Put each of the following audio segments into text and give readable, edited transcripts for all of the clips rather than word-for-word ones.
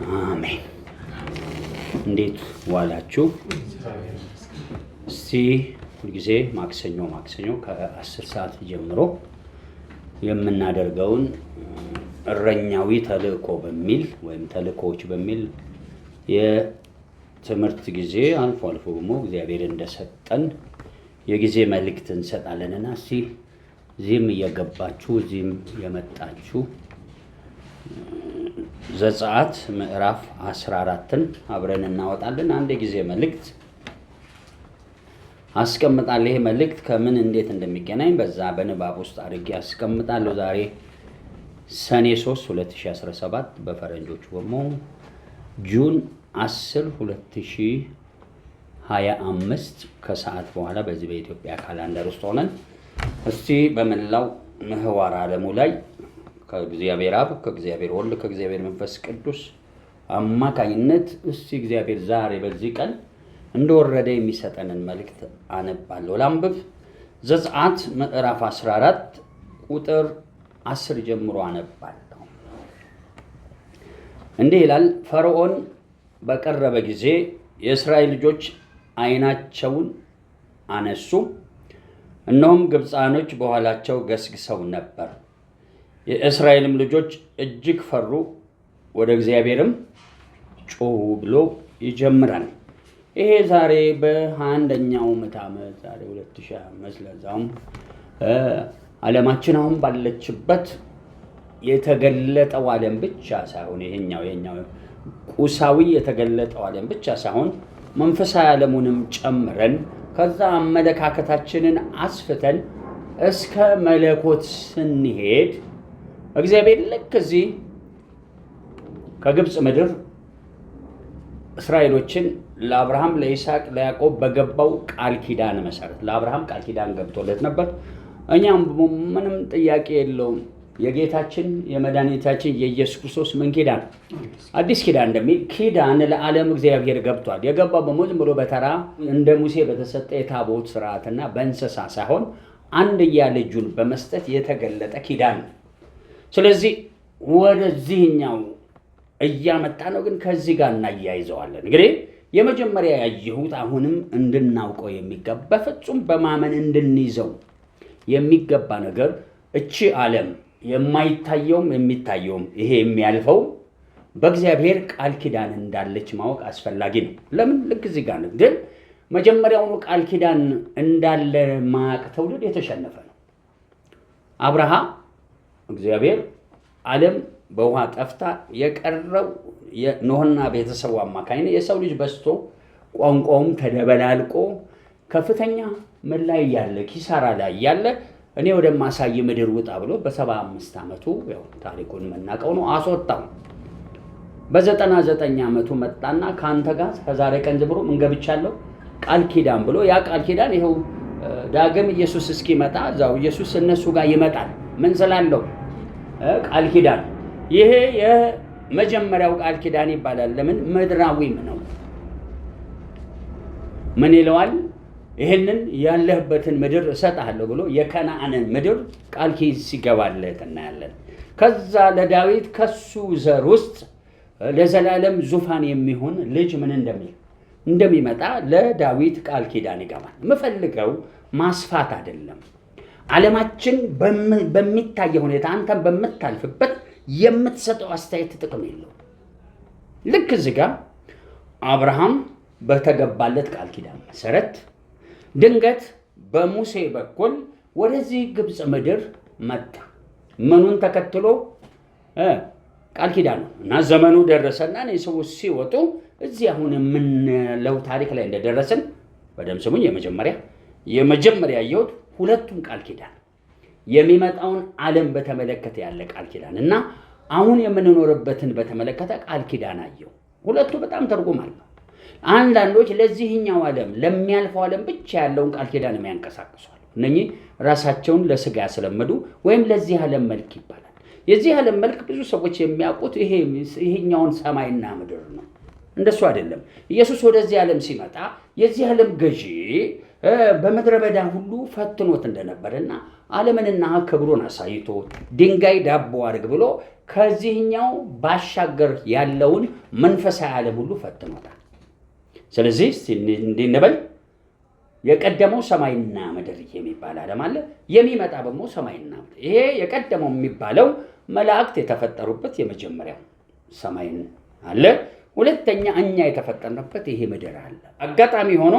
አሜን። እንዴት ዋላችሁ? እስቲ ሁልጊዜ ማክሰኞ ከ10 ሰዓት ጀምሮ የምናደርገውን እረኛዊ ተልእኮ በሚል ወይም ተልእኮዎች በሚል የትምህርት ጊዜ አልፎ ደግሞ እግዚአብሔር እንደሰጠን የጊዜ መልእክት እንሰጣለንና እስቲ እዚህም እየገባችሁ እዚህም የመጣችሁ ዘጸአት ምዕራፍ 14ን አብረን እናወጣለን። አንድ ጊዜ መልእክት አስቀምጣለሁ። ይሄ መልእክት ከምን እንዴት እንደሚገናኝ በዛ በንባብ ውስጥ አድርጌ አስቀምጣለሁ። ዛሬ ሰኔ 3 2017 በፈረንጆቹ ደግሞ ጁን 10 2025 ከሰዓት በኋላ በዚህ በኢትዮጵያ ካላንደር ውስጥ ሆነን እስቲ በመላው ምህዋር ዓለሙ ላይ ከእግዚአብሔር አብ ከእግዚአብሔር ወልድ ከእግዚአብሔር መንፈስ ቅዱስ አማካኝነት እስቲ እግዚአብሔር ዛሬ በዚህ ቀን እንደወረደ የሚሰጠንን መልእክት አነባለሁ። ላንብብ። ዘጸአት ምዕራፍ 14 ቁጥር 10 ጀምሮ አነባለሁ። እንዲህ ይላል። ፈርዖን በቀረበ ጊዜ የእስራኤል ልጆች ዓይናቸውን አነሱ፣ እነሆም ግብፃኖች በኋላቸው ገስግሰው ነበር። የእስራኤልም ልጆች እጅግ ፈሩ፣ ወደ እግዚአብሔርም ጮሁ ብሎ ይጀምራል። ይሄ ዛሬ በ21ኛው ምዕተ ዓመት ዛሬ 2005 ለዛውም ዓለማችን አሁን ባለችበት የተገለጠው ዓለም ብቻ ሳይሆን ይሄኛው ቁሳዊ የተገለጠው ዓለም ብቻ ሳይሆን መንፈሳዊ ዓለሙንም ጨምረን ከዛ አመለካከታችንን አስፍተን እስከ መለኮት ስንሄድ እግዚአብሔር ልክ እዚህ ከግብፅ ምድር እስራኤሎችን ለአብርሃም ለይስሐቅ ለያዕቆብ በገባው ቃል ኪዳን መሰረት ለአብርሃም ቃል ኪዳን ገብቶለት ነበር። እኛም ምንም ጥያቄ የለውም የጌታችን የመድኃኒታችን የኢየሱስ ክርስቶስ ምን ኪዳን? አዲስ ኪዳን እንደሚል ኪዳን ለዓለም እግዚአብሔር ገብቷል። የገባው በሞት ብሎ በተራ እንደ ሙሴ በተሰጠ የታቦት ስርዓትና በእንስሳ ሳይሆን አንድያ ልጁን በመስጠት የተገለጠ ኪዳን ነው። ስለዚህ ወደዚህኛው እያመጣ ነው፣ ግን ከዚህ ጋር እናያይዘዋለን። እንግዲህ የመጀመሪያ ያየሁት አሁንም እንድናውቀው የሚገባ በፍጹም በማመን እንድንይዘው የሚገባ ነገር እቺ ዓለም የማይታየውም የሚታየውም ይሄ የሚያልፈው በእግዚአብሔር ቃል ኪዳን እንዳለች ማወቅ አስፈላጊ ነው። ለምን? ልክ እዚህ ጋር ነው። ግን መጀመሪያውኑ ቃል ኪዳን እንዳለ ማያውቅ ትውልድ የተሸነፈ ነው። አብርሃም እግዚአብሔር ዓለም በውሃ ጠፍታ የቀረው የኖህና ቤተሰቡ አማካኝነት የሰው ልጅ በዝቶ ቋንቋውም ተደበላልቆ ከፍተኛ ምን ላይ ያለ ኪሳራ ላይ ያለ እኔ ወደማሳይ ምድር ውጣ ብሎ በ75 ዓመቱ ያው ታሪኩን መናቀው ነው አስወጣው። በ99 ዓመቱ መጣና ካንተ ጋር ከዛሬ ቀን ጀምሮ ምን ገብቻለሁ ቃል ኪዳን ብሎ ያ ቃል ኪዳን ይኸው ዳግም ኢየሱስ እስኪመጣ እዛው ኢየሱስ እነሱ ጋር ይመጣል። ምን ስላለው ቃል ኪዳን ይሄ የመጀመሪያው ቃል ኪዳን ይባላል። ለምን? ምድራዊም ነው። ምን ይለዋል? ይሄንን ያለህበትን ምድር እሰጥሃለሁ ብሎ የከነዓንን ምድር ቃል ኪዳን ሲገባለት እናያለን። ከዛ ለዳዊት ከሱ ዘር ውስጥ ለዘላለም ዙፋን የሚሆን ልጅ ምን እንደሚመጣ ለዳዊት ቃል ኪዳን ይገባል። የምፈልገው ማስፋት አይደለም። ዓለማችን በሚታየው ሁኔታ አንተን በምታልፍበት የምትሰጠው አስተያየት ጥቅም የለው። ልክ እዚህ ጋር አብርሃም በተገባለት ቃል ኪዳን መሰረት ድንገት በሙሴ በኩል ወደዚህ ግብፅ ምድር መጣ። ምኑን ተከትሎ? ቃል ኪዳን ነው። እና ዘመኑ ደረሰና ሰዎች ሲወጡ እዚህ አሁን የምንለው ታሪክ ላይ እንደደረስን በደምብ ስሙኝ። የመጀመሪያ ያየሁት ሁለቱም ቃል ኪዳን የሚመጣውን ዓለም በተመለከተ ያለ ቃል ኪዳን እና አሁን የምንኖርበትን በተመለከተ ቃል ኪዳን አየው። ሁለቱ በጣም ትርጉም አለው። አንዳንዶች ለዚህኛው ዓለም ለሚያልፈው ዓለም ብቻ ያለውን ቃል ኪዳን የሚያንቀሳቅሷል። እነኚህ ራሳቸውን ለስጋ ያስለመዱ ወይም ለዚህ ዓለም መልክ ይባላል። የዚህ ዓለም መልክ ብዙ ሰዎች የሚያውቁት ይሄኛውን ሰማይና ምድር ነው። እንደሱ አይደለም። ኢየሱስ ወደዚህ ዓለም ሲመጣ የዚህ ዓለም ገዢ በምድረ በዳ ሁሉ ፈትኖት እንደነበርና ዓለምንና ክብሩን አሳይቶ ድንጋይ ዳቦ አድርግ ብሎ ከዚህኛው ባሻገር ያለውን መንፈሳዊ ዓለም ሁሉ ፈትኖታል። ስለዚህ እንዲነበል የቀደመው ሰማይና ምድር የሚባል ዓለም አለ። የሚመጣ ደግሞ ሰማይና ምድር። ይሄ የቀደመው የሚባለው መላእክት የተፈጠሩበት የመጀመሪያው ሰማይን አለ። ሁለተኛ እኛ የተፈጠርንበት ይሄ ምድር አለ። አጋጣሚ ሆኖ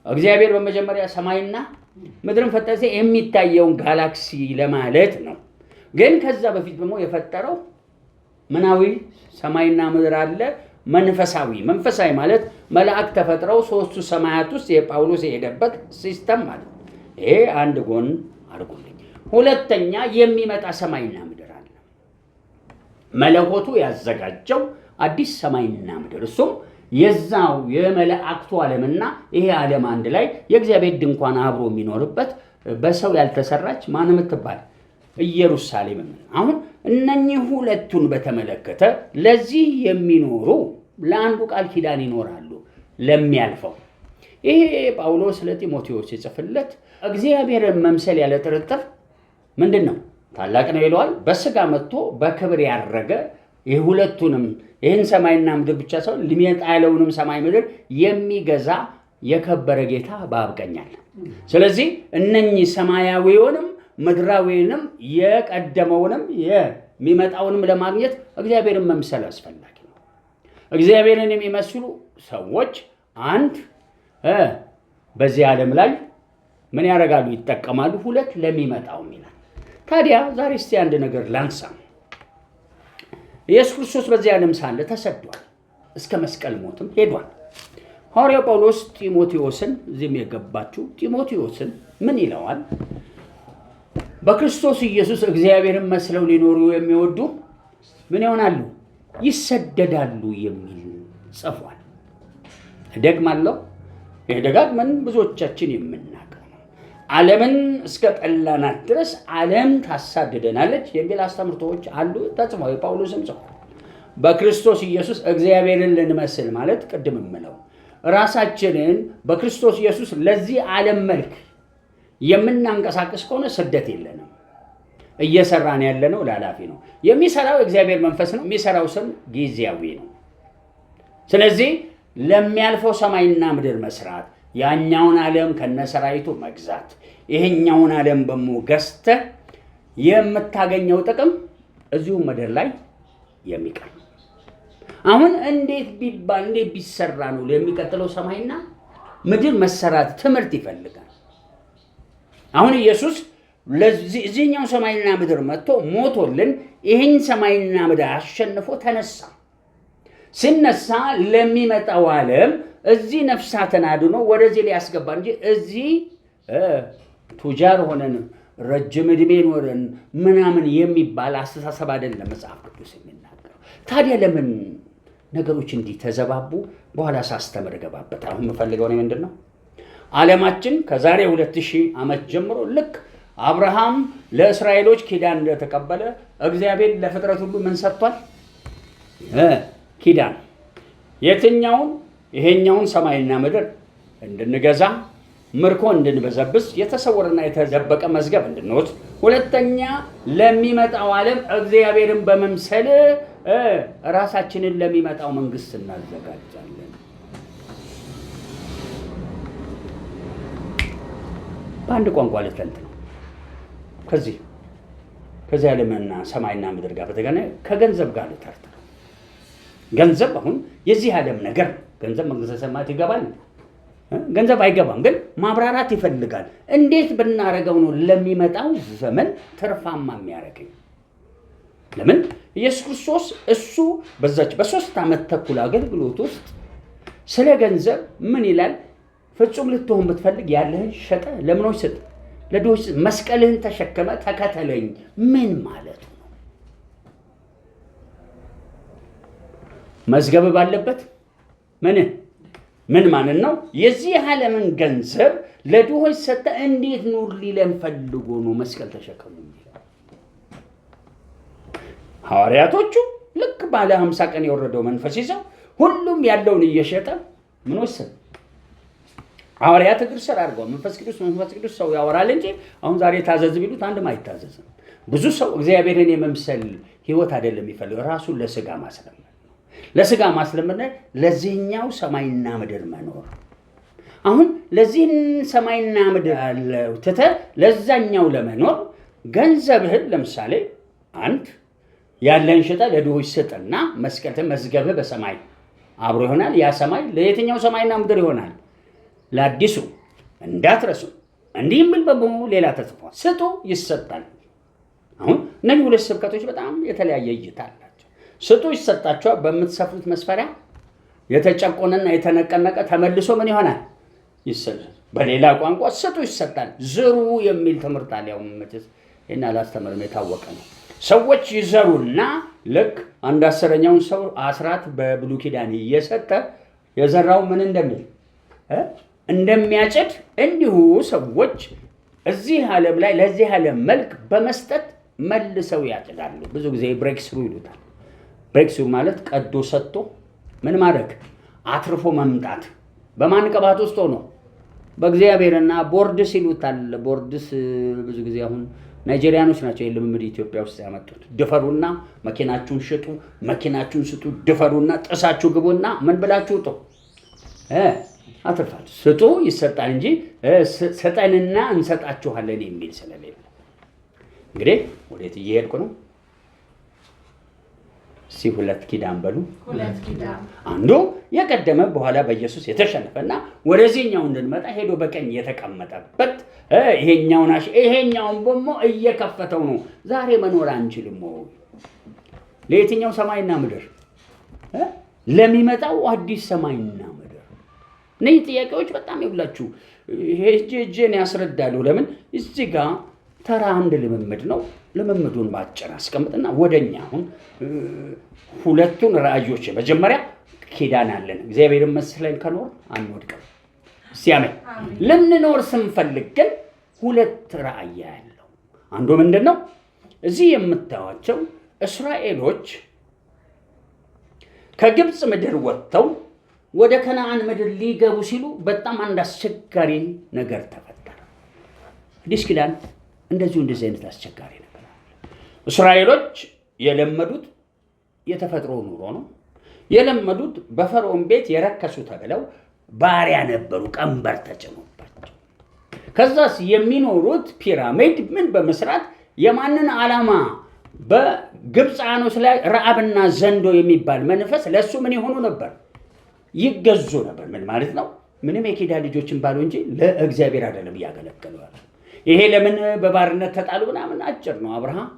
እግዚአብሔር በመጀመሪያ ሰማይና ምድርን ፈጠረ የሚታየውን ጋላክሲ ለማለት ነው። ግን ከዛ በፊት ደግሞ የፈጠረው ምናዊ ሰማይና ምድር አለ። መንፈሳዊ ማለት መላእክት ተፈጥረው ሶስቱ ሰማያት ውስጥ የጳውሎስ የሄደበት ሲስተም ማለት ይሄ አንድ ጎን አድርጉልኝ። ሁለተኛ የሚመጣ ሰማይና ምድር አለ። መለኮቱ ያዘጋጀው አዲስ ሰማይና ምድር እሱም የዛው የመላእክቱ ዓለምና ይሄ ዓለም አንድ ላይ የእግዚአብሔር ድንኳን አብሮ የሚኖርበት በሰው ያልተሰራች ማን የምትባል ኢየሩሳሌም። አሁን እነኚህ ሁለቱን በተመለከተ ለዚህ የሚኖሩ ለአንዱ ቃል ኪዳን ይኖራሉ ለሚያልፈው። ይሄ ጳውሎስ ለጢሞቴዎስ የጽፍለት እግዚአብሔርን መምሰል ያለ ጥርጥር ምንድነው? ታላቅ ነው ይለዋል። በስጋ መጥቶ በክብር ያረገ የሁለቱንም ይህን ሰማይና ምድር ብቻ ሰው ሊመጣ ያለውንም ሰማይ ምድር የሚገዛ የከበረ ጌታ በአብ ቀኝ አለ። ስለዚህ እነኚህ ሰማያዊውንም ምድራዊውንም የቀደመውንም የሚመጣውንም ለማግኘት እግዚአብሔርን መምሰል አስፈላጊ ነው። እግዚአብሔርን የሚመስሉ ሰዎች አንድ በዚህ ዓለም ላይ ምን ያደርጋሉ? ይጠቀማሉ። ሁለት ለሚመጣውም ይላል። ታዲያ ዛሬ እስቲ አንድ ነገር ላንሳ። ኢየሱስ ክርስቶስ በዚህ ዓለም ሳለ ተሰዷል፣ እስከ መስቀል ሞትም ሄዷል። ሐዋርያው ጳውሎስ ጢሞቴዎስን እዚህም የገባችሁ ጢሞቴዎስን ምን ይለዋል? በክርስቶስ ኢየሱስ እግዚአብሔርን መስለው ሊኖሩ የሚወዱ ምን ይሆናሉ? ይሰደዳሉ የሚል ጽፏል። ደግማለሁ። ይሄ ደጋግመን ብዙዎቻችን የምናውቀው ነው። ዓለምን እስከ ጠላናት ድረስ ዓለም ታሳድደናለች የሚል አስተምህሮቶች አሉ፣ ተጽፈው የጳውሎስም ጽፏል። በክርስቶስ ኢየሱስ እግዚአብሔርን ልንመስል ማለት ቅድም የምለው ራሳችንን በክርስቶስ ኢየሱስ ለዚህ ዓለም መልክ የምናንቀሳቀስ ከሆነ ስደት የለንም። እየሰራን ያለነው ላላፊ ነው። የሚሰራው እግዚአብሔር መንፈስ ነው። የሚሰራው ስም ጊዜያዊ ነው። ስለዚህ ለሚያልፈው ሰማይና ምድር መስራት፣ ያኛውን ዓለም ከነሰራይቱ መግዛት፣ ይሄኛውን ዓለም በሞ ገዝተህ የምታገኘው ጥቅም እዚሁ ምድር ላይ የሚቀር ነው። አሁን እንዴት ቢሰራ ነው ለሚቀጥለው ሰማይና ምድር መሰራት ትምህርት ይፈልጋል። አሁን ኢየሱስ ለዚህኛው ሰማይና ምድር መጥቶ ሞቶልን ይህን ሰማይና ምድር አሸንፎ ተነሳ። ሲነሳ ለሚመጣው ዓለም እዚህ ነፍሳትን አድኖ ወደዚህ ሊያስገባ እንጂ እዚህ ቱጃር ሆነን ረጅም ዕድሜ ኖረን ምናምን የሚባል አስተሳሰብ አይደለም መጽሐፍ ቅዱስ የሚናገረው። ታዲያ ለምን ነገሮች እንዲህ ተዘባቡ? በኋላ ሳስተምር ገባበት። አሁን የምፈልገው ነው ምንድነው? ዓለማችን ከዛሬ 2000 ዓመት ጀምሮ ልክ አብርሃም ለእስራኤሎች ኪዳን እንደተቀበለ እግዚአብሔር ለፍጥረት ሁሉ ምን ሰጥቷል? ኪዳን። የትኛውን? ይሄኛውን ሰማይና ምድር እንድንገዛ፣ ምርኮ እንድንበዘብስ፣ የተሰወረና የተደበቀ መዝገብ እንድንወስድ፣ ሁለተኛ ለሚመጣው ዓለም እግዚአብሔርን በመምሰል ራሳችንን ለሚመጣው መንግስት እናዘጋጃለን። በአንድ ቋንቋ ልተንት ነው። ከዚህ ዓለምና ሰማይና ምድር ጋር በተገናኘ ከገንዘብ ጋር ልተርት ነው። ገንዘብ አሁን የዚህ ዓለም ነገር ገንዘብ መንግስተ ሰማያት ይገባል? ገንዘብ አይገባም፣ ግን ማብራራት ይፈልጋል። እንዴት ብናረገው ነው ለሚመጣው ዘመን ትርፋማ የሚያደርገኝ? ለምን ኢየሱስ ክርስቶስ እሱ በዛች በ3 ዓመት ተኩል አገልግሎት ውስጥ ስለ ገንዘብ ምን ይላል? ፍጹም ልትሆን ብትፈልግ ያለህን ሸጠ ለምኖች ስጥ፣ ለድሆች መስቀልህን ተሸከመ ተከተለኝ። ምን ማለቱ ነው? መዝገብ ባለበት ምን ማለት ነው? የዚህ ዓለምን ገንዘብ ለድሆች ሰጠ። እንዴት ኑር ሊለን ፈልጎ ነው መስቀል ተሸከሙ የሚለው? ሐዋርያቶቹ ልክ ባለ 50 ቀን የወረደው መንፈስ ይዘው ሁሉም ያለውን እየሸጠ ምን ወሰደ? ሐዋርያት እግር ስር አድርገው መንፈስ ቅዱስ ሰው ያወራል እንጂ አሁን ዛሬ ታዘዝ ቢሉት አንድም አይታዘዝም። ብዙ ሰው እግዚአብሔርን የመምሰል ህይወት አይደለም የሚፈልገው፣ ራሱን ለስጋ ማስለመድ ነው። ለስጋ ማስለመድ ለዚህኛው ሰማይና ምድር መኖር። አሁን ለዚህን ሰማይና ምድር ያለው ትተህ ለዛኛው ለመኖር ገንዘብህን ለምሳሌ አንድ ያለን ሽጠህ ለድሆች ስጥና መዝገብህ በሰማይ አብሮ ይሆናል። ያ ሰማይ ለየትኛው ሰማይና ምድር ይሆናል? ለአዲሱ እንዳትረሱ እንዲህ የሚል በሙሉ ሌላ ተጽፏል። ስጡ ይሰጣል። አሁን እነዚህ ሁለት ስብከቶች በጣም የተለያየ እይታ አላቸው። ስጡ ይሰጣቸዋል። በምትሰፍሩት መስፈሪያ የተጨቆነና የተነቀነቀ ተመልሶ ምን ይሆናል? ይሰጣል። በሌላ ቋንቋ ስጡ ይሰጣል። ዝሩ የሚል ትምህርት አለ። ያው መቼስ እና አላስተምርም፣ የታወቀ ነው። ሰዎች ይዘሩና ልክ 1/10ኛውን ሰው አስራት በብሉይ ኪዳን እየሰጠ የዘራው ምን እንደሚል እንደሚያጭድ እንዲሁ ሰዎች እዚህ ዓለም ላይ ለዚህ ዓለም መልክ በመስጠት መልሰው ያጭዳሉ። ብዙ ጊዜ ብሬክ ስሩ ይሉታል። ብሬክ ስሩ ማለት ቀዶ ሰጥቶ ምን ማድረግ? አትርፎ መምጣት። በማን ቅባት ውስጥ ሆኖ? በእግዚአብሔርና ቦርድስ ይሉታል። ቦርድስ ብዙ ጊዜ አሁን ናይጄሪያኖች ናቸው የልምምድ ኢትዮጵያ ውስጥ ያመጡት። ድፈሩና መኪናችሁን ሽጡ፣ መኪናችሁን ስጡ፣ ድፈሩና ጥሳችሁ ግቡና ምን ብላችሁ ውጡ፣ አትርፋችሁ ስጡ ይሰጣል እንጂ ሰጠንና እንሰጣችኋለን የሚል ስለሌለ። እንግዲህ ወዴት እየሄድኩ ነው? ሁለት ኪዳን በሉ። አንዱ የቀደመ በኋላ በኢየሱስ የተሸነፈና ወደዚህኛው እንድንመጣ ሄዶ በቀኝ የተቀመጠበት ይሄኛውን ደግሞ እየከፈተው ነው። ዛሬ መኖር አንችልም። ለየትኛው ሰማይና ምድር? ለሚመጣው አዲስ ሰማይና ምድር። እነዚህ ጥያቄዎች በጣም ይብላችሁ ሄጄን ያስረዳሉ። ለምን እዚህ ጋር ተራ አንድ ልምምድ ነው። ልምምዱን ባጭር አስቀምጥና ወደኛ አሁን ሁለቱን ራእዮች መጀመሪያ ኪዳን አለን። እግዚአብሔርን መስለን ከኖር አንወድቅም። ሲያመን ልንኖር ስንፈልግ ግን ሁለት ራእይ ያለው አንዱ ምንድነው? እዚህ የምታዩቸው እስራኤሎች ከግብጽ ምድር ወጥተው ወደ ከነዓን ምድር ሊገቡ ሲሉ በጣም አንድ አስቸጋሪ ነገር ተፈጠረ። አዲስ ኪዳን እንደዚህ አይነት አስቸጋሪ ነገር አለ። እስራኤሎች የለመዱት የተፈጥሮ ኑሮ ነው። የለመዱት በፈርዖን ቤት የረከሱ ተብለው ባሪያ ነበሩ፣ ቀንበር ተጭኖባቸው። ከዛስ የሚኖሩት ፒራሚድ ምን በመስራት የማንን ዓላማ? በግብፃኖች ላይ ረዓብና ዘንዶ የሚባል መንፈስ ለሱ ምን ይሆኑ ነበር? ይገዙ ነበር። ምን ማለት ነው? ምንም የኪዳን ልጆችን ባሉ እንጂ ለእግዚአብሔር አይደለም እያገለገሉ ያሉ። ይሄ ለምን በባርነት ተጣሉ ምናምን አጭር ነው። አብርሃም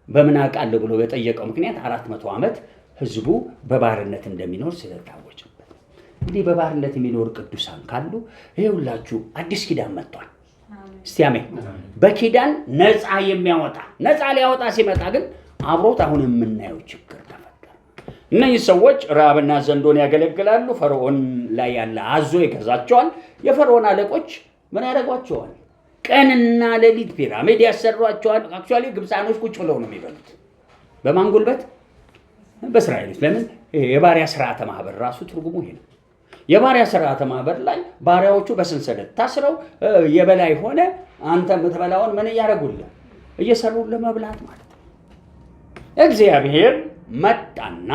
በምን አውቃለሁ ብሎ የጠየቀው ምክንያት 400 ዓመት ህዝቡ በባርነት እንደሚኖር ስለታወጀበት። እንግዲህ በባርነት የሚኖር ቅዱሳን ካሉ ይኸውላችሁ አዲስ ኪዳን መጥቷል። እስቲ አሜን። በኪዳን ነፃ የሚያወጣ ነፃ ሊያወጣ ሲመጣ ግን አብሮት አሁን የምናየው ችግር ተፈጠረ። እነዚህ ሰዎች ረዓብና ዘንዶን ያገለግላሉ። ፈርዖን ላይ ያለ አዞ ይገዛቸዋል። የፈርዖን አለቆች ምን ያደርጓቸዋል? ቀንና ሌሊት ፒራሚድ ያሰሯቸዋል። አክቹአሊ ግብፃኖች ቁጭ ብለው ነው የሚበሉት። በማን ጉልበት? በእስራኤሎች። ለምን? የባሪያ ስርዓተ ማህበር ራሱ ትርጉሙ ይሄ ነው። የባሪያ ስርዓተ ማህበር ላይ ባሪያዎቹ በሰንሰለት ታስረው የበላይ ሆነ አንተ የምትበላውን ምን እያደረጉልህ? እየሰሩ ለመብላት ማለት ነው። እግዚአብሔር መጣና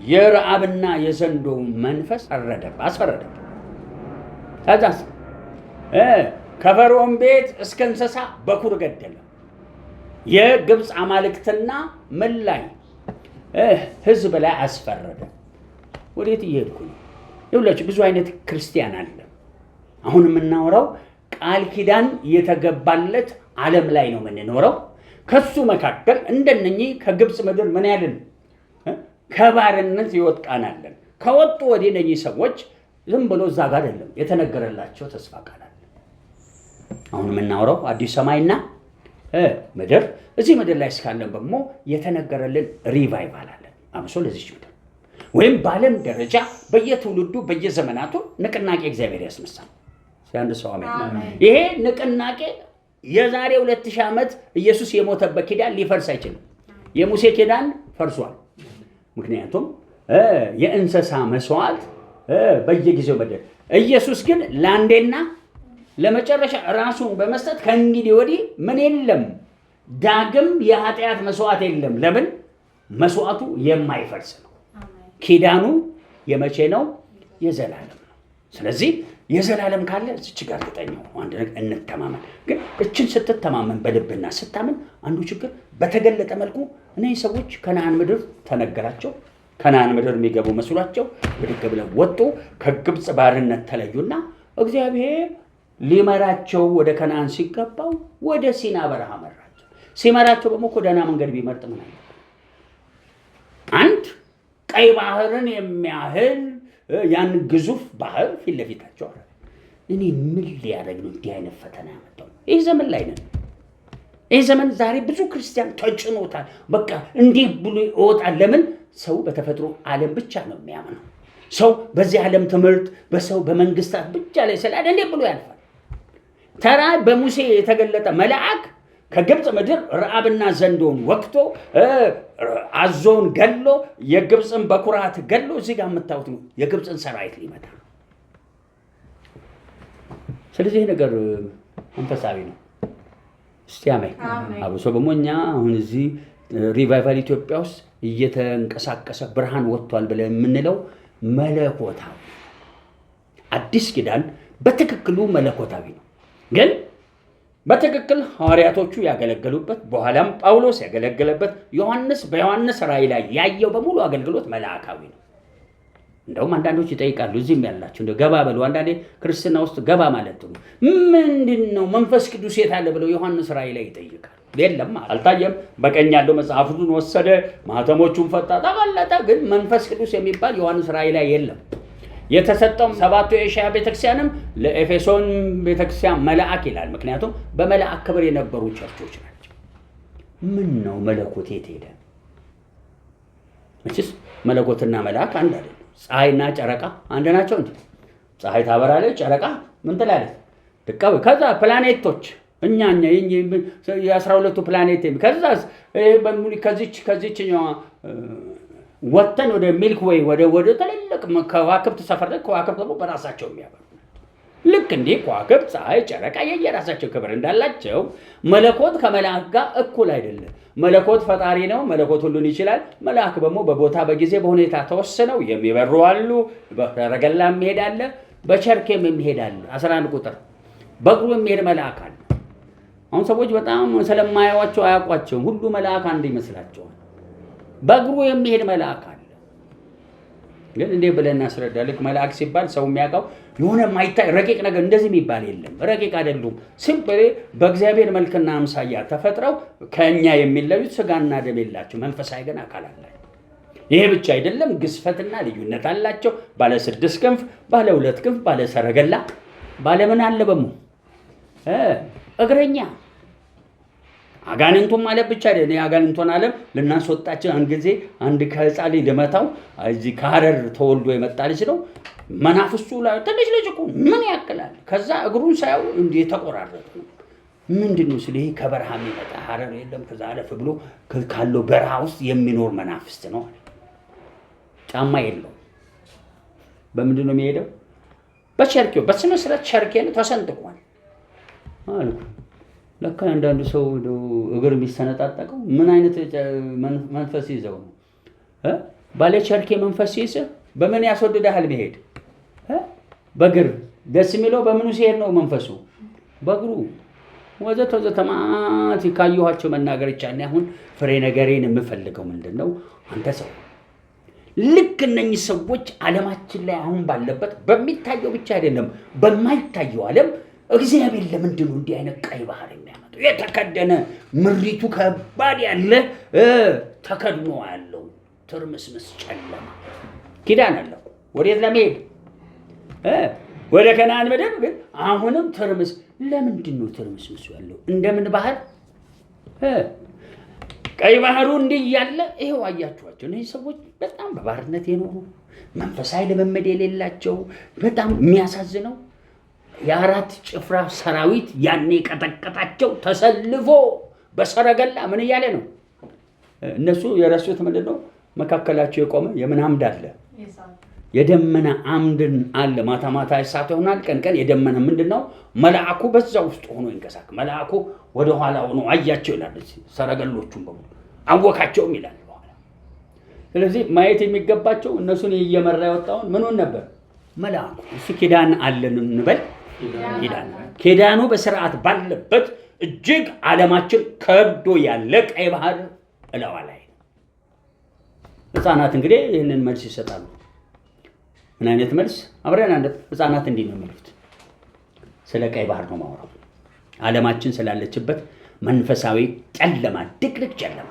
የረዓብና የዘንዶ መንፈስ አስፈረደበት። ከዛስ ከፈርዖን ቤት እስከ እንስሳ በኩር ገደለ። የግብፅ አማልክትና ምን ላይ ህዝብ ላይ አስፈረደ። ወዴት እየሄድኩ ነው? ይኸውላችሁ ብዙ አይነት ክርስቲያን አለ። አሁን የምናወራው ቃል ኪዳን የተገባለት ዓለም ላይ ነው የምንኖረው። ከሱ መካከል እንደነኚህ ከግብፅ ምድር ምን ያልን ከባርነት ይወጣናለን። ከወጡ ወዲህ እነኚህ ሰዎች ዝም ብሎ እዛ ጋር አይደለም የተነገረላቸው ተስፋ ቃል አለ። አሁን የምናወራው አዲስ ሰማይና ምድር። እዚህ ምድር ላይ እስካለን ደግሞ የተነገረልን ሪቫይቫል አለ። አብሶ ለዚህ ምድር ወይም በዓለም ደረጃ በየትውልዱ በየዘመናቱ ንቅናቄ እግዚአብሔር ያስነሳል። ሲያንድ ሰው አሜን። ይሄ ንቅናቄ የዛሬ 2000 ዓመት ኢየሱስ የሞተበት ኪዳን ሊፈርስ አይችልም። የሙሴ ኪዳን ፈርሷል። ምክንያቱም የእንስሳ መስዋዕት በየጊዜው ኢየሱስ ግን ለአንዴና ለመጨረሻ ራሱን በመስጠት ከእንግዲህ ወዲህ ምን የለም፣ ዳግም የኃጢአት መስዋዕት የለም። ለምን? መስዋዕቱ የማይፈርስ ነው። ኪዳኑ የመቼ ነው? የዘላለም ነው። ስለዚህ የዘላለም ካለ እዚች ጋር እርግጠኛው አንድ ነገር እንተማመን። ግን እችን ስትተማመን በልብና ስታምን አንዱ ችግር በተገለጠ መልኩ እነዚህ ሰዎች ከነዓን ምድር ተነገራቸው። ከነዓን ምድር የሚገቡ መስሏቸው ብድግ ብለው ወጡ። ከግብፅ ባርነት ተለዩና እግዚአብሔር ሊመራቸው ወደ ከነዓን ሲገባው ወደ ሲና በረሃ መራቸው። ሲመራቸው ደግሞ እኮ ደህና መንገድ ቢመርጥ ምን አለ? አንድ ቀይ ባህርን የሚያህል ያን ግዙፍ ባህር ፊት ለፊታቸው አለ። እኔ ምን ሊያደርግ ነው እንዲህ አይነት ፈተና ያመጣው? ይህ ዘመን ላይ ነን። ይህ ዘመን ዛሬ ብዙ ክርስቲያን ተጭኖታል። በቃ እንዲህ ብሎ ይወጣል። ለምን? ሰው በተፈጥሮ ዓለም ብቻ ነው የሚያምነው። ሰው በዚህ ዓለም ትምህርት በሰው በመንግስታት ብቻ ላይ ስላለ እንዲህ ብሎ ያልፋል። ተራ በሙሴ የተገለጠ መልአክ ከግብፅ ምድር ረዓብና ዘንዶን ወቅቶ አዞውን ገሎ የግብፅን በኩራት ገሎ እዚህ ጋር የምታዩት ነው የግብፅን ሰራዊት ሊመታ። ስለዚህ ነገር መንፈሳዊ ነው። እስቲ አሜን። አብሶ ደግሞ እኛ አሁን እዚህ ሪቫይቫል ኢትዮጵያ ውስጥ እየተንቀሳቀሰ ብርሃን ወጥቷል ብለን የምንለው መለኮታዊ አዲስ ኪዳን በትክክሉ መለኮታዊ ነው። ግን በትክክል ሐዋርያቶቹ ያገለገሉበት በኋላም ጳውሎስ ያገለገለበት ዮሐንስ በዮሐንስ ራእይ ላይ ያየው በሙሉ አገልግሎት መልአካዊ ነው። እንደውም አንዳንዶች ይጠይቃሉ፣ እዚህም ያላችሁ እንደ ገባ በሉ። አንዳንዴ ክርስትና ውስጥ ገባ ማለት ነው ምንድነው? መንፈስ ቅዱስ የት አለ ብለው ዮሐንስ ራእይ ላይ ይጠይቃል። የለም አልታየም። በቀኝ ያለው መጽሐፉን ወሰደ፣ ማህተሞቹን ፈታ፣ ተገለጠ። ግን መንፈስ ቅዱስ የሚባል ዮሐንስ ራእይ ላይ የለም። የተሰጠው ሰባቱ የኤሽያ ቤተክርስቲያንም ለኤፌሶን ቤተክርስቲያን መልአክ ይላል። ምክንያቱም በመልአክ ክብር የነበሩ ቸርቾች ናቸው። ምን ነው መለኮት የት ሄደ? መቼስ መለኮትና መልአክ አንድ አይደለም። ፀሐይና ጨረቃ አንድ ናቸው እንዴ? ፀሐይ ታበራለች፣ ጨረቃ ምን ትላለች? ድቃው። ከዛ ፕላኔቶች እኛ የ12ቱ ፕላኔት ከዛስ በሙሉ ከዚችኛዋ ወተን ወደ ሚልክ ዌይ ወደ ትልልቅ ከዋክብት ሰፈር ላይ ከዋክብት ደግሞ በራሳቸው የሚያበሩ ልክ እንዴ ከዋክብት፣ ፀሐይ፣ ጨረቃ የየራሳቸው ክብር እንዳላቸው መለኮት ከመልአክ ጋር እኩል አይደለም። መለኮት ፈጣሪ ነው። መለኮት ሁሉን ይችላል። መልአክ ደግሞ በቦታ በጊዜ በሁኔታ ተወስነው የሚበሩ አሉ። በሰረገላ የሚሄድ አለ፣ በቸርኬም የሚሄድ አለ። 11 ቁጥር በእግሩ የሚሄድ መልአክ አለ። አሁን ሰዎች በጣም ስለማያዋቸው አያውቋቸውም። ሁሉ መልአክ አንድ ይመስላቸዋል። በእግሩ የሚሄድ መልአክ አለ። ግን እንዴ ብለን እናስረዳ? ልክ መልአክ ሲባል ሰው የሚያውቀው የሆነ ማይታይ ረቂቅ ነገር እንደዚህ የሚባል የለም። ረቂቅ አይደሉም። ሲምፕል በእግዚአብሔር መልክና አምሳያ ተፈጥረው ከኛ የሚለዩት ስጋና ደም የላቸው፣ መንፈሳዊ ግን አካል አላቸው። ይሄ ብቻ አይደለም፣ ግዝፈትና ልዩነት አላቸው። ባለ 6 ክንፍ፣ ባለ 2 ክንፍ፣ ባለ ሰረገላ፣ ባለ ምን አለ በሙ እግረኛ። አጋንንቱም ማለት ብቻ አይደለም። የአጋንንቱን ዓለም ልናስወጣቸው አንድ ጊዜ አንድ ከህፃን ልመታው እዚህ ከሐረር ተወልዶ የመጣ ልጅ ነው። መናፍስቱ ላይ ትንሽ ልጅ እኮ ምን ያክላል። ከዛ እግሩን ሳያው እንዴ ተቆራረጠ። ምንድነው ስለ ይሄ ከበረሃ የሚመጣ ሐረር የለም። ከዛ አለፍ ብሎ ካለው በረሃ ውስጥ የሚኖር መናፍስት ነው። ጫማ የለው። በምንድነው የሚሄደው? በቸርኬው በስነ ስርዓት ቸርኬን ተሰንጥቋል አልኩ። ለካ አንዳንዱ ሰው እግር የሚሰነጣጠቀው ምን አይነት መንፈስ ይዘው ነው? ባለ ቸርኬ መንፈስ ይዘው በምን ያስወድዳል መሄድ? በእግር ደስ የሚለው በምኑ ሲሄድ ነው መንፈሱ? በእግሩ ወዘተ ወዘተ ማት ካየኋቸው መናገር ይቻላል። አሁን ፍሬ ነገሬን የምፈልገው ምንድነው? አንተ ሰው ልክ እነኚህ ሰዎች ዓለማችን ላይ አሁን ባለበት በሚታየው ብቻ አይደለም በማይታየው ዓለም እግዚአብሔር ለምንድን ነው እንዲህ አይነት ቀይ ባህር የሚያመጣው? የተከደነ ምሪቱ ከባድ ያለ ተከድኖ ያለው ትርምስምስ ጨለማ ኪዳን አለው። ወዴት ለመሄድ? ወደ ከነዓን ምድር። ግን አሁንም ትርምስ። ለምንድን ነው ትርምስምሱ ያለው? እንደምን ባህር? ቀይ ባህሩ እንዲህ ያለ ይሄው አያችኋቸው። እነዚህ ሰዎች በጣም በባርነት የኖሩ መንፈሳዊ ልምምድ የሌላቸው በጣም የሚያሳዝነው የአራት ጭፍራ ሰራዊት ያኔ ቀጠቀጣቸው ተሰልፎ በሰረገላ ምን እያለ ነው? እነሱ የረሱት ምንድነው? መካከላቸው የቆመ የምን አምድ አለ? የደመና አምድን አለ። ማታ ማታ እሳት ይሆናል፣ ቀን ቀን የደመና ምንድነው? መልአኩ በዛ ውስጥ ሆኖ ይንቀሳቀስ። መልአኩ ወደ ኋላ ሆኖ አያቸው ይላል። ሰረገሎቹን በሙሉ አወካቸውም ይላል በኋላ። ስለዚህ ማየት የሚገባቸው እነሱን እየመራ ያወጣውን ምኑን ነበር? መልአኩ። እሱ ኪዳን አለን እንበል። ኪዳኑ በስርዓት ባለበት እጅግ ዓለማችን ከብዶ ያለ ቀይ ባህር እላዋ ላይ። ህፃናት እንግዲህ ይህንን መልስ ይሰጣሉ። ምን አይነት መልስ? አብረን አንድ ህፃናት እንዲህ ነው የሚሉት። ስለ ቀይ ባህር ነው ማውራው። ዓለማችን ስላለችበት መንፈሳዊ ጨለማ፣ ድቅድቅ ጨለማ፣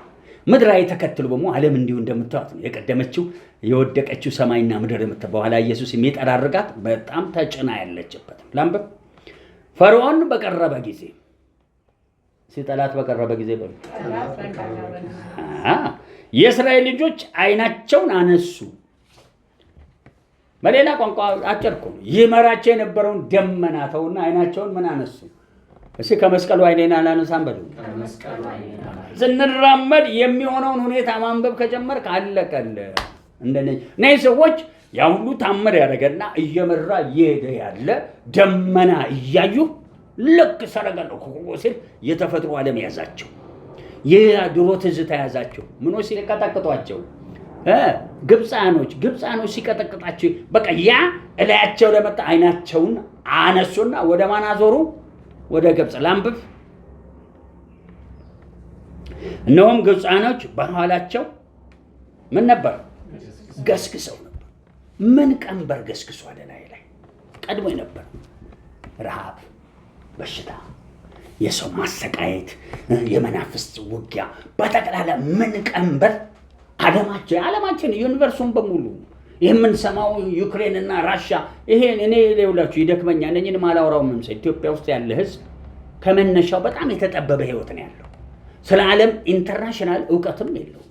ምድራዊ ተከትሎ በሞ ዓለም እንዲሁ እንደምታዩት ነው የቀደመችው የወደቀችው ሰማይና ምድር በኋላ ኢየሱስ የሚጠራርጋት በጣም ተጭና ያለችበት። ላምበብ ፈርዖን በቀረበ ጊዜ ሲጠላት በቀረበ ጊዜ በሉ የእስራኤል ልጆች አይናቸውን አነሱ። በሌላ ቋንቋ አጭርኩ ይመራቸው የነበረውን ደመና ተውና አይናቸውን ምን አነሱ? እሺ ከመስቀሉ አይኔን አላነሳም በሉ። ስንራመድ የሚሆነውን ሁኔታ ማንበብ ከጀመርክ አለቀል። እነዚህ ሰዎች ያ ሁሉ ታምር ያደረገና እየመራ እየሄደ ያለ ደመና እያዩ ልክ ሰረገላው ሲል የተፈጥሮ ዓለም ያዛቸው። የድሮ ትዝታ ያዛቸው። ምኖ ሲቀጠቅጧቸው ግብፃኖች ሲቀጠቅጣቸው በቃ ያ እላያቸው ለመጣ አይናቸውን አነሱና ወደ ማን አዞሩ? ወደ ግብፅ። ላንብብ። እነሆም ግብፃኖች በኋላቸው ምን ነበር? ገስግሰው ነበር። ምን ቀንበር ገስግሶ አለ ላይ ቀድሞ ነበር። ረሃብ፣ በሽታ፣ የሰው ማሰቃየት፣ የመናፍስት ውጊያ፣ በጠቅላላ ምን ቀንበር ዓለማችን ዩኒቨርሱን በሙሉ የምንሰማው ዩክሬንና ራሻ ይሄን እኔ ለውላችሁ ይደክመኛል። እነኝን ማላወራው ምንሰ ኢትዮጵያ ውስጥ ያለ ህዝብ ከመነሻው በጣም የተጠበበ ህይወት ነው ያለው። ስለ ዓለም ኢንተርናሽናል ዕውቀትም የለው።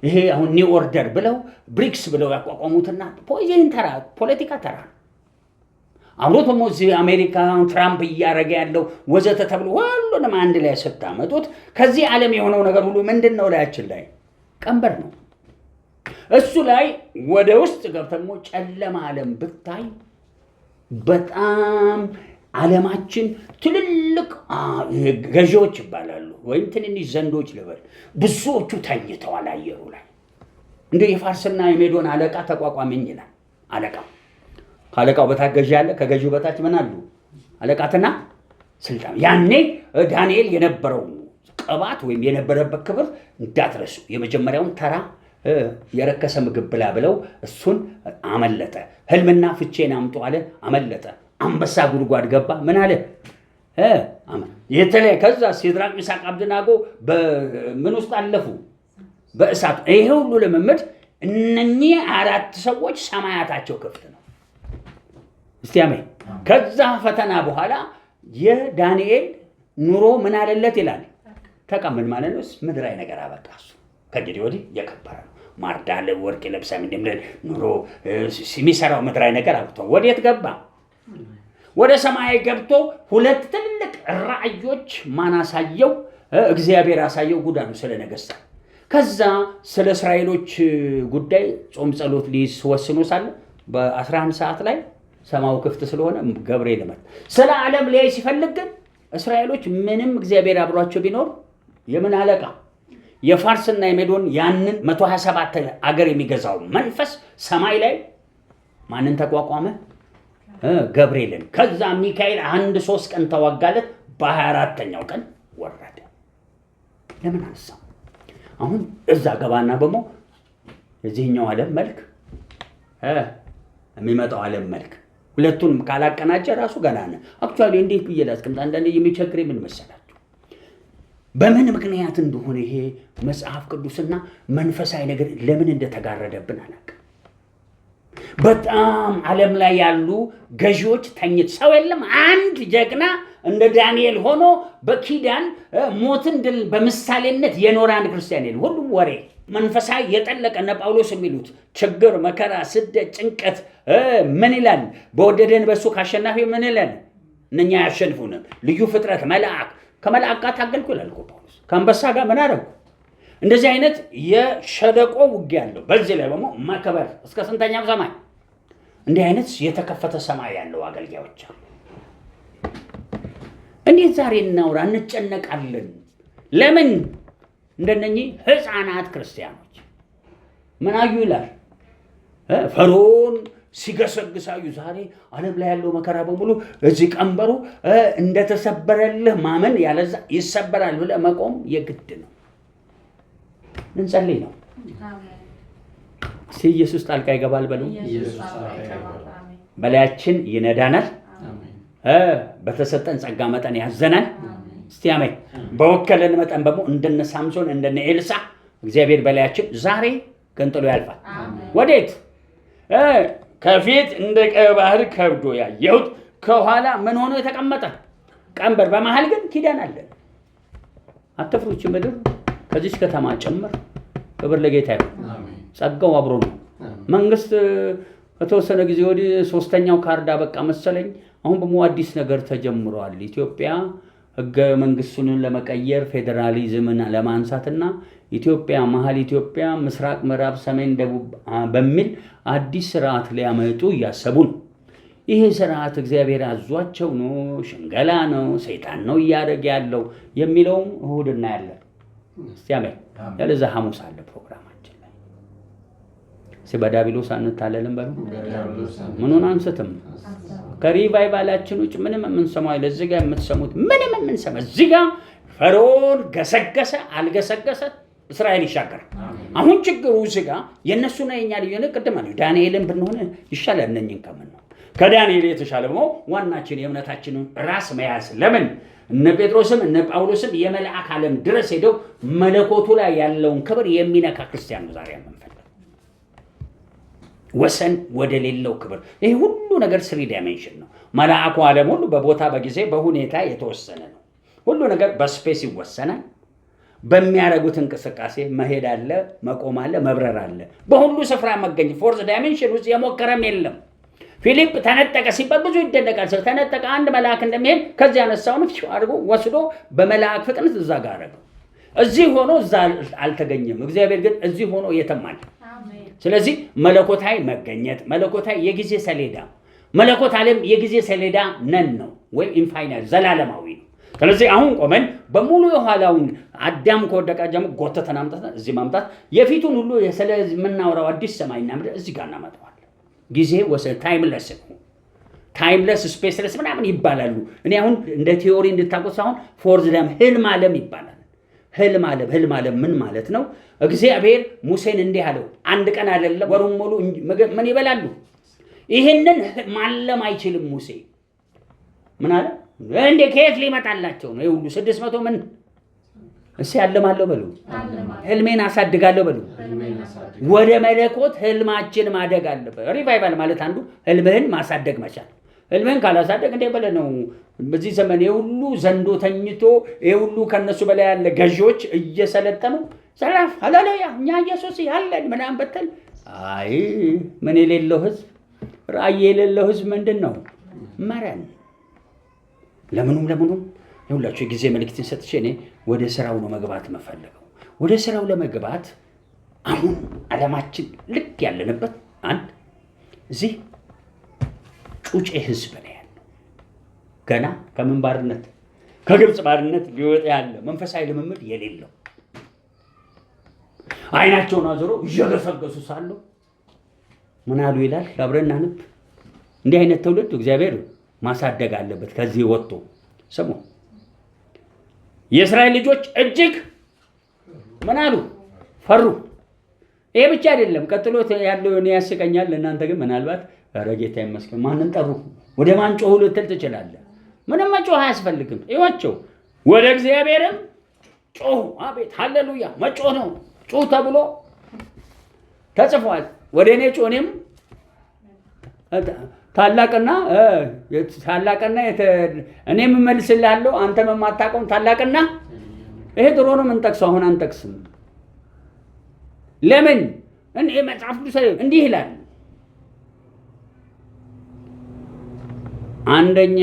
ይሄ አሁን ኒው ኦርደር ብለው ብሪክስ ብለው ያቋቋሙትና ፖለቲካ ተራ አውሮፓም እዚህ አሜሪካ ትራምፕ እያረገ ያለው ወዘተ ተብሎ ሁሉንም አንድ ላይ ስታመጡት ከዚህ ዓለም የሆነው ነገር ሁሉ ምንድነው? ላያችን ላይ ቀንበር ነው። እሱ ላይ ወደ ውስጥ ገብተሞ ጨለማ ዓለም ብታይ በጣም ዓለማችን ትልልቅ ገዢዎች ይባላሉ ወይም ትንንሽ ዘንዶች ልበል ብዙዎቹ ተኝተዋል አየሩ ላይ። እንደ የፋርስና የሜዶን አለቃ ተቋቋመኝ ይላል። አለቃው በታች ገዢ አለ። ከገዢው በታች ምን አሉ? አለቃትና ስልጣን። ያኔ ዳንኤል የነበረው ቅባት ወይም የነበረበት ክብር እንዳትረሱ። የመጀመሪያውን ተራ የረከሰ ምግብ ብላ ብለው እሱን አመለጠ። ህልምና ፍቼን አምጡ አለ፣ አመለጠ። አንበሳ ጉድጓድ ገባ፣ ምን አለ? የተለየ ከዛ ሲድራቅ ሚሳቅ አብደናጎ በምን ውስጥ አለፉ? በእሳት። ይሄ ሁሉ ልምምድ እነኚህ አራት ሰዎች ሰማያታቸው ክፍት ነው። እስቲ አሜን። ከዛ ፈተና በኋላ የዳንኤል ኑሮ ምን አለለት ይላል? ተቀምን ማለት ነው። ምድራዊ ነገር አበቃ። እሱ ከእንግዲህ ወዲህ የከበረ ነው። ማርዳለ ወርቅ ለብሳ እንደምን ኑሮ የሚሰራው ምድራዊ ነገር አብቶ ወዴት ገባ? ወደ ሰማይ ገብቶ ሁለት ትልልቅ ራእዮች ማን አሳየው? እግዚአብሔር አሳየው። ጉዳኑ ስለ ነገሥታት። ከዛ ስለ እስራኤሎች ጉዳይ ጾም ጸሎት ሊወስኑ ሳለ በ11 ሰዓት ላይ ሰማው ክፍት ስለሆነ ገብርኤል መጣ። ስለ ዓለም ላይ ሲፈልግ ግን እስራኤሎች ምንም እግዚአብሔር አብሯቸው ቢኖር የምን አለቃ የፋርስና የሜዶን ያንን 127 አገር የሚገዛው መንፈስ ሰማይ ላይ ማንን ተቋቋመ? ገብርኤልን። ከዛ ሚካኤል 3 ቀን ተዋጋለት። በ24ኛው ቀን ወረደ። ለምን አነሳ? አሁን እዛ ገባና በሞ የዚህኛው ዓለም መልክ የሚመጣው ዓለም መልክ ሁለቱን ካላቀናጀ ራሱ ገና ነው። አክቹአሊ እንዴት ብዬ ላስቀምጥ? አንዳንዴ የሚቸግረኝ ምን መሰላችሁ? በምን ምክንያት እንደሆነ ይሄ መጽሐፍ ቅዱስና መንፈሳዊ ነገር ለምን እንደተጋረደብን አላውቅም። በጣም ዓለም ላይ ያሉ ገዢዎች ተኝት ሰው የለም። አንድ ጀግና እንደ ዳንኤል ሆኖ በኪዳን ሞትን ድል በምሳሌነት የኖረ አንድ ክርስቲያን የለም። ሁሉም ወሬ መንፈሳዊ የጠለቀ እነ ጳውሎስ የሚሉት ችግር፣ መከራ፣ ስደት፣ ጭንቀት ምን ይላል? በወደደን በሱ ካሸናፊ ምን ይላል? እነኛ ያሸንፉንም ልዩ ፍጥረት መልአክ ከመልአክ ጋር ታገልኩ ይላል ጳውሎስ። ከአንበሳ ጋር ምን አደረጉ? እንደዚህ አይነት የሸለቆ ውጊያ አለው። በዚህ ላይ ደግሞ መከበር እስከ ስንተኛው ሰማይ እንዲህ አይነት የተከፈተ ሰማይ ያለው አገልጋዮች አሉ። እንዴት ዛሬ እናውራ እንጨነቃለን? ለምን እንደነኚህ ህፃናት ክርስቲያኖች ምን አዩ ይላል ፈርዖን ሲገሰግሳዩ ዛሬ ዓለም ላይ ያለው መከራ በሙሉ እዚህ ቀንበሩ እንደተሰበረልህ ማመን ያለዛ ይሰበራል ብለህ መቆም የግድ ነው። እንጸልይ ነው። እስቲ ኢየሱስ ጣልቃ ይገባል በሉ። በላያችን ይነዳናል። በተሰጠን ጸጋ መጠን ያዘናል። እስቲ አሜን። በወከለን መጠን ደግሞ እንደነ ሳምሶን እንደነ ኤልሳ እግዚአብሔር በላያችን ዛሬ ገንጥሎ ያልፋል። ወዴት? ከፊት እንደ ቀይ ባህር ከብዶ ያየሁት ከኋላ ምን ሆኖ የተቀመጠ ቀንበር፣ በመሃል ግን ኪዳን አለን። አትፍሩች ምድር ከዚች ከተማ ጭምር። ክብር ለጌታ ይሁን። ጸጋው አብሮ ነው። መንግስት ከተወሰነ ጊዜ ወዲህ ሶስተኛው ካርድ አበቃ መሰለኝ። አሁን ደግሞ አዲስ ነገር ተጀምሯል። ኢትዮጵያ ህገ መንግስቱን ለመቀየር ፌዴራሊዝምን ለማንሳትና ኢትዮጵያ መሀል ኢትዮጵያ ምስራቅ፣ ምዕራብ፣ ሰሜን፣ ደቡብ በሚል አዲስ ስርዓት ሊያመጡ እያሰቡ ነው። ይሄ ስርዓት እግዚአብሔር አዟቸው ነው? ሽንገላ ነው? ሰይጣን ነው እያደረገ ያለው የሚለውም እሁድ እናያለን። እስቲ አሜን። ያለዛ ሐሙስ አለ ፕሮግራማችን ላይ። በዳቢሎስ አንታለልም በሉ። ምኑን አንስትም ከሪቫይቫላችን ውጭ ምንም የምንሰማው አይደል። እዚህ ጋር የምትሰሙት ምንም የምንሰማ እዚህ ጋር ፈርዖን ገሰገሰ አልገሰገሰ እስራኤል ይሻገራል። አሁን ችግሩ እዚህ ጋር የእነሱና የኛ ልዩነት ቅድም አለ። ዳንኤልን ብንሆን ይሻላል እነኝን ከምን ነው። ከዳንኤል የተሻለ ደግሞ ዋናችን የእምነታችንን ራስ መያዝ። ለምን እነ ጴጥሮስም እነ ጳውሎስም የመልአክ ዓለም ድረስ ሄደው መለኮቱ ላይ ያለውን ክብር የሚነካ ክርስቲያን ነው ዛሬ የምንፈልገው። ወሰን ወደ ሌለው ክብር። ይሄ ሁሉ ነገር 3 ዳይሜንሽን ነው። መልአኩ ዓለም ሁሉ በቦታ በጊዜ በሁኔታ የተወሰነ ነው። ሁሉ ነገር በስፔስ ይወሰናል። በሚያረጉት እንቅስቃሴ መሄድ አለ፣ መቆም አለ፣ መብረር አለ። በሁሉ ስፍራ መገኘት 4th ዳይሜንሽን ውስጥ የሞከረም የለም። ፊሊፕ ተነጠቀ ሲባል ብዙ ይደነቃል። ሰው ተነጠቀ አንድ መልአክ እንደሚሄድ ከዚህ ያነሳውን አድርጎ ወስዶ በመልአክ ፍጥነት እዛ ጋር አረገው። እዚህ ሆኖ እዛ አልተገኘም። እግዚአብሔር ግን እዚህ ሆኖ የተማል። ስለዚህ መለኮታዊ መገኘት፣ መለኮታዊ የጊዜ ሰሌዳ፣ መለኮት ዓለም የጊዜ ሰሌዳ ነን ነው ወይ ኢንፋይናይት ዘላለማዊ ነው። ስለዚህ አሁን ቆመን በሙሉ የኋላውን አዳም ከወደቀ ጀምሮ ጎተተን አምጥተን እዚህ ማምጣት የፊቱን ሁሉ ስለዚህ የምናወራው አዲስ ሰማይና ምድር እዚህ ጋር እናመጣዋለን። ጊዜ ወሰን ታይምለስ ነው። ታይምለስ ስፔስለስ ምናምን ይባላሉ። እኔ አሁን እንደ ቲዮሪ እንድታውቁት አሁን ፎርዝ ዳም ህልም ዓለም ይባላል። ህልም ዓለም ምን ማለት ነው? እግዚአብሔር ሙሴን እንዲህ አለው፣ አንድ ቀን አይደለም ወሩን ሙሉ ምን ይበላሉ? ይሄንን ማለም አይችልም ሙሴ። ምን አለ? እንዴ ከየት ሊመጣላቸው ነው? ይሁሉ 600 ምን እሺ ያለማለሁ በሉ። ህልሜን አሳድጋለሁ በሉ። ወደ መለኮት ህልማችን ማደግ አለበት። ሪቫይቫል ማለት አንዱ ህልምህን ማሳደግ መቻል። ህልምህን ካላሳደግ እንደ በለ ነው። በዚህ ዘመን የሁሉ ዘንዶ ተኝቶ የሁሉ ከነሱ በላይ ያለ ገዢዎች እየሰለጠኑ ሰላም ሃሌሉያ እኛ ኢየሱስ ያለን ምናምን በተል አይ ምን የሌለው ህዝብ ራእይ የሌለው ህዝብ ምንድን ነው መረን። ለምኑም ይሁላችሁ የጊዜ መልእክትን ሰጥቼ እኔ ወደ ስራው ነው መግባት መፈለገው። ወደ ስራው ለመግባት አሁን ዓለማችን ልክ ያለንበት አንድ እዚህ ጩጬ ህዝብ ነው ያለው። ገና ከምን ባርነት ከግብፅ ባርነት ሊወጣ ያለ መንፈሳዊ ልምምድ የሌለው አይናቸውን አዞሮ እየገሰገሱ ሳሉ ምን አሉ ይላል። አብረን እናንብ። እንዲህ አይነት ትውልድ እግዚአብሔር ማሳደግ አለበት። ከዚህ ወጥቶ ስሙ የእስራኤል ልጆች እጅግ ምን አሉ? ፈሩ። ይሄ ብቻ አይደለም፣ ቀጥሎ ያለው እኔ ያስቀኛል። ለእናንተ ግን ምናልባት ኧረ ጌታ ይመስገን ማንን ጠሩ? ወደ ማን ጮሁ ልትል ትችላለህ። ምንም መጮህ አያስፈልግም። ይዋቸው ወደ እግዚአብሔርም ጮሁ። አቤት ሃሌሉያ! መጮህ ነው። ጮህ ተብሎ ተጽፏል። ወደ እኔ ጮህ እኔም ታላቅና እኔም እመልስልሃለሁ አንተም የማታውቀውን ታላቅና ይሄ ድሮ ነው የምንጠቅሰው፣ አሁን አንጠቅስም። ለምን? እኔ መጽሐፍ ቅዱስ እንዲህ ይላል። አንደኛ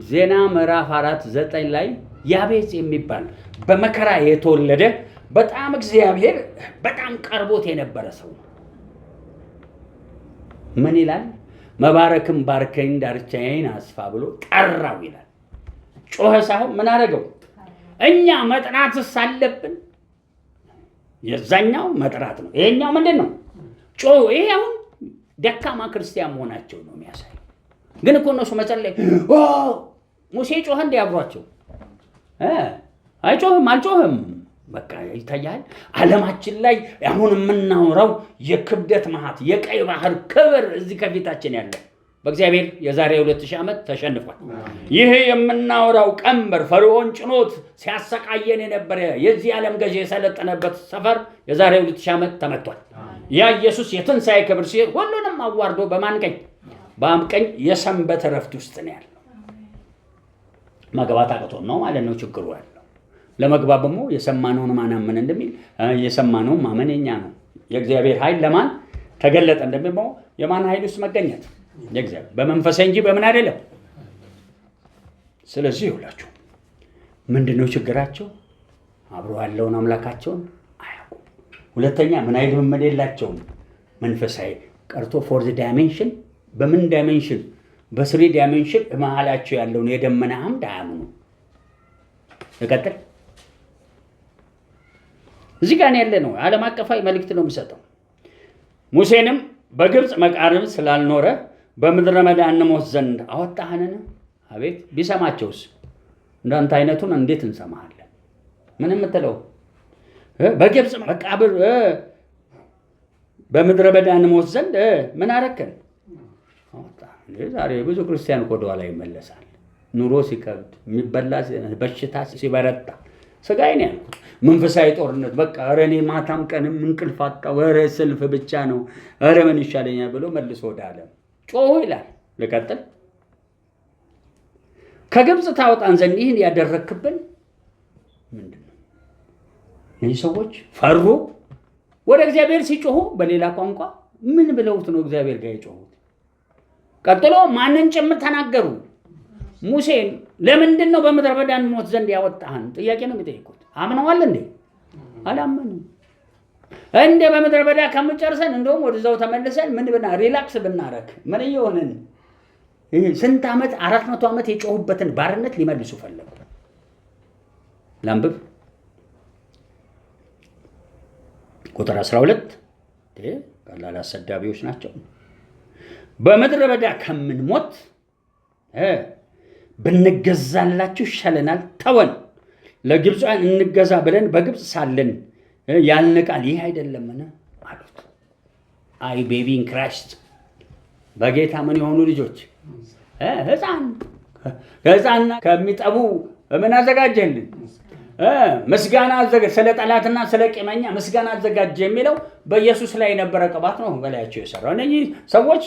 ዜና ምዕራፍ 4:9 ላይ ያቤጽ የሚባል በመከራ የተወለደ በጣም እግዚአብሔር በጣም ቀርቦት የነበረ ሰው ነው። ምን ይላል? መባረክም ባርከኝ ዳርቻዬን አስፋ ብሎ ጠራው ይላል። ጮኸ ሳይሆን ምን አደረገው? እኛ መጥራትስ አለብን? የዛኛው መጥራት ነው፣ ይሄኛው ምንድን ነው? ጮኸ። ይሄ አሁን ደካማ ክርስቲያን መሆናቸው ነው የሚያሳይ። ግን እኮ እነሱ መጸለይ ሙሴ ጮኸ እንዲያብሯቸው አይጮህም፣ አልጮህም። በቃ ይታያል። ዓለማችን ላይ አሁን የምናወራው የክብደት መዓት የቀይ ባህር ክብር እዚህ ከፊታችን ያለው በእግዚአብሔር የዛሬ 2000 ዓመት ተሸንፏል። ይህ የምናወራው ቀንበር ፈርዖን ጭኖት ሲያሰቃየን የነበረ የዚህ ዓለም ገዢ የሰለጠነበት ሰፈር የዛሬ 2000 ዓመት ተመቷል። ያ ኢየሱስ የትንሣኤ ክብር ሲሄድ ሁሉንም አዋርዶ በማን ቀኝ? በአብ ቀኝ የሰንበት እረፍት ውስጥ ነው ያለው። መግባት አቅቶን ነው ማለት ነው ችግሩ ያለው። ለመግባት ደግሞ የሰማነውን ማመን እንደሚል የሰማነውን ማመን የኛ ነው። የእግዚአብሔር ኃይል ለማን ተገለጠ እንደሚል የማን ኃይል ውስጥ መገኘት? የእግዚአብሔር በመንፈስ እንጂ በምን አይደለም። ስለዚህ ይውላችሁ ምንድነው ችግራቸው? አብሮ ያለውን አምላካቸውን አያውቁም። ሁለተኛ ምን አይል ልምምድ የላቸውም። መንፈሳዊ ቀርቶ ፎርዝ ዳይሜንሽን በምን ዳይሜንሽን? በስሪ ዳይሜንሽን መሀላቸው ያለውን የደመና አምድ አያምኑ። ይቀጥል። እዚህ ጋር ያለ ነው ዓለም አቀፋዊ መልእክት ነው የሚሰጠው። ሙሴንም በግብፅ መቃርም ስላልኖረ በምድረ በዳ እንሞት ዘንድ አወጣህንን? አቤት ቢሰማቸውስ እንዳንተ አይነቱን እንዴት እንሰማሃለን? ምን የምትለው? በግብፅ መቃብር በምድረ በዳ እንሞት ዘንድ ምን አረከን? ዛሬ ብዙ ክርስቲያን ወደኋላ ይመለሳል። ኑሮ ሲከብድ፣ የሚበላ በሽታ ሲበረታ፣ ስጋዬ ነው ያልኩት መንፈሳዊ ጦርነት በቃ ኧረ እኔ ማታም ቀንም እንቅልፍ አጣሁ፣ ኧረ ስልፍ ብቻ ነው፣ ኧረ ምን ይሻለኛል ብሎ መልሶ ወደ ዓለም ጮሁ ይላል። ልቀጥል። ከግብፅ ታወጣን ዘንድ ይህን ያደረክብን ምንድን ነው? እነዚህ ሰዎች ፈሩ። ወደ እግዚአብሔር ሲጮሁ በሌላ ቋንቋ ምን ብለውት ነው እግዚአብሔር ጋር የጮሁት? ቀጥሎ ማንን ጭምር ተናገሩ? ሙሴን ለምንድን ነው በምድረ በዳ እንሞት ዘንድ ያወጣህን? ጥያቄ ነው የሚጠይቁት። አምነዋል እንዴ? አላመኑም። እንደ በምድረ በዳ ከምጨርሰን እንደውም ወደዛው ተመልሰን ምን ብና ሪላክስ ብናረክ ምን እየሆንን ስንት ዓመት 400 ዓመት የጮሁበትን ባርነት ሊመልሱ ፈለጉ። ላንብብ ቁጥር 12 ቀላል አሰዳቢዎች ናቸው። በምድረ በዳ ከምንሞት ብንገዛላችሁ ይሻለናል፣ ተወን፣ ለግብፃውያን እንገዛ ብለን በግብፅ ሳለን ያልን ቃል ይህ አይደለምን አሉት። አይ ቤቢ ኢን ክራይስት በጌታ ምን የሆኑ ልጆች ሕፃን ከሚጠቡ ምን አዘጋጀልን? ምስጋና አዘጋጀ። ስለ ጠላትና ስለ ቂመኛ ምስጋና አዘጋጀ የሚለው በኢየሱስ ላይ የነበረ ቅባት ነው በላያቸው የሰራው። እነዚህ ሰዎች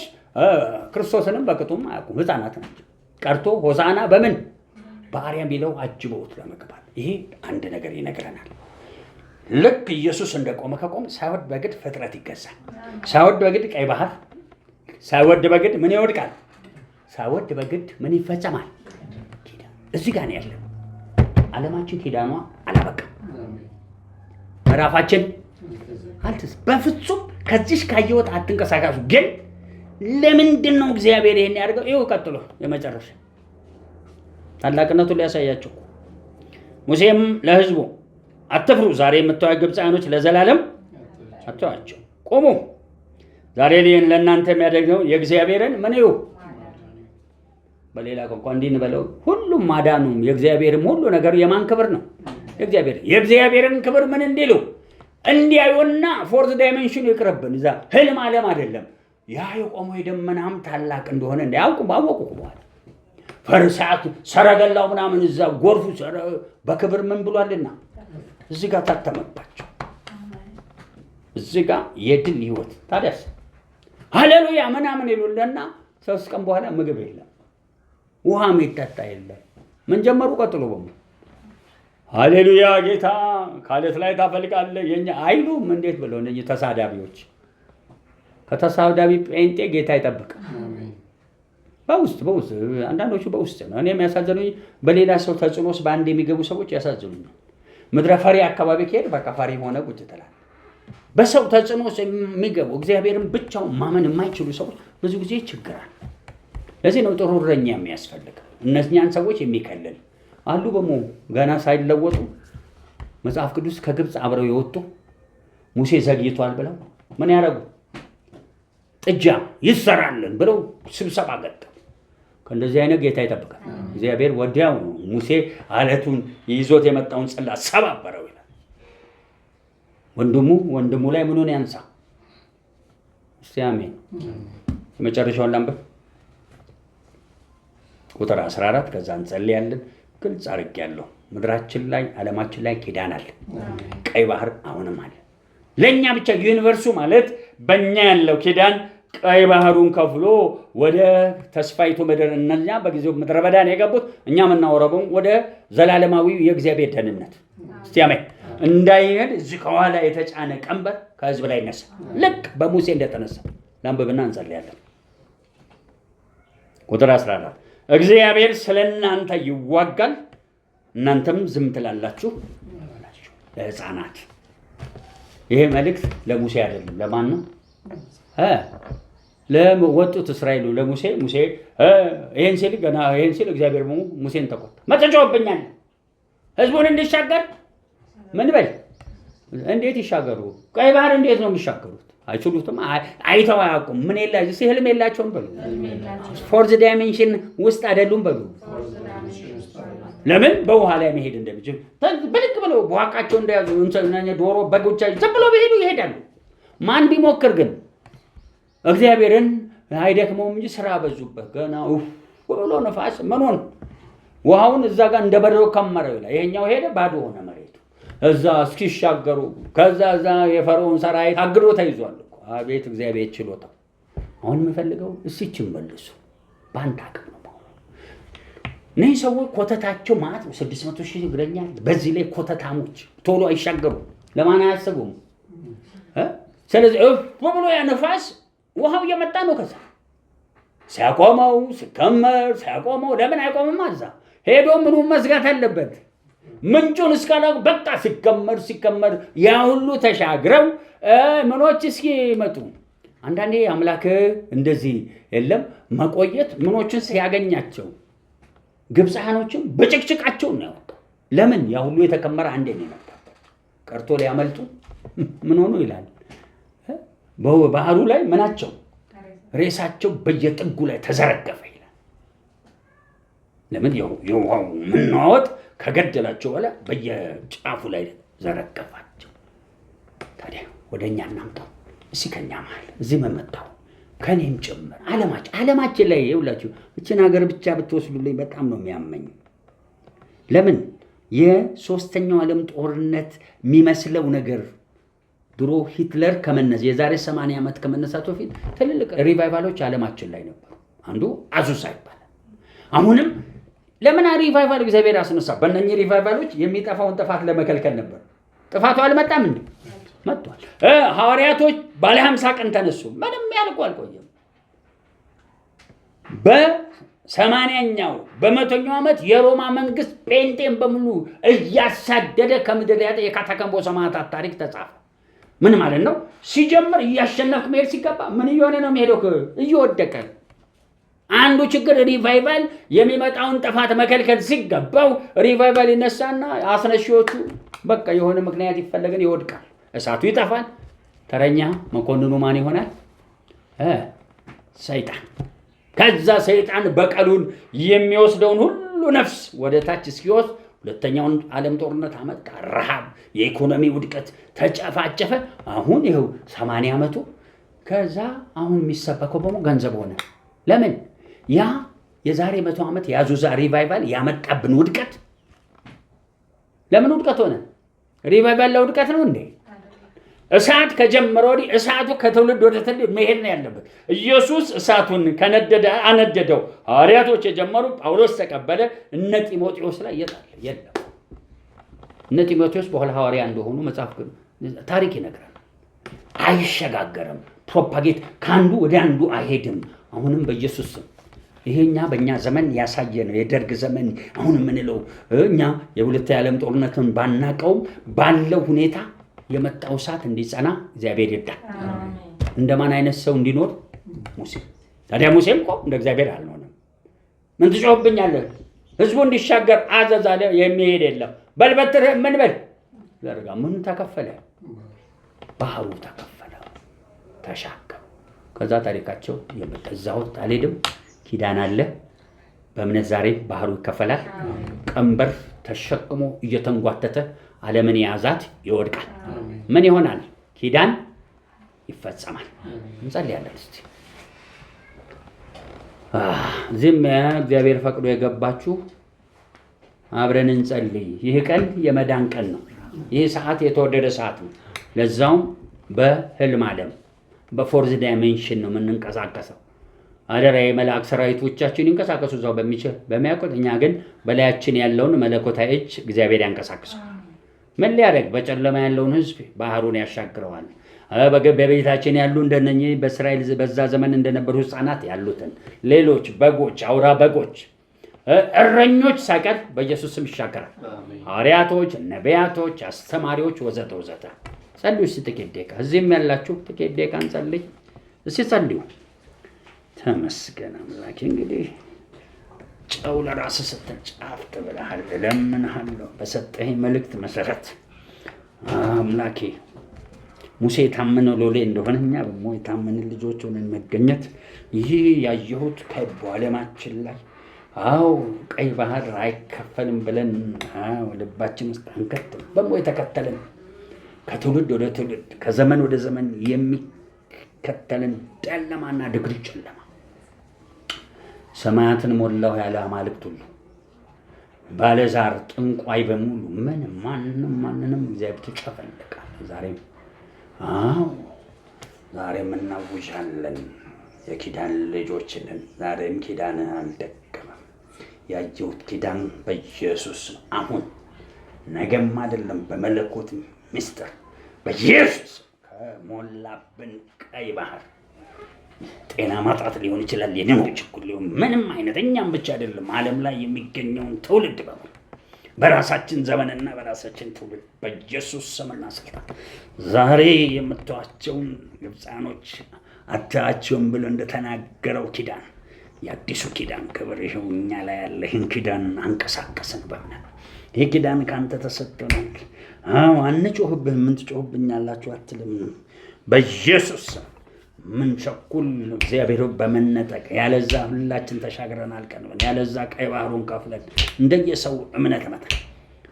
ክርስቶስንም በቅጡም አያውቁም፣ ሕፃናት ናቸው። ቀርቶ ሆሳና በምን በአርያም ቢለው አጅበውት ለመግባት። ይሄ አንድ ነገር ይነግረናል። ልክ ኢየሱስ እንደቆመ ከቆመ ሳይወድ በግድ ፍጥረት ይገዛል። ሳይወድ በግድ ቀይ ባህር፣ ሳይወድ በግድ ምን ይወድቃል? ሳይወድ በግድ ምን ይፈጸማል? እዚህ ጋር ነው ያለው። ዓለማችን ኪዳኗ አላበቃም። ምዕራፋችን አልተስ በፍጹም ከዚህ ካየወት አትንቀሳቀሱ። ግን ለምንድን ነው እግዚአብሔር ይሄን ያደርገው? ይኸው ቀጥሎ የመጨረሻ ታላቅነቱን ሊያሳያቸው ሙሴም ለሕዝቡ አትፍሩ፣ ዛሬ የምታዩ ግብፃውያኖች ለዘላለም አትተዋቸው፣ ቆሙ። ዛሬ ለእናንተ የሚያደርገው የእግዚአብሔርን ምን ይሁ በሌላ ቋንቋ እንዲህ እንበለው ሁሉም ማዳኑም የእግዚአብሔርም ሁሉ ነገሩ የማን ክብር ነው? የእግዚአብሔርን ክብር ምን እንዲሉ እንዲያዩና ፎርዝ ዳይሜንሽኑ ይቅርብን። እዛ ህልም ዓለም አይደለም። ያ የቆመው የደመናም ታላቅ እንደሆነ እንዲያውቁ ባወቁ በኋላ ፈርሳት ሰረገላው ምናምን እዛ ጎርፉ በክብር ምን ብሏልና እዚህ ጋር ታተመባቸው። እዚህ ጋር የድል ህይወት ታዲያስ ሃሌሉያ ምናምን ይሉልና 3 ቀን በኋላ ምግብ የለም፣ ውሃ የሚጠጣ የለም። ምን ጀመሩ? ቀጥሎ በሙሉ ሃሌሉያ ጌታ ካለት ላይ ታፈልቃለህ የኛ አይሉም። እንዴት ብለው እነዚህ ተሳዳቢዎች ከተሳዳቢ ጴንጤ ጌታ ይጠብቅ። በውስጥ አንዳንዶቹ በውስጥ ነው። እኔ የሚያሳዝኑኝ በሌላ ሰው ተጽዕኖስ በአንድ የሚገቡ ሰዎች ያሳዝኑኛል። ምድረ ፈሪ አካባቢ ከሄድ በቃ ፈሪ ሆነ ቁጭ ትላለህ። በሰው ተጽዕኖ የሚገቡ እግዚአብሔርን ብቻውን ማመን የማይችሉ ሰዎች ብዙ ጊዜ ችግር አለ። ለዚህ ነው ጥሩ እረኛ የሚያስፈልግ። እነዚያን ሰዎች የሚከልል አሉ። ገና ሳይለወጡ መጽሐፍ ቅዱስ ከግብፅ አብረው የወጡ ሙሴ ዘግይቷል ብለው ምን ያደረጉ ጥጃ ይሰራልን ብለው ስብሰባ ገጠሙ። ከእንደዚህ አይነት ጌታ ይጠብቃል እግዚአብሔር። ወዲያው ሙሴ አለቱን ይዞት የመጣውን ጽላት ሰባበረው ይላል። ወንድሙ ላይ ምኑን ያንሳ? እስቲ አሜን። የመጨረሻውን ላንብብ ቁጥር 14 ከዛ እንጸልያለን። ግልጽ አድርጌያለሁ። ምድራችን ላይ ዓለማችን ላይ ኪዳን አለ። ቀይ ባህር አሁንም አለ። ለኛ ብቻ ዩኒቨርሱ ማለት በእኛ ያለው ኪዳን ቀይ ባህሩን ከፍሎ ወደ ተስፋይቱ ምድር እነኛ በጊዜው ምድረ በዳን የገቡት እኛ የምናወራው ወደ ዘላለማዊው የእግዚአብሔር ደህንነት እስቲ አሜን እንዳይሄድ እዚህ ከኋላ የተጫነ ቀንበር ከህዝብ ላይ ይነሳ። ልክ በሙሴ እንደተነሳ ላንብብና እንጸልያለን። ቁጥር 14 እግዚአብሔር ስለናንተ ይዋጋል እናንተም ዝም ትላላችሁ። ለሕፃናት ይሄ መልእክት ለሙሴ አይደለም። ለማን ነው? ለወጡት እስራኤሉ ለሙሴ ይሄን ሲል እግዚአብሔር ሙሴን ተቆጣ። መጥቶብኛል ህዝቡን እንዲሻገር ምን በል እንዴት ይሻገሩ? ቀይ ባህር እንዴት ነው የሚሻገሩት? አይችሉትም። አይተው አያውቁም። ምን የላቸው ሲህልም የላቸውም በሉ። ፎርዝ ዳይሜንሽን ውስጥ አይደሉም በሉ። ለምን በውሃ ላይ መሄድ እንደሚችል በልክ ብለው በዋቃቸው እንደያዙ ዶሮ በጎቻ ዝም ብለው ቢሄዱ ይሄዳሉ። ማን ቢሞክር ግን እግዚአብሔርን አይደክመውም እንጂ ስራ በዙበት። ገና ብሎ ነፋስ ምን ውሃውን እዛ ጋር እንደበረዶ ከመረው ይላል። ይሄኛው ሄደ ባዶ ሆነ መሬቱ እዛ እስኪሻገሩ። ከዛ የፈርዖን ሰራዊት አግዶ ተይዟል እኮ። አቤት እግዚአብሔር ችሎታ። አሁን የምፈልገው እስኪችን መልሱ በአንድ አቅም ነው። እነዚህ ሰዎች ኮተታቸው ማለት ነው 600,000 እግረኛ። በዚህ ላይ ኮተታሞች ቶሎ አይሻገሩ። ለማን አያስቡም? ስለዚህ ብሎ ያ ነፋስ ውሃው እየመጣ ነው። ከዛ ሲያቆመው ሲያቆመው ለምን አይቆምም? አዛ ሄዶ ምኑን መዝጋት አለበት? ምንጩን እስካላቁ በቃ ሲከመር ያ ሁሉ ተሻግረው ምኖች እስኪመጡ። አንዳንዴ አምላክ እንደዚህ የለም መቆየት ምኖችን ሲያገኛቸው ግብፃኖችን በጭቅጭቃቸው ነው ያወጣው። ለምን ያ ሁሉ የተከመረ አንዴ ነው የመጣው። ቀርቶ ሊያመልጡ ምን ሆኖ ይላል ባህሩ ላይ ምናቸው ሬሳቸው በየጥጉ ላይ ተዘረገፈ ይላል። ለምን የውሃው መናወጥ ከገደላቸው በኋላ በየጫፉ ላይ ዘረገፋቸው። ታዲያ ወደኛ እናምጣው እስኪ ከኛ መሀል እዚህ መመጣው ከኔም ጭምር ዓለማችን ላይ ይውላችሁ እችን ሀገር ብቻ ብትወስዱልኝ በጣም ነው የሚያመኝ። ለምን የሶስተኛው ዓለም ጦርነት የሚመስለው ነገር ድሮ ሂትለር የዛሬ 80 ዓመት ከመነሳቱ በፊት ትልልቅ ሪቫይቫሎች ዓለማችን ላይ ነበሩ። አንዱ አዙሳ ይባላል። አሁንም ለምን ሪቫይቫል እግዚአብሔር አስነሳ? በእነኚህ ሪቫይቫሎች የሚጠፋውን ጥፋት ለመከልከል ነበር። ጥፋቱ አልመጣም እንዴ? መጥቷል። ሐዋርያቶች ባለ 50 ቀን ተነሱ። ምንም ያልቁ አልቆየም። በ80ኛው በ100ኛው ዓመት የሮማ መንግስት ጴንጤን በሙሉ እያሳደደ ከምድር ያጠ የካታከምቦ ሰማዕታት ታሪክ ተጻፈ። ምን ማለት ነው? ሲጀምር እያሸነፍክ መሄድ ሲገባ ምን እየሆነ ነው የሚሄደው? እየወደቀ። አንዱ ችግር ሪቫይቫል የሚመጣውን ጥፋት መከልከል ሲገባው ሪቫይቫል ይነሳና አስነሺዎቹ በቃ የሆነ ምክንያት ይፈለግን ይወድቃል። እሳቱ ይጠፋል። ተረኛ መኮንኑ ማን ይሆናል? ሰይጣን። ከዛ ሰይጣን በቀሉን የሚወስደውን ሁሉ ነፍስ ወደ ታች እስኪወስድ ሁለተኛውን ዓለም ጦርነት አመጣ። ረሃብ፣ የኢኮኖሚ ውድቀት ተጨፋጨፈ። አሁን ይኸው 80 ዓመቱ። ከዛ አሁን የሚሰበከው በሙ ገንዘብ ሆነ። ለምን ያ የዛሬ 100 ዓመት የአዙዛ ሪቫይቫል ያመጣብን ውድቀት ለምን ውድቀት ሆነ? ሪቫይቫል ለውድቀት ነው እንዴ? እሳት ከጀመረ ወዲህ እሳቱ ከትውልድ ወደ ትውልድ መሄድ ነው ያለበት። ኢየሱስ እሳቱን አነደደው። ሐዋርያቶች የጀመሩ ጳውሎስ ተቀበለ። እነ ጢሞቴዎስ ላይ የለም። እነ ጢሞቴዎስ በኋላ ሐዋርያ እንደሆኑ መጽሐፍ ታሪክ ይነግራል። አይሸጋገርም። ፕሮፓጌት ከአንዱ ወደ አንዱ አይሄድም። አሁንም በኢየሱስ ስም ይሄኛ በእኛ ዘመን ያሳየ ነው። የደርግ ዘመን አሁን የምንለው እኛ የሁለተኛ ዓለም ጦርነትን ባናቀውም ባለው ሁኔታ የመጣው እሳት እንዲጸና እግዚአብሔር ይርዳል። እንደማን አይነት ሰው እንዲኖር ሙሴ። ታዲያ ሙሴም እኮ እንደ እግዚአብሔር አልሆነም። ምን ትጮህብኛለህ? ህዝቡ እንዲሻገር አዘዝ አለ። የሚሄድ የለም። በል በትርህ ምን በል ዘርጋ። ምን ተከፈለ? ባህሩ ተከፈለ። ተሻገሩ። ከዛ ታሪካቸው የመጣ እዛው አልሄድም። ኪዳን አለ። በእምነት ዛሬ ባህሩ ይከፈላል። ቀንበር ተሸክሞ እየተንጓተተ ዓለምን የያዛት ይወድቃል። ምን ይሆናል? ኪዳን ይፈጸማል። እንጸልያለን እስቲ። እዚህም እግዚአብሔር ፈቅዶ የገባችሁ አብረን እንጸልይ። ይህ ቀን የመዳን ቀን ነው። ይህ ሰዓት የተወደደ ሰዓት ነው። ለዛውም በህልም ዓለም በፎርዝ ዳይሜንሽን ነው የምንንቀሳቀሰው። አደራ የመላእክ ሰራዊቶቻችን ይንቀሳቀሱ እዛው በሚችል በሚያውቁት። እኛ ግን በላያችን ያለውን መለኮታዊ እጅ እግዚአብሔር ያንቀሳቅሰው። ምን ሊያደርግ? በጨለማ ያለውን ህዝብ ባህሩን ያሻግረዋል። በቤታችን ያሉ እንደነኚህ በእስራኤል በዛ ዘመን እንደነበሩ ህፃናት ያሉትን ሌሎች በጎች፣ አውራ በጎች፣ እረኞች ሳይቀር በኢየሱስ ስም ይሻገራል። ሐዋርያቶች፣ ነቢያቶች፣ አስተማሪዎች ወዘተ ወዘተ። ጸልዩ እስቲ ጥቂት ደቂቃ። እዚህም ያላችሁ ጥቂት ደቂቃ እንጸልይ እስቲ። ጸልዩ። ተመስገን አምላኬ። እንግዲህ ጨው ለራስህ ስትል ጫፍ ትብለሃል። እለምንሃለሁ በሰጠኸኝ መልእክት መሰረት አምላኬ። ሙሴ የታመነ ሎሌ እንደሆነ እኛ ደግሞ የታመነ ልጆች ሆነን መገኘት ይህ ያየሁት ከዓለማችን ላይ ቀይ ባህር አይከፈልም ብለን ልባችን ውስጥ አንከትም። ደግሞ የተከተለን ከትውልድ ወደ ትውልድ ከዘመን ወደ ዘመን የሚከተልን ጨለማና ድግሪ ጨለማ ሰማያትን ሞላው ያለ አማልክት ሁሉ ባለዛር ጥንቋይ በሙሉ ማንንም እግዚአብሔር ትጨፈልቃል። ዛሬም እናውጃለን። የኪዳን ልጆች ነን። ዛሬም ኪዳን አልደገመም። ያየሁት ኪዳን በኢየሱስ አሁን ነገም አይደለም፣ በመለኮት ምስጢር በኢየሱስ ከሞላብን ቀይ ባህር ጤና ማጣት ሊሆን ይችላል፣ የኑሮ ችግር ሊሆን ምንም አይነት እኛም ብቻ አይደለም ዓለም ላይ የሚገኘውን ትውልድ በሙሉ በራሳችን ዘመንና በራሳችን ትውልድ በኢየሱስ ስምና ስልጣን ዛሬ የምትዋቸውን ግብፃኖች አታያቸውም ብሎ እንደተናገረው ኪዳን የአዲሱ ኪዳን ክብር ይኸው እኛ ላይ ያለ። ይህን ኪዳን አንቀሳቀስን በእምነት። ይህ ኪዳን ከአንተ ተሰጥቶናል። አንጮህብህ። ምን ትጮህብኛላችሁ አትልም። በኢየሱስ ስም ምን ቸኩል እግዚአብሔር በመነጠቅ ያለዛ ሁላችን ተሻግረን አልቀንበን። ያለዛ ቀይ ባህሩን ከፍለን እንደየሰው እምነት መጠን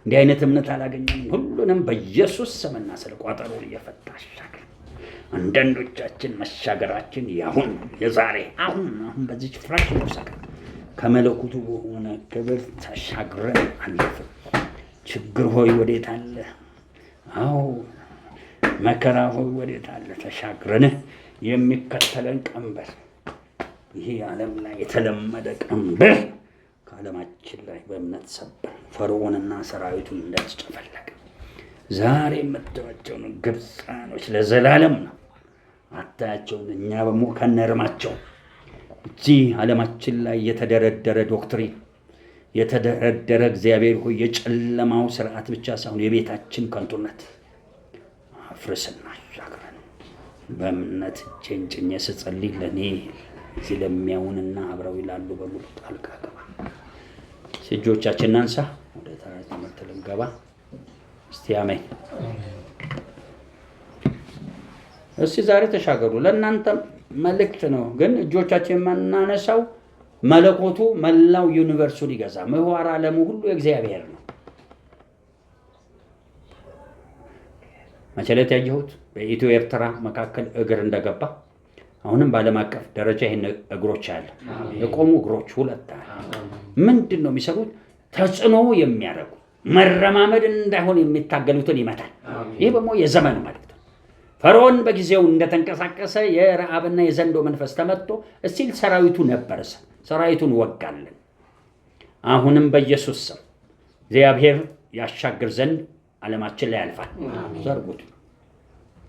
እንዲህ አይነት እምነት አላገኘንም። ሁሉንም በኢየሱስ ስምና ስለ ቋጠሮ እየፈታ አሻገር። አንዳንዶቻችን መሻገራችን ያሁን የዛሬ አሁን በዚህ ፍራሽ ሰዓት ከመለኮቱ በሆነ ክብር ተሻግረን አለፍን። ችግር ሆይ ወዴት አለ? መከራ ሆይ ወዴት አለ? ተሻግረን የሚከተለን ቀንበር፣ ይሄ ዓለም ላይ የተለመደ ቀንበር ከዓለማችን ላይ በእምነት ሰበር ፈርዖንና ሰራዊቱን እንዳስጨፈለቀ ዛሬ የምትዋቸውን ግብፃኖች ለዘላለም ነው አታያቸውን። እኛ ደግሞ ከነርማቸው እዚህ ዓለማችን ላይ የተደረደረ ዶክትሪን የተደረደረ እግዚአብሔር ሆይ የጨለማው ስርዓት ብቻ ሳይሆን የቤታችን ከንቱነት አፍርስና አሻግረን። በእምነት እጄን ጭኜ ስጸልይ ለእኔ እዚህ ለሚያውንና አብረው ይላሉ በሙሉ ጣልቃ ገባ። እጆቻችንን አንሳ። ወደ ተራ ትምህርት ልንገባ እስቲ። አሜን። እስቲ ዛሬ ተሻገሩ። ለእናንተ መልእክት ነው፣ ግን እጆቻችን የማናነሳው መለኮቱ መላው ዩኒቨርሱን ይገዛ። ምህዋር ዓለሙ ሁሉ የእግዚአብሔር ነው። መቸለት ያየሁት በኢትዮ ኤርትራ መካከል እግር እንደገባ አሁንም በዓለም አቀፍ ደረጃ ይሄን እግሮች አለ የቆሙ እግሮች ሁለት አለ። ምንድን ነው የሚሰሩት? ተጽዕኖ የሚያደርጉ መረማመድ እንዳይሆን የሚታገሉትን ይመታል። ይሄ ደግሞ የዘመኑ መልእክት። ፈርዖን በጊዜው እንደተንቀሳቀሰ የረዓብና የዘንዶ መንፈስ ተመትቶ እስቲል ሰራዊቱ ነበረ። ሰራዊቱን ወጋለን። አሁንም በኢየሱስ ስም እግዚአብሔር ያሻግር ዘንድ ዓለማችን ላይ ያልፋል። ዘርጉት።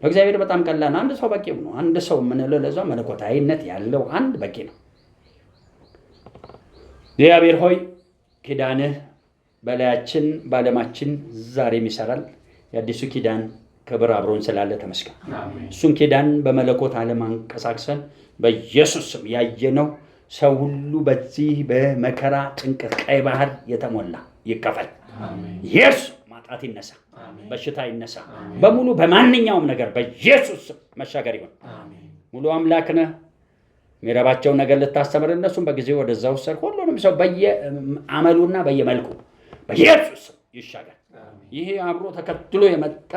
እግዚአብሔር በጣም ቀላል ነው። አንድ ሰው በቂው ነው። አንድ ሰው የምንለው ለዛው መለኮታዊነት ያለው አንድ በቂ ነው። እግዚአብሔር ሆይ ኪዳንህ በላያችን በዓለማችን ዛሬም ይሰራል። የአዲሱ ኪዳን ክብር አብሮን ስላለ ተመስገን። እሱን ኪዳን በመለኮት ዓለም አንቀሳቅሰን በኢየሱስ ስም ያየነው ሰው ሁሉ በዚህ በመከራ ጭንቀት ቀይ ባህር የተሞላ ይከፈል። ኢየሱስ ማጣት ይነሳ፣ በሽታ ይነሳ፣ በሙሉ በማንኛውም ነገር በኢየሱስ ስም መሻገር ይሁን። ሙሉ አምላክ ነህ። የሚረባቸውን ነገር ልታስተምር እነሱም በጊዜው ወደዛ ወሰድ። ሁሉንም ሰው በየአመሉና በየመልኩ በኢየሱስ ስም ይሻገር። ይሄ አብሮ ተከትሎ የመጣ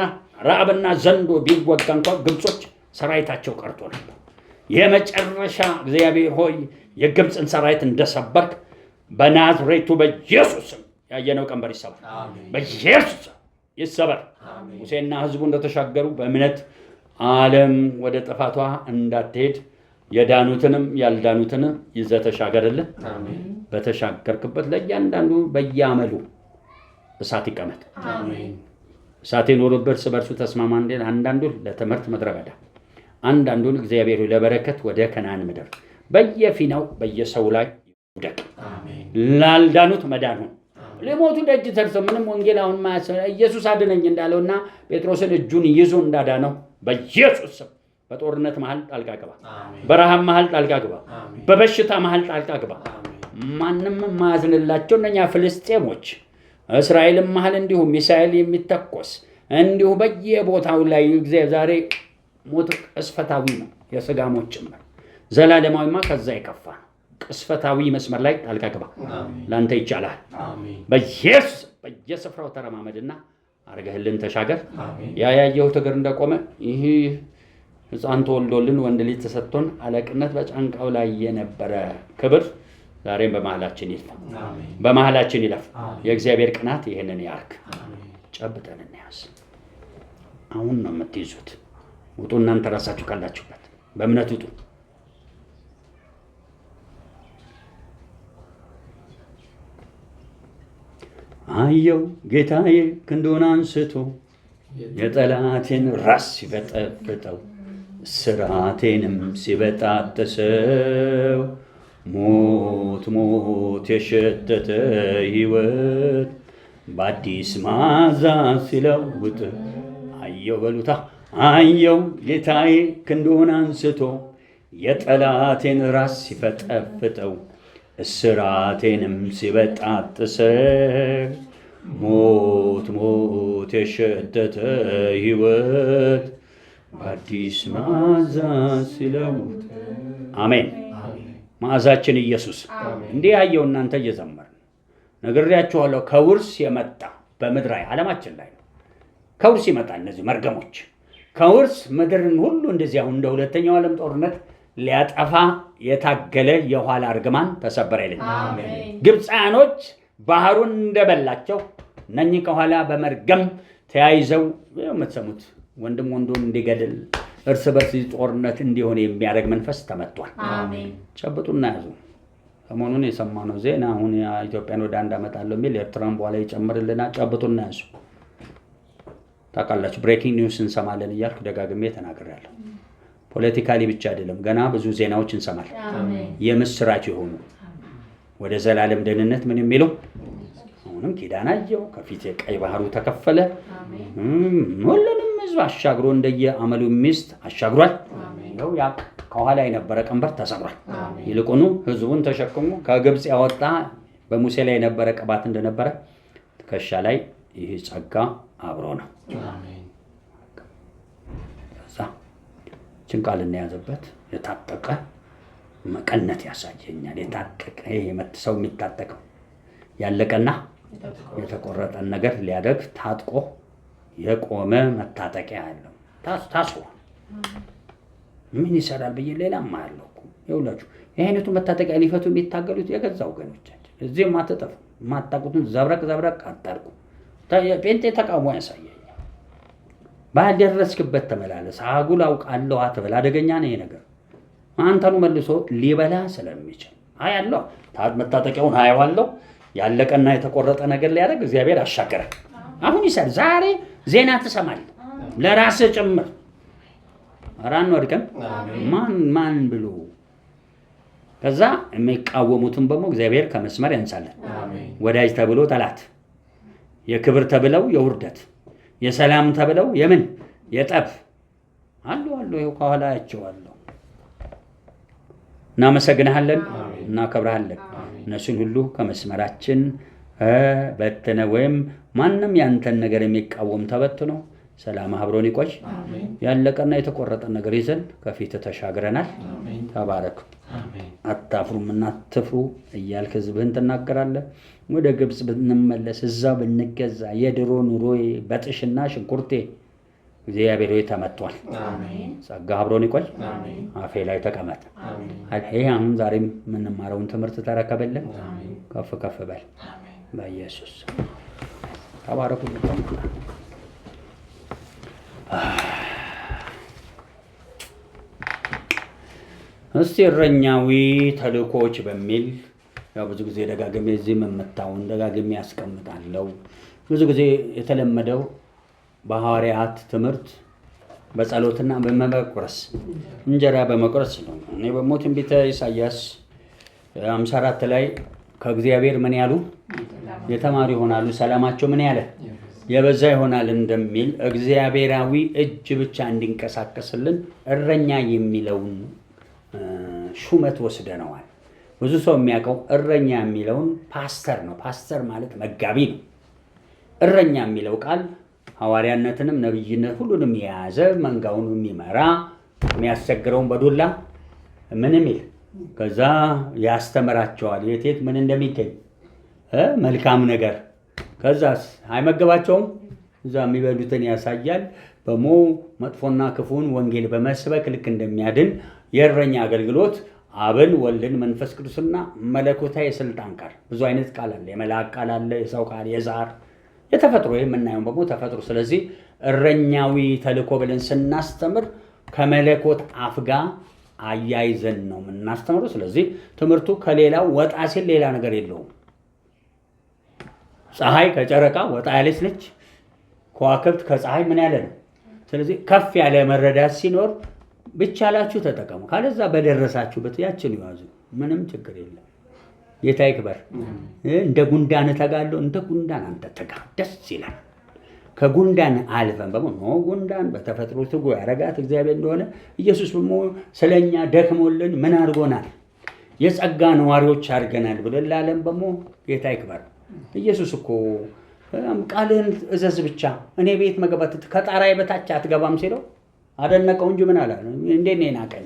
ራብና ዘንዶ ቢወጋ እንኳን ግብጾች ሰራዊታቸው ቀርቶ ነበር። የመጨረሻ እግዚአብሔር ሆይ የግብፅን ሰራዊት እንደሰበርክ በናዝሬቱ በኢየሱስ ስም ያየነው ቀንበር ይሰበር፣ በኢየሱስ ስም ይሰበር። ሙሴና ህዝቡ እንደተሻገሩ በእምነት ዓለም ወደ ጥፋቷ እንዳትሄድ የዳኑትንም ያልዳኑትንም ይዘህ ተሻገርልን። በተሻገርክበት ለእያንዳንዱ በየአመሉ እሳት ይቀመጥ። እሳት ይኖርበት፣ እርስ በርሱ ተስማማ እንዴል። አንዳንዱን ለትምህርት ምድረ በዳ፣ አንዳንዱን እግዚአብሔር ለበረከት ወደ ከነዓን ምድር በየፊናው በየሰው ላይ ይውደቅ። ላልዳኑት መዳን ሁን። ለሞቱ ደጅ ተርሰው ምንም ወንጌል አሁን ኢየሱስ አድነኝ እንዳለውና ጴጥሮስን እጁን ይዞ እንዳዳነው በኢየሱስ ስም በጦርነት መሃል ጣልቃ ግባ፣ በረሃብ መሃል ጣልቃ ግባ፣ በበሽታ መሃል ጣልቃ ግባ። ማንም ማዝንላቸው እነኛ ፍልስጤሞች እስራኤልም መሃል እንዲሁ ሚሳኤል የሚተኮስ እንዲሁ በየቦታው ላይ ዛሬ ሞት ቅስፈታዊ ነው፣ የሥጋ ሞት ጭምር። ዘላለማዊማ ከዛ የከፋ ነው። ቅስፈታዊ መስመር ላይ ጣልቃ ግባ። ለአንተ ይቻላል። በኢየሱስ በየስፍራው ተረማመድና አርገህልን ተሻገር። ያየሁት እግር እንደቆመ ይህ ሕፃን ተወልዶልን ወንድ ልጅ ተሰጥቶን አለቅነት በጫንቃው ላይ የነበረ ክብር ዛሬም በመሃላችን ይልፍ፣ በመሃላችን ይለፍ። የእግዚአብሔር ቅናት ይህንን ያርክ። ጨብጠን እንያዝ። አሁን ነው የምትይዙት። ውጡ፣ እናንተ ራሳችሁ ካላችሁበት በእምነት ውጡ። አየው ጌታዬ ክንዱን አንስቶ የጠላቴን ራስ ሲበጠብጠው ስራቴንም ሲበጣጥሰው ሞት ሞት የሸተተ ሕይወት በአዲስ መዓዛ ሲለውጥ አየው በሉታ። አየው ጌታዬ ክንዱን አንስቶ የጠላቴን ራስ ሲፈጠፍጠው እስራቴንም ሲበጣጥሰው ሞት ሞት የሸተተ ሕይወት በአዲስ መዓዛ ሲለውጥ። አሜን። መዓዛችን ኢየሱስ። እንዲህ ያየው እናንተ እየዘመርን ነግሬያችኋለሁ። ከውርስ የመጣ በምድራዊ ዓለማችን ላይ ነው። ከውርስ ይመጣል። እነዚህ መርገሞች ከውርስ ምድርን ሁሉ እንደዚህ አሁን እንደ ሁለተኛው ዓለም ጦርነት ሊያጠፋ የታገለ የኋላ እርግማን ተሰበረ ይለኝ። ግብፃኖች ባህሩን እንደበላቸው እነኚህ ከኋላ በመርገም ተያይዘው የምትሰሙት ወንድም ወንዱን እንዲገድል እርስ በርስ ጦርነት እንዲሆን የሚያደርግ መንፈስ ተመቷል። ጨብጡና ያዙ። ሰሞኑን የሰማነው ዜና አሁን ኢትዮጵያን ወደ አንድ አመጣለሁ የሚል ኤርትራን በኋላ ይጨምርልና ጨብጡና ያዙ። ታውቃላችሁ ብሬኪንግ ኒውስ እንሰማለን እያልኩ ደጋግሜ ተናግሬያለሁ። ፖለቲካሊ ብቻ አይደለም፣ ገና ብዙ ዜናዎች እንሰማለን። የምስራች የሆኑ ወደ ዘላለም ደህንነት ምን የሚለው አሁንም ኪዳን አየው። ከፊት የቀይ ባህሩ ተከፈለ። ሁሉንም ህዝብ አሻግሮ እንደየ አመሉ ሚስት አሻግሯል። ይኸው ያ ከኋላ የነበረ ቀንበር ተሰብሯል። ይልቁኑ ህዝቡን ተሸክሞ ከግብፅ ያወጣ በሙሴ ላይ የነበረ ቅባት እንደነበረ ትከሻ ላይ ይህ ጸጋ አብሮ ነው። ጭንቃል እናያዘበት የታጠቀ መቀነት ያሳየኛል። የታጠቀ ሰው የሚታጠቀው ያለቀና የተቆረጠን ነገር ሊያደግ ታጥቆ የቆመ መታጠቂያ ያለው ታስሮ ምን ይሰራል ብዬ ሌላም አያለው እኮ ይኸውላችሁ። ይሄነቱ መታጠቂያ ሊፈቱ የሚታገሉት የገዛ ወገኖቻችን እዚህ ማተጠፉ ማጣቁቱን ዘብረቅ አጣርቁ። ጴንጤ ተቃውሞ ያሳየኛል። ባልደረስክበት ተመላለስ። አጉል አውቃለሁ አትበል። አደገኛ ነው ይሄ ነገር። አንተኑ መልሶ ሊበላ ስለሚችል አያለው። መታጠቂያውን አየዋለሁ። ያለቀና የተቆረጠ ነገር ሊያደርግ እግዚአብሔር አሻገረ። አሁን ይሰር ዛሬ ዜና ትሰማለህ ለራስህ ጭምር። አራን ወድቀን ማን ብሎ ከዛ የሚቃወሙትን በሞ እግዚአብሔር ከመስመር ያንሳለን። ወዳጅ ተብሎ ጠላት፣ የክብር ተብለው የውርደት፣ የሰላም ተብለው የምን የጠብ አሉ። ይኸው ከኋላ ያቸዋለሁ። እናመሰግንሃለን፣ እናከብርሃለን። እነሱን ሁሉ ከመስመራችን በትነ ወይም ማንም ያንተን ነገር የሚቃወም ተበትኖ ሰላም አብሮን ይቆይ። ያለቀና የተቆረጠ ነገር ይዘን ከፊት ተሻግረናል። ተባረክ። አታፍሩምና አትፍሩ እያልክ ሕዝብህን ትናገራለህ። ወደ ግብፅ ብንመለስ እዛ ብንገዛ የድሮ ኑሮዬ በጥሽና ሽንኩርቴ እግዚአብሔር ሆይ ተመቷል። ጸጋ አብሮን ይቆይ። አፌ ላይ ተቀመጥ። ይሄ አሁን ዛሬም የምንማረውን ትምህርት ተረከበልን። ከፍ ከፍ በል በኢየሱስ ተባረኩ። እስቲ እረኛዊ ተልእኮች በሚል ያው ብዙ ጊዜ ደጋግሜ እዚህም የምታውን ደጋግሜ ያስቀምጣለሁ። ብዙ ጊዜ የተለመደው በሐዋርያት ትምህርት በጸሎትና በመቁረስ እንጀራ በመቁረስ ነው። እኔ በሞ ትንቢተ ኢሳይያስ 54 ላይ ከእግዚአብሔር ምን ያሉ የተማሩ ይሆናሉ፣ ሰላማቸው ምን ያለ የበዛ ይሆናል እንደሚል እግዚአብሔራዊ እጅ ብቻ እንዲንቀሳቀስልን እረኛ የሚለውን ሹመት ወስደነዋል። ብዙ ሰው የሚያውቀው እረኛ የሚለውን ፓስተር ነው። ፓስተር ማለት መጋቢ ነው። እረኛ የሚለው ቃል ሐዋርያነትንም ነብይነት ሁሉንም የያዘ መንጋውን የሚመራ የሚያስቸግረውን በዱላ ምን የሚል ከዛ ያስተምራቸዋል። የት ምን እንደሚገኝ መልካም ነገር ከዛስ አይመገባቸውም። እዛ የሚበሉትን ያሳያል። በሞ መጥፎና ክፉን ወንጌል በመስበክ ልክ እንደሚያድን የእረኛ አገልግሎት አብን ወልድን መንፈስ ቅዱስና መለኮታዊ የስልጣን ቃል ብዙ አይነት ቃል አለ። የመልአክ ቃል አለ፣ የሰው ቃል፣ የዛር የተፈጥሮ የምናየው በሞ ተፈጥሮ። ስለዚህ እረኛዊ ተልእኮ ብለን ስናስተምር ከመለኮት አፍ ጋር አያይዘን ነው የምናስተምረው። ስለዚህ ትምህርቱ ከሌላው ወጣ ሲል ሌላ ነገር የለውም። ፀሐይ ከጨረቃ ወጣ ያለች ነች። ከዋክብት ከፀሐይ ምን ያለ ነው። ስለዚህ ከፍ ያለ መረዳት ሲኖር ብቻላችሁ ተጠቀሙ፣ ካለዛ በደረሳችሁበት ያችን ይዋዙ። ምንም ችግር የለም። ጌታ ይክበር። እንደ ጉንዳን ተጋለው፣ እንደ ጉንዳን አንተ ተጋ፣ ደስ ይላል። ከጉንዳን አልፈን በመሆኑ ጉንዳን በተፈጥሮ ትጉ ያረጋት እግዚአብሔር እንደሆነ ኢየሱስ ደግሞ ስለኛ ደክሞልን ምን አድርጎናል? የጸጋ ነዋሪዎች አድርገናል ብለን ለዓለም በሞ ጌታ ይክበር። ኢየሱስ እኮ ቃልህን እዘዝ ብቻ እኔ ቤት መግባት ከጣራዬ በታች አትገባም ሲለው አደነቀው እንጂ ምን አለ? እንዴት ነው ናቀኝ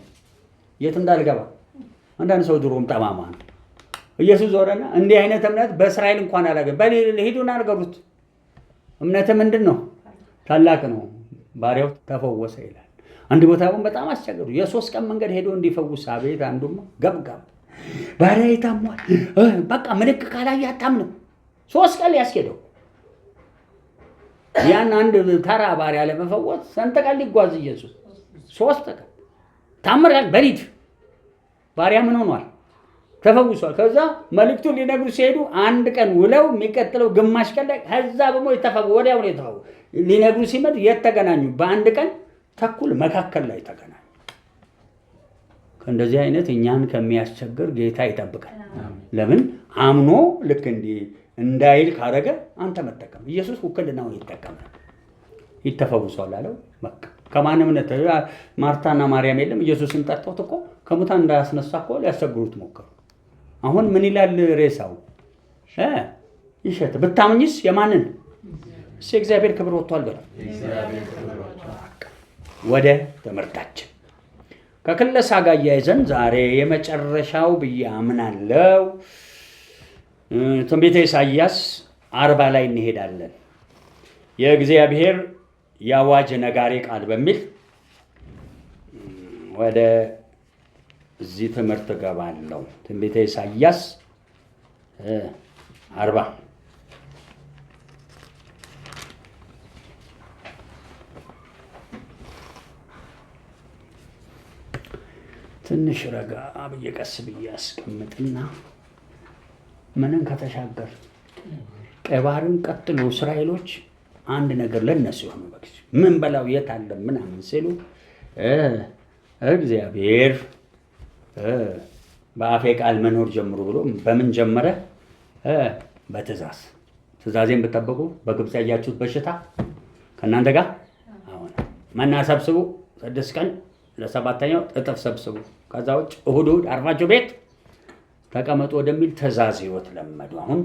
የት እንዳልገባ። አንዳንድ ሰው ድሮም ጠማማ ነው። ኢየሱስ ዞረና እንዲህ አይነት እምነት በእስራኤል እንኳን አላገኘም። በሌላ ሂዱና ንገሩት። እምነት ምንድን ነው? ታላቅ ነው። ባሪያው ተፈወሰ ይላል። አንድ ቦታ በጣም አስቸገሩ። የ3 ቀን መንገድ ሄዶ እንዲፈውስ አቤት። አንዱማ ገብጋብ ባሪያ ይታሟል። በቃ ምልክ ካላየ አታምነው። 3 ቀን ሊያስኬደው ያን አንድ ተራ ባሪያ ለመፈወስ ስንት ቀን ሊጓዝ ኢየሱስ? 3 ቀን ታምራል። በሊድ ባሪያ ምን ሆኗል? ተፈውሷል። ከዛ መልእክቱን ሊነግሩ ሲሄዱ አንድ ቀን ውለው የሚቀጥለው ግማሽ ቀን ላይ ከዛ በሞ ወዲያው ነው የተፈው ሊነግሩ ሲመጡ የተገናኙ በአንድ ቀን ተኩል መካከል ላይ ተገናኙ። ከእንደዚህ አይነት እኛን ከሚያስቸግር ጌታ ይጠብቃል። ለምን አምኖ ልክ እንዳይል ካረገ አንተ መጠቀም። ኢየሱስ ውክልናውን ይጠቀማል። ይተፈውሷል አለው። በቃ ከማንም ነት ማርታና ማርያም የለም ኢየሱስን ጠርተውት እኮ ከሙታን እንዳያስነሳ እኮ ሊያስቸግሩት ሞከሩ። አሁን ምን ይላል ሬሳው? ይሸት ብታምኝስ የማንን እሺ እግዚአብሔር ክብር ወጥቷል በለው። ወደ ትምህርታችን ከክለሳ ጋር ያይዘን ዛሬ የመጨረሻው ብዬ አምናለሁ ትንቢተ ኢሳይያስ 40 ላይ እንሄዳለን። የእግዚአብሔር የአዋጅ ነጋሪ ቃል በሚል ወደ እዚህ ትምህርት ገባለሁ። ትንቢተ ኢሳይያስ 40 ትንሽ ረጋ ብዬ ቀስ ብዬ አስቀምጥና ምንን ከተሻገር ቀይ ባህርን ቀጥሎ እስራኤሎች አንድ ነገር ለነሱ ሆኖ በቃ ምን በላው የት አለ ምናምን ሲሉ እግዚአብሔር በአፌ ቃል መኖር ጀምሩ ብሎ በምን ጀመረ? በትእዛዝ። ትእዛዜን ብትጠብቁ በግብፅ ያያችሁት በሽታ ከእናንተ ጋር አሁን መና ሰብስቡ 6 ቀን ለ7ኛው እጥፍ ሰብስቡ፣ ከዛ ውጭ እሁድ አርፋችሁ ቤት ተቀመጡ ወደሚል ትእዛዝ ህይወት ለመዱ። አሁን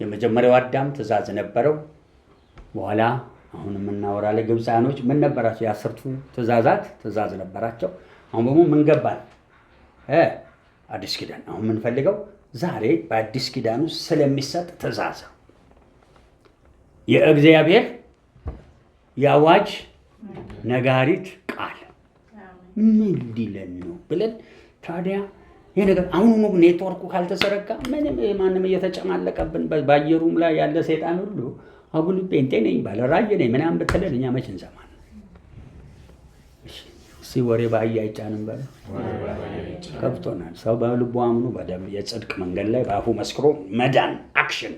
የመጀመሪያው አዳም ትእዛዝ ነበረው። በኋላ አሁን የምናወራ ለግብፃኖች ምን ነበራቸው? የ10ቱ ትእዛዛት ትእዛዝ ነበራቸው። አሁን ደግሞ ምን ገባል? አዲስ ኪዳን። አሁን የምንፈልገው ዛሬ በአዲስ ኪዳን ውስጥ ስለሚሰጥ ትእዛዝ የእግዚአብሔር የአዋጅ ነጋሪት ቃል ምን ሊለን ነው ብለን ታዲያ ይሄ ነገር አሁን ኔትወርኩ ካልተዘረጋ ምንም ማንም እየተጨማለቀብን በአየሩም ላይ ያለ ሰይጣን ሁሉ አጉል ጴንጤ ነኝ ባለ ራእይ ነኝ ምናምን ብትለን እኛ መች እንሰማለን? እሺ ወሬ በአህያ አይጫንም በለው ከብቶናል። ሰው በልቡ አምኖ በደም የጽድቅ መንገድ ላይ በአፉ መስክሮ መዳን አክሽን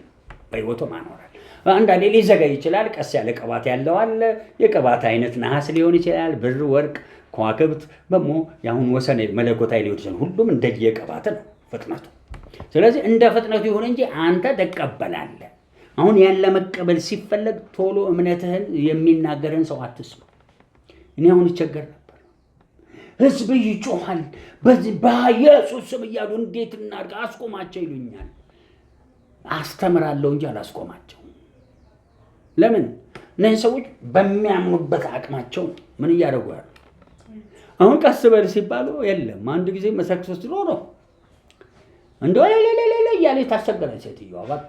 በህይወቱ ማኖራል። አንዳንዴ ሊዘገይ ይችላል። ቀስ ያለ ቅባት ያለው አለ። የቅባት አይነት ነሐስ ሊሆን ይችላል፣ ብር፣ ወርቅ፣ ከዋክብት ደግሞ የአሁን ወሰን መለኮታዊ ሊሆን ይችላል። ሁሉም እንደየቅባት ነው ፍጥነቱ። ስለዚህ እንደ ፍጥነቱ ይሁን እንጂ አንተ ትቀበላለህ። አሁን ያን ለመቀበል ሲፈለግ ቶሎ እምነትህን የሚናገርን ሰው አትስማ። እኔ አሁን ይቸገር ነበር። ህዝብ ይጮሃል በዚህ በኢየሱስ ስም እያሉ እንዴት እናድርግ አስቆማቸው ይሉኛል። አስተምራለሁ እንጂ አላስቆማቸው። ለምን? እነዚህ ሰዎች በሚያምኑበት አቅማቸው ምን እያደረጉ ያሉ። አሁን ቀስ በል ሲባሉ የለም አንድ ጊዜ መሰክሰስ ነው እንደው ለለለለ እያለ ታሰገረች ሴትዮዋ። በቃ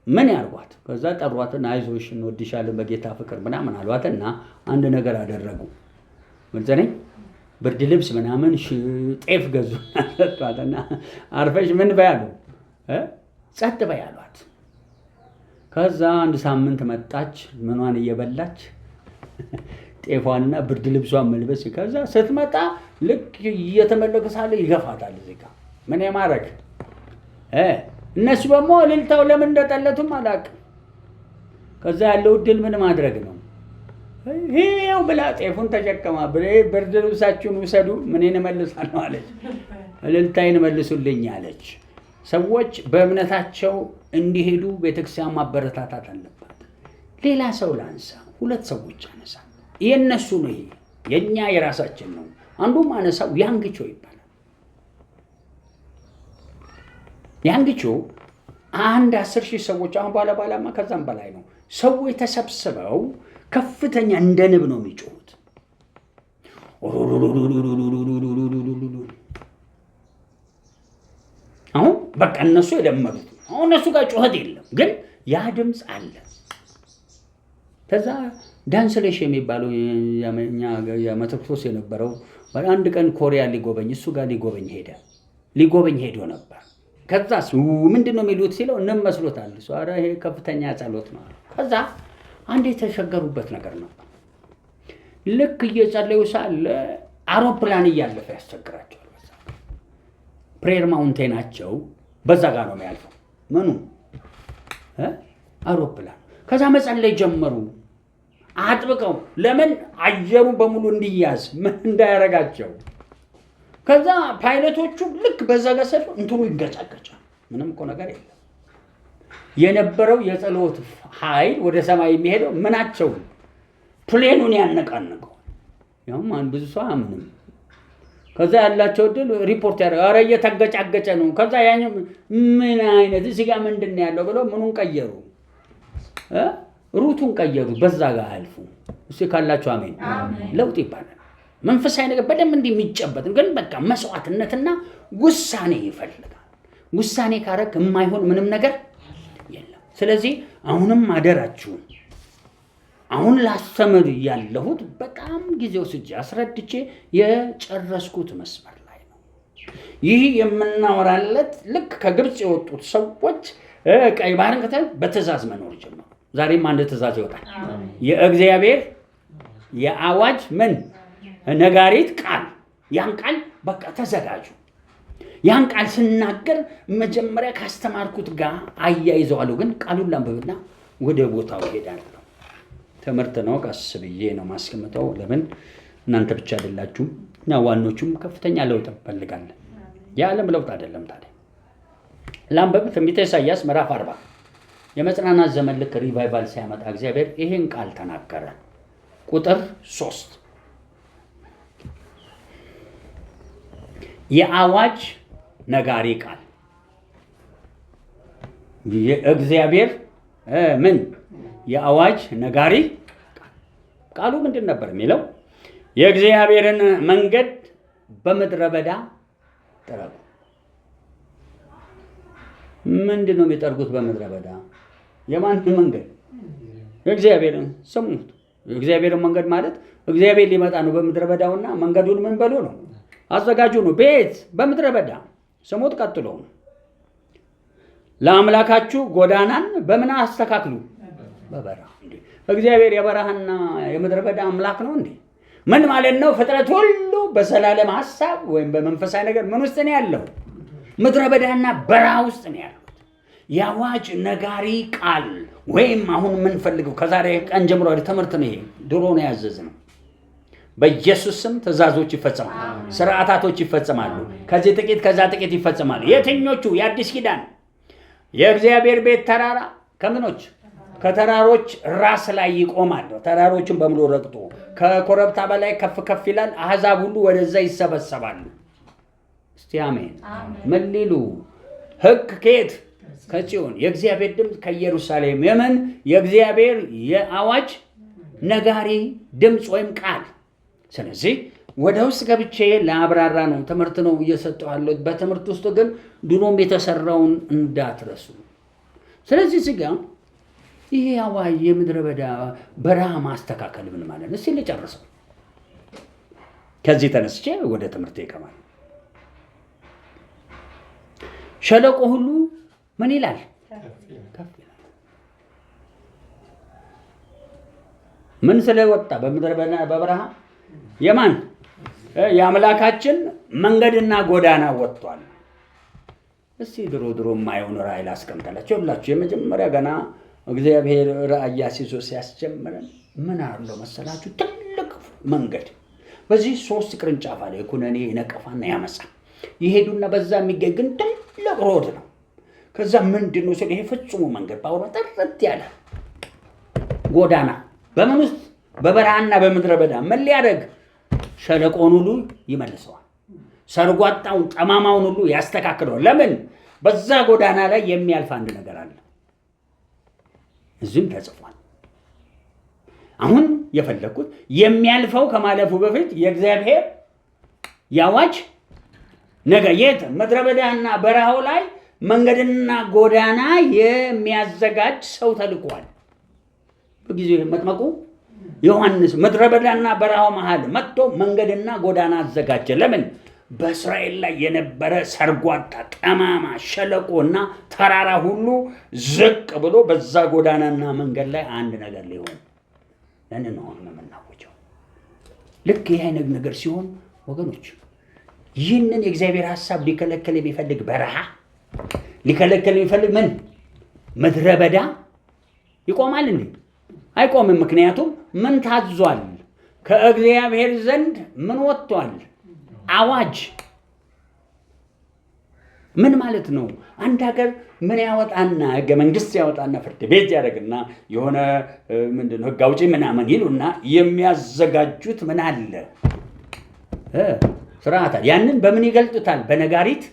ምን ያርጓት? ከዛ ጠሯትና አይዞሽ እንወድሻለን በጌታ ፍቅር ምናምን አሏትና አንድ ነገር አደረጉ። ምንድነው? ብርድ ልብስ ምናምን ጤፍ ገዙ አሰጧትና አርፈሽ ምን በያሉ ጸጥ በያሏት። ከዛ አንድ ሳምንት መጣች ምኗን እየበላች ጤፏንና ብርድ ልብሷን መልበስ። ከዛ ስትመጣ ልክ እየተመለከሳለ ይገፋታል። እዚህ ጋር ምን የማረግ እነሱ ደግሞ እልልታው ለምን እንደጠለቱም አላውቅም። ከዛ ያለው ድል ምን ማድረግ ነው? ይሄው ብላ ጤፉን ተሸከማ ብርድ ልብሳችሁን ውሰዱ ምንን እመልሳለሁ አለች። እልልታይን መልሱልኝ አለች። ሰዎች በእምነታቸው እንዲሄዱ ቤተክርስቲያን ማበረታታት አለባት። ሌላ ሰው ላንሳ፣ 2 ሰዎች አነሳ። የነሱ ነው፣ ይሄ የኛ የራሳችን ነው። አንዱም አነሳው ያንግቾ ይባላል። ያንግቾ 10,000 ሰዎች አሁን ባላማ ከዛም በላይ ነው። ሰዎች ተሰብስበው ከፍተኛ እንደ ንብ ነው የሚጮሁት። አሁን በቃ እነሱ የለመዱት አሁን እነሱ ጋር ጩኸት የለም፣ ግን ያ ድምፅ አለ። ከዛ ዳንስሌሽ የሚባለው የመተክቶስ የነበረው አንድ ቀን ኮሪያ ሊጎበኝ እሱ ጋር ሊጎበኝ ሄዶ ነበር። ከዛስ ምንድነው የሚሉት ሲለው እነም መስሎታል። እሱ ኧረ ይሄ ከፍተኛ ጸሎት ነው። ከዛ አንድ የተሸገሩበት ነገር ነበር። ልክ እየጸለዩ ሳለ አውሮፕላን እያለፈ ያስቸግራቸዋል። በዛ ፕሬየር ማውንቴናቸው በዛ ጋር ነው የሚያልፈው። ምኑ አውሮፕላን። ከዛ መጸለይ ጀመሩ አጥብቀው። ለምን? አየሩ በሙሉ እንዲያዝ ምን እንዳያረጋቸው። ከዛ ፓይለቶቹ ልክ በዛ ጋር ሰሩ እንትኑ ይገጫገጫል። ምንም እኮ ነገር የለም። የነበረው የጸሎት ኃይል ወደ ሰማይ የሚሄደው ምናቸው ፕሌኑን ያነቃነቀው። ያውም አንድ ብዙ ሰው አምንም። ከዛ ያላቸው ድል ሪፖርት ያደርጋል። ኧረ እየተገጫገጨ ነው። ከዛ ያኛው ምን አይነት እዚህ ጋር ምንድነው ያለው ብለው ምኑን ቀየሩ? ሩቱን ቀየሩ። በዛ ጋር አልፉ። እሺ ካላችሁ አሜን። ለውጥ ይባላል። መንፈሳዊ ነገር በደንብ እንደሚጨበጥ ግን በቃ መስዋዕትነትና ውሳኔ ይፈልጋል። ውሳኔ ካረክ የማይሆን ምንም ነገር የለም። ስለዚህ አሁንም አደራችሁ አሁን ላስተምር ያለሁት በጣም ጊዜው ስጄ አስረድቼ የጨረስኩት መስመር ላይ ነው። ይህ የምናወራለት ልክ ከግብፅ የወጡት ሰዎች ቀይ ባህርን ከተል በትእዛዝ መኖር ጀመሩ። ዛሬም አንድ ትእዛዝ ይወጣል። የእግዚአብሔር የአዋጅ ምን ነጋሪት ቃል። ያን ቃል በቃ ተዘጋጁ። ያን ቃል ስናገር መጀመሪያ ካስተማርኩት ጋር አያይዘዋለሁ። ግን ቃሉን ላንብብና ወደ ቦታው ሄዳለሁ። ትምህርት ነው፣ ቀስ ብዬ ነው ማስቀምጠው። ለምን እናንተ ብቻ አይደላችሁም፣ እኛ ዋኖቹም ከፍተኛ ለውጥ እንፈልጋለን። የዓለም ለውጥ አይደለም። ታዲያ ላንበብ። ትንቢተ ኢሳይያስ ምዕራፍ 40 የመጽናናት ዘመን ልክ ሪቫይቫል ሲያመጣ እግዚአብሔር ይሄን ቃል ተናገረ። ቁጥር 3 የአዋጅ ነጋሪ ቃል እግዚአብሔር ምን የአዋጅ ነጋሪ ቃሉ ምንድን ነበር የሚለው? የእግዚአብሔርን መንገድ በምድረ በዳ ጥረጉ። ምንድን ነው የሚጠርጉት በምድረ በዳ? የማን መንገድ? የእግዚአብሔርን። ስሙት። የእግዚአብሔርን መንገድ ማለት እግዚአብሔር ሊመጣ ነው በምድረ በዳውና መንገዱን ምን በሉ ነው? አዘጋጁ ነው። ቤት በምድረ በዳ ስሙት። ቀጥሎ ለአምላካችሁ ጎዳናን በምን አስተካክሉ? በበረሃ። እግዚአብሔር የበረሃና የምድረ በዳ አምላክ ነው እንዴ? ምን ማለት ነው? ፍጥረት ሁሉ በዘላለም ሐሳብ ወይም በመንፈሳዊ ነገር ምን ውስጥ ነው ያለው? ምድረ በዳና በረሃ ውስጥ ነው ያሉት። የአዋጅ ነጋሪ ቃል ወይም አሁን የምንፈልገው ከዛሬ ቀን ጀምሮ ትምህርት ነው። ይሄ ድሮ ነው ያዘዝነው። በኢየሱስ ስም ትእዛዞች ይፈጸማሉ፣ ስርዓታቶች ይፈጸማሉ። ከዚህ ጥቂት ከዛ ጥቂት ይፈጸማሉ። የትኞቹ? የአዲስ ኪዳን የእግዚአብሔር ቤት ተራራ ከምኖች ከተራሮች ራስ ላይ ይቆማል። ተራሮችን በሙሉ ረግጦ ከኮረብታ በላይ ከፍ ከፍ ይላል። አሕዛብ ሁሉ ወደዛ ይሰበሰባሉ። እስቲ አሜን። ምን ሊሉ? ሕግ ከየት? ከጽዮን። የእግዚአብሔር ድምፅ ከኢየሩሳሌም። የምን? የእግዚአብሔር የአዋጅ ነጋሪ ድምፅ ወይም ቃል። ስለዚህ ወደ ውስጥ ገብቼ ለአብራራ ነው፣ ትምህርት ነው እየሰጠሁ ያለሁት። በትምህርት ውስጥ ግን ድሮም የተሰራውን እንዳትረሱ። ስለዚህ እዚህ ጋር ይሄ አዋጅ የምድረ በዳ በረሃ ማስተካከል ምን ማለት ነው? እስኪ ልጨርሰው። ከዚህ ተነስቼ ወደ ትምህርት ይገባል። ሸለቆ ሁሉ ምን ይላል? ከፍ ይላል። ምን ስለወጣ? በምድረ በዳ በበረሃ የማን? የአምላካችን መንገድና ጎዳና ወጥቷል። እስቲ ድሮ የማየውን ራእይ ላስቀምጠላችሁ። ሁላችሁ የመጀመሪያ ገና እግዚአብሔር ራእይ አስይዞ ሲያስጀምረን ምን አለው መሰላችሁ? ትልቅ መንገድ፣ በዚህ 3 ቅርንጫፍ አለ፣ የኩነኔ የነቀፋና ያመጻ። ይሄዱና በዛ የሚገኝ ግን ትልቅ ሮድ ነው። ከዛ ምንድን ነው ሲል ይሄ ፍጹሙ መንገድ ባውራ ጥርት ያለ ጎዳና በምን ውስጥ? በበረሃና በምድረ በዳ ምን ሊያደርግ? ሸለቆውን ሁሉ ይመልሰዋል። ሰርጓጣውን ጠማማውን ሁሉ ያስተካክለዋል። ለምን? በዛ ጎዳና ላይ የሚያልፍ አንድ ነገር አለ። እዚህም ተጽፏል። አሁን የፈለኩት የሚያልፈው ከማለፉ በፊት የእግዚአብሔር የአዋጅ ነገር የት? ምድረ በዳና በረሃው ላይ መንገድና ጎዳና የሚያዘጋጅ ሰው ተልኳል። በጊዜ መጥመቁ ዮሐንስ ምድረ በዳና በረሃው መሃል መጥቶ መንገድና ጎዳና አዘጋጀ። ለምን? በእስራኤል ላይ የነበረ ሰርጓጣ ጠማማ ሸለቆና ተራራ ሁሉ ዝቅ ብሎ በዛ ጎዳናና መንገድ ላይ አንድ ነገር ሊሆን ለነሆነ የምናወጀው። ልክ ይህ አይነት ነገር ሲሆን ወገኖች፣ ይህንን የእግዚአብሔር ሐሳብ ሊከለከል የሚፈልግ በረሃ ሊከለከል የሚፈልግ ምን? ምድረ በዳ ይቆማል እንዴ? አይቆምም። ምክንያቱም ምን ታዟል? ከእግዚአብሔር ዘንድ ምን ወጥቷል? አዋጅ። ምን ማለት ነው? አንድ ሀገር ምን ያወጣና ህገ መንግስት ያወጣና ፍርድ ቤት ያደርግና የሆነ ምንድን ነው ህግ አውጪ ምናምን ይሉና የሚያዘጋጁት ምን አለ? ስርዓት አለ። ያንን በምን ይገልጡታል? በነጋሪት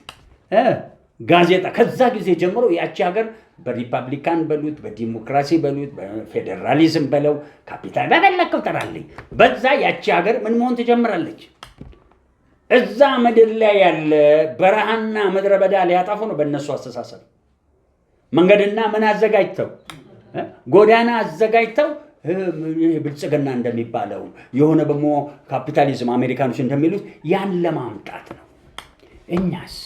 ጋዜጣ። ከዛ ጊዜ ጀምሮ ያቺ ሀገር በሪፐብሊካን በሉት፣ በዲሞክራሲ በሉት፣ በፌዴራሊዝም በለው፣ ካፒታል በፈለከው ጠራልኝ፣ በዛ ያቺ ሀገር ምን መሆን ትጀምራለች? እዛ ምድር ላይ ያለ በረሃና ምድረ በዳ ሊያጠፉ ነው በእነሱ አስተሳሰብ። መንገድና ምን አዘጋጅተው ጎዳና አዘጋጅተው ብልጽግና እንደሚባለው የሆነ ደግሞ ካፒታሊዝም አሜሪካኖች እንደሚሉት ያን ለማምጣት ነው። እኛስ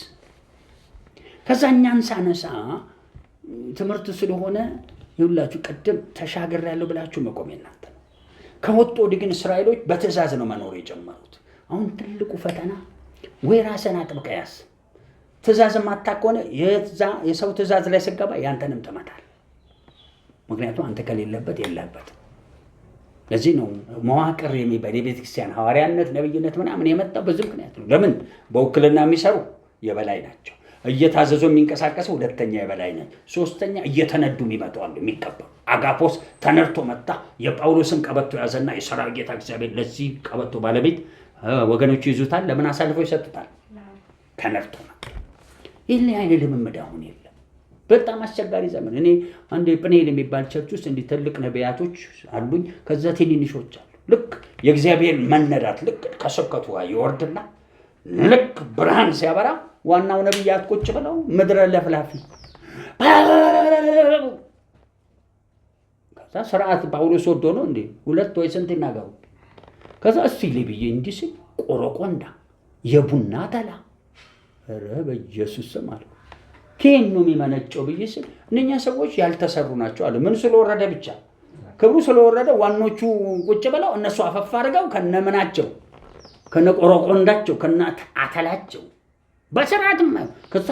ከዛ እኛን ሳነሳ ትምህርት ስለሆነ ይሁላችሁ ቅድም ተሻገር ያለው ብላችሁ መቆም እናንተ ነው። ከወጡ ወዲህ ግን እስራኤሎች በትእዛዝ ነው መኖር የጀመሩት። አሁን ትልቁ ፈተና ወይ ራስን አጥብቀህ ያዝ። ትእዛዝ ማታውቅ ከሆነ የሰው ትእዛዝ ላይ ስገባ ያንተንም ትመታል። ምክንያቱም አንተ ከሌለበት የለበት። ለዚህ ነው መዋቅር የሚባል የቤተ ክርስቲያን ሐዋርያነት፣ ነብይነት ምናምን የመጣው በዚህ ምክንያት ነው። ለምን? በውክልና የሚሰሩ የበላይ ናቸው። እየታዘዙ የሚንቀሳቀሰው ሁለተኛ የበላይ ናቸው። ሶስተኛ እየተነዱ የሚመጡ አሉ የሚቀበሉ። አጋፖስ ተነድቶ መጣ። የጳውሎስን ቀበቶ ያዘና የሰራዊት ጌታ እግዚአብሔር ለዚህ ቀበቶ ባለቤት ወገኖቹ ይዙታል፣ ለምን አሳልፈው ይሰጡታል? ተነድቶ መጣ። ይህን አይነት ልምምድ አሁን የለም። በጣም አስቸጋሪ ዘመን። እኔ አንድ ጵኔል የሚባል ቸርች ውስጥ እንዲህ ትልቅ ነቢያቶች አሉኝ፣ ከዛ ትንንሾች አሉ። ልክ የእግዚአብሔር መነዳት ልክ ከስብከቱ ጋር ይወርድና ልክ ብርሃን ሲያበራ ዋናው ነቢያት ቁጭ ብለው ምድረ ለፍላፊ ከዛ ስርዓት ጳውሎስ ወዶ ነው እንዴ ሁለት ወይ ስንት ይናገሩ። ከዛ እስቲ ልብዬ እንዲህ ሲል ቆረቆንዳ የቡና ተላ ኧረ በኢየሱስ ስም አለ ከየት ነው የሚመነጨው ብዬ ስል እነኛ ሰዎች ያልተሰሩ ናቸው አለ። ምን ስለወረደ ብቻ ክብሩ ስለወረደ ዋኖቹ ቁጭ ብለው እነሱ አፈፋ አድርገው ከነምናቸው ከነቆረቆንዳቸው ከነአተላቸው በስርዓትም ከዛ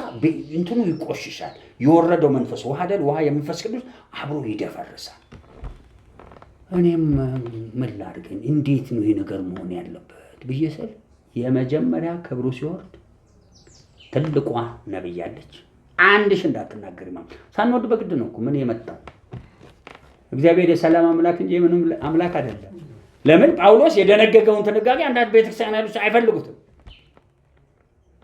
እንትኑ ይቆሽሻል። የወረደው መንፈስ ውሃ አይደል? ውሃ የመንፈስ ቅዱስ አብሮ ይደፈርሳል። እኔም ምን ላድርግ እንዴት ነው ይሄ ነገር መሆን ያለበት ብዬ ስል የመጀመሪያ ክብሩ ሲወርድ ትልቋ ነብይ አለች። አንድሽ እንዳትናገሪ ማለት ሳንወድ በግድ ነው እኮ ምን የመጣው እግዚአብሔር የሰላም አምላክ እንጂ ምንም አምላክ አይደለም። ለምን ጳውሎስ የደነገገውን ትንጋጌ አንዳንድ ቤተክርስቲያናት አይፈልጉትም።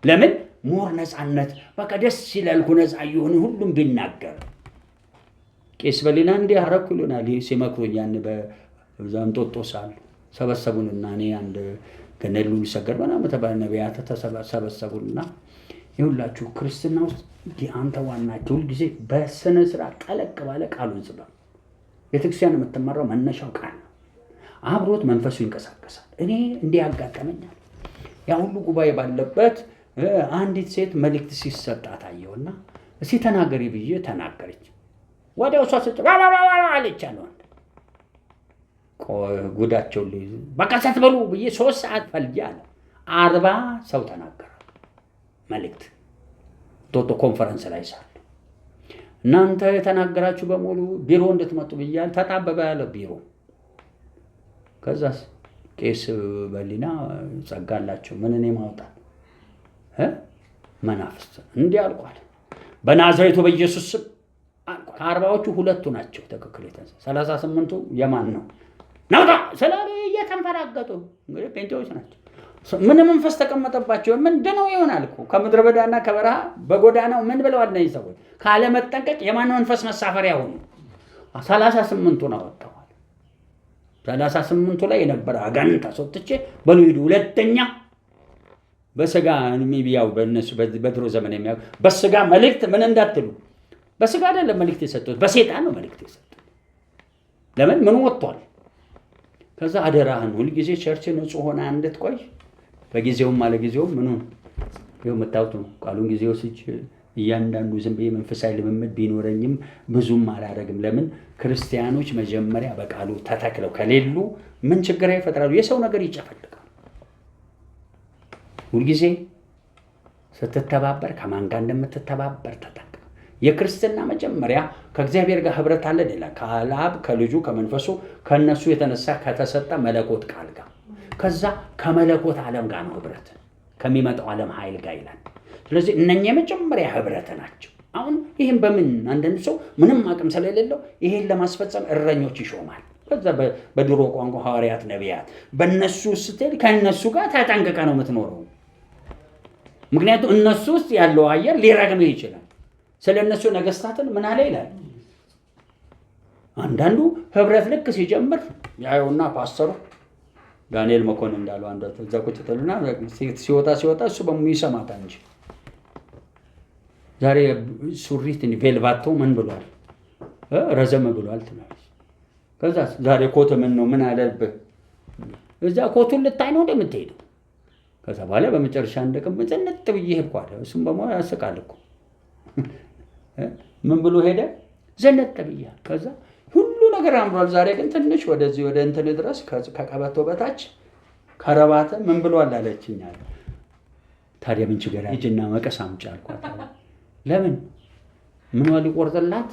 ለምን ሞር ነፃነት በቃ ደስ ይላል እኮ ነፃ ይሁን ሁሉም ቢናገር። ቄስ በሌላ እንዲህ አረኩልናል ሲመክሩኝ ያን በዛንጦጦ ሳሉ ሰበሰቡንና እኔ አንድ ከነሉ ሊሰገድ ምናምን ተባለ ነቢያት ተሰበሰቡና ይሁላችሁ ክርስትና ውስጥ አንተ ዋናችሁ ሁልጊዜ በስነ ስርዓት ጠለቅ ባለ ቃሉን ጽባ ቤተክርስቲያን የምትመራው መነሻው ቃል ነው። አብሮት መንፈሱ ይንቀሳቀሳል። እኔ እንዲህ ያጋጠመኛል። ያ ሁሉ ጉባኤ ባለበት አንዲት ሴት መልእክት ሲሰጣት አየውና እስቲ ተናገሪ ብዬ ተናገረች። ወዲያው እሷ አለች አለው ጉዳቸው ልይዙ በቃ ሳትበሉ ብዬ 3 ሰዓት ፈልጌ አለ 40 ሰው ተናገረ መልእክት ቶቶ ኮንፈረንስ ላይ ሳለ እናንተ የተናገራችሁ በሙሉ ቢሮ እንድትመጡ ብያል። ተጣበበ ያለ ቢሮ። ከዛስ ቄስ በሊና ጸጋላቸው ምን እኔ ማውጣት መናፍስት እንዲህ አልቋል በናዝሬቱ በኢየሱስ ስም። ከ40ዎቹ 2 ናቸው ትክክል የተነሳ 38ቱ የማን ነው ናውጣ ሰላም እየተንፈራገጡ እንግዲህ ጴንጤዎች ናቸው። ምን መንፈስ ተቀመጠባቸው ምንድነው ይሆናል እኮ ከምድረ በዳና ከበረሃ በጎዳናው ምን ብለዋል እነዚህ ሰዎች ካለ መጠንቀቅ የማን መንፈስ መሳፈሪያ ሆኑ። 38ቱን አወጣዋል። 38ቱ ላይ የነበረ አጋንንት አስወጥቼ በሉ ሂዱ ሁለተኛ በስጋ የሚያው በእነሱ በድሮ ዘመን የሚያው በስጋ መልእክት ምን እንዳትሉ በስጋ አይደለም መልእክት የሰጡት በሰይጣን ነው መልእክት የሰጡት። ለምን ምን ወጥቷል። ከዛ አደራህን ሁልጊዜ ቸርች ንጹህ ሆና እንድትቆይ በጊዜውም አለ ጊዜውም ምን ነው መታውት ነው ቃሉን ጊዜው ሲች እያንዳንዱ ዝም ብዬ መንፈሳዊ ልምምድ ቢኖረኝም ብዙም አላረግም። ለምን ክርስቲያኖች መጀመሪያ በቃሉ ተተክለው ከሌሉ ምን ችግር ይፈጥራሉ? የሰው ነገር ይጨፈልቃል። ሁልጊዜ ስትተባበር ከማን ጋር እንደምትተባበር ተጠንቀቅ። የክርስትና መጀመሪያ ከእግዚአብሔር ጋር ህብረት አለ ሌላ ከአብ ከልጁ ከመንፈሱ ከነሱ የተነሳ ከተሰጠ መለኮት ቃል ጋር ከዛ ከመለኮት ዓለም ጋር ነው ህብረት ከሚመጣው ዓለም ኃይል ጋር ይላል። ስለዚህ እነኛ የመጀመሪያ ህብረት ናቸው። አሁን ይሄን በምን አንደን ሰው ምንም አቅም ስለሌለው ይሄን ለማስፈጸም እረኞች ይሾማል። ከዛ በድሮ ቋንቋ ሐዋርያት ነቢያት በእነሱ ስትል ከእነሱ ጋር ተጠንቅቀ ነው የምትኖረው። ምክንያቱም እነሱ ውስጥ ያለው አየር ሊረግምህ ይችላል። ስለነሱ ነገስታትን ምን አለ ይላል። አንዳንዱ ህብረት ልክ ሲጀምር ያዩና ፓስተሩ ዳንኤል መኮንን እንዳለው አንዱ ተዛቆች ተተሉና ሲወጣ እሱ በሙሉ ይሰማታል እንጂ ዛሬ ሱሪት ቬልቫቶ ምን ብሏል ረዘም ብሏል ትላለች። ከዛ ዛሬ ኮት ምን ነው ምን አለብህ እዛ ኮቱን ልታይ ነው እንደምትሄደው። ከዛ በኋላ በመጨረሻ እንደቀም ዘነጥ ብዬ ሄድኳለ። እሱም በመሆን ያስቃል እኮ ምን ብሎ ሄደ ዘነጥ ብዬ። ከዛ ሁሉ ነገር አምሯል። ዛሬ ግን ትንሽ ወደዚህ ወደ እንትን ድረስ ከቀበቶ በታች ከረባተ ምን ብሏል አለችኝ አለ። ታዲያ ምን ችግር አለ እጅና መቀስ አምጪ አልኳት። ለምን ምን ወሊ ቆርጠላት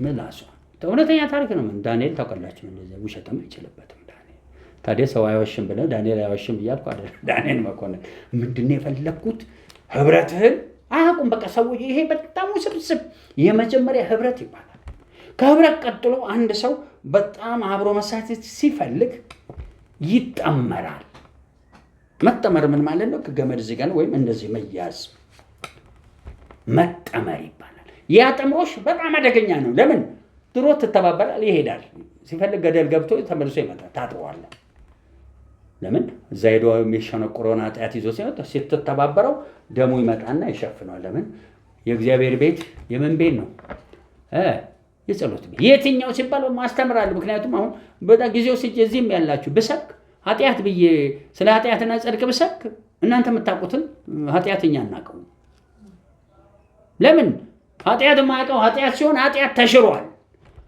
ምላሷ እውነተኛ ታሪክ ነው። ዳንኤል ታውቃላችሁ እንደዚህ ውሸትም አይችልበትም። ዳንኤል ታዲያ ሰው አይዋሽም ብለህ ዳንኤል አይዋሽም ብያልኩ አይደል? ዳንኤል መኮንን ምንድን ነው የፈለግኩት? ህብረትህን አያውቁም። በቃ ሰዎች ይሄ በጣም ውስብስብ የመጀመሪያ ህብረት ይባላል። ከህብረት ቀጥሎ አንድ ሰው በጣም አብሮ መስራት ሲፈልግ ይጠመራል። መጠመር ምን ማለት ነው? ከገመድ ዝጋን ወይም እንደዚህ መያዝ መጠመር ይባላል። ያ ጥምሮሽ በጣም አደገኛ ነው። ለምን? ድሮ ትተባበራል፣ ይሄዳል። ሲፈልግ ገደል ገብቶ ተመልሶ ይመጣል። ታጥበዋለህ። ለምን? እዛ ሄዶ የሚሸነቆረውን ኃጢአት ይዞ ሲመጣ ስትተባበረው ደሙ ይመጣና ይሸፍነዋል። ለምን? የእግዚአብሔር ቤት የምን ቤት ነው? የጸሎት ቤት። የትኛው ሲባል ማስተምራለሁ። ምክንያቱም አሁን በጣም ጊዜው እዚህም ያላችሁ ብሰብክ ኃጢአት ብዬ ስለ ኃጢአትና ጽድቅ ብሰብክ እናንተ የምታውቁትን ኃጢአተኛ እናውቀው። ለምን? ኃጢአት የማያውቀው ኃጢአት ሲሆን ኃጢአት ተሽሯል።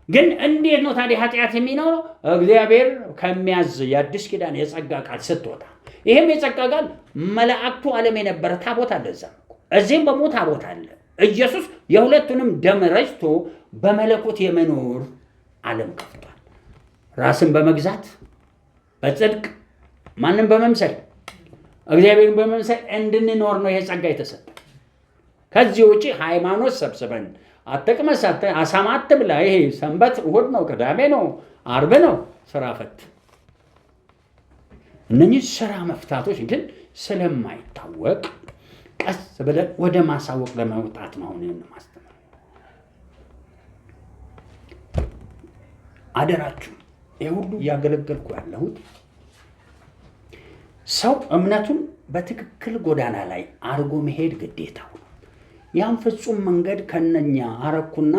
ግን እንዴት ነው ታዲያ ኃጢአት የሚኖረው? እግዚአብሔር ከሚያዝ የአዲስ ኪዳን የጸጋ ቃል ስትወጣ፣ ይሄም የጸጋ ቃል መላእክቱ ዓለም የነበረ ታቦት አለ። እዚህም ደግሞ ታቦት አለ። ኢየሱስ የሁለቱንም ደም ረጭቶ በመለኮት የመኖር ዓለም ከፍቷል። ራስን በመግዛት በጽድቅ ማንም በመምሰል እግዚአብሔርን በመምሰል እንድንኖር ነው ይሄ ጸጋ የተሰጠ። ከዚህ ውጪ ሃይማኖት ሰብስበን አትቅመስ፣ አሳማ አትብላ፣ ይሄ ሰንበት እሑድ ነው፣ ቅዳሜ ነው፣ ዓርብ ነው፣ ስራ ፈት። እነኚህ ስራ መፍታቶች ግን ስለማይታወቅ ቀስ ብለን ወደ ማሳወቅ ለመውጣት ነው አሁን ማስተማር። አደራችሁ ይሄ ሁሉ እያገለገልኩ ያለሁት ሰው እምነቱን በትክክል ጎዳና ላይ አድርጎ መሄድ ግዴታው ነው። ያን ፍጹም መንገድ ከነኛ አረኩና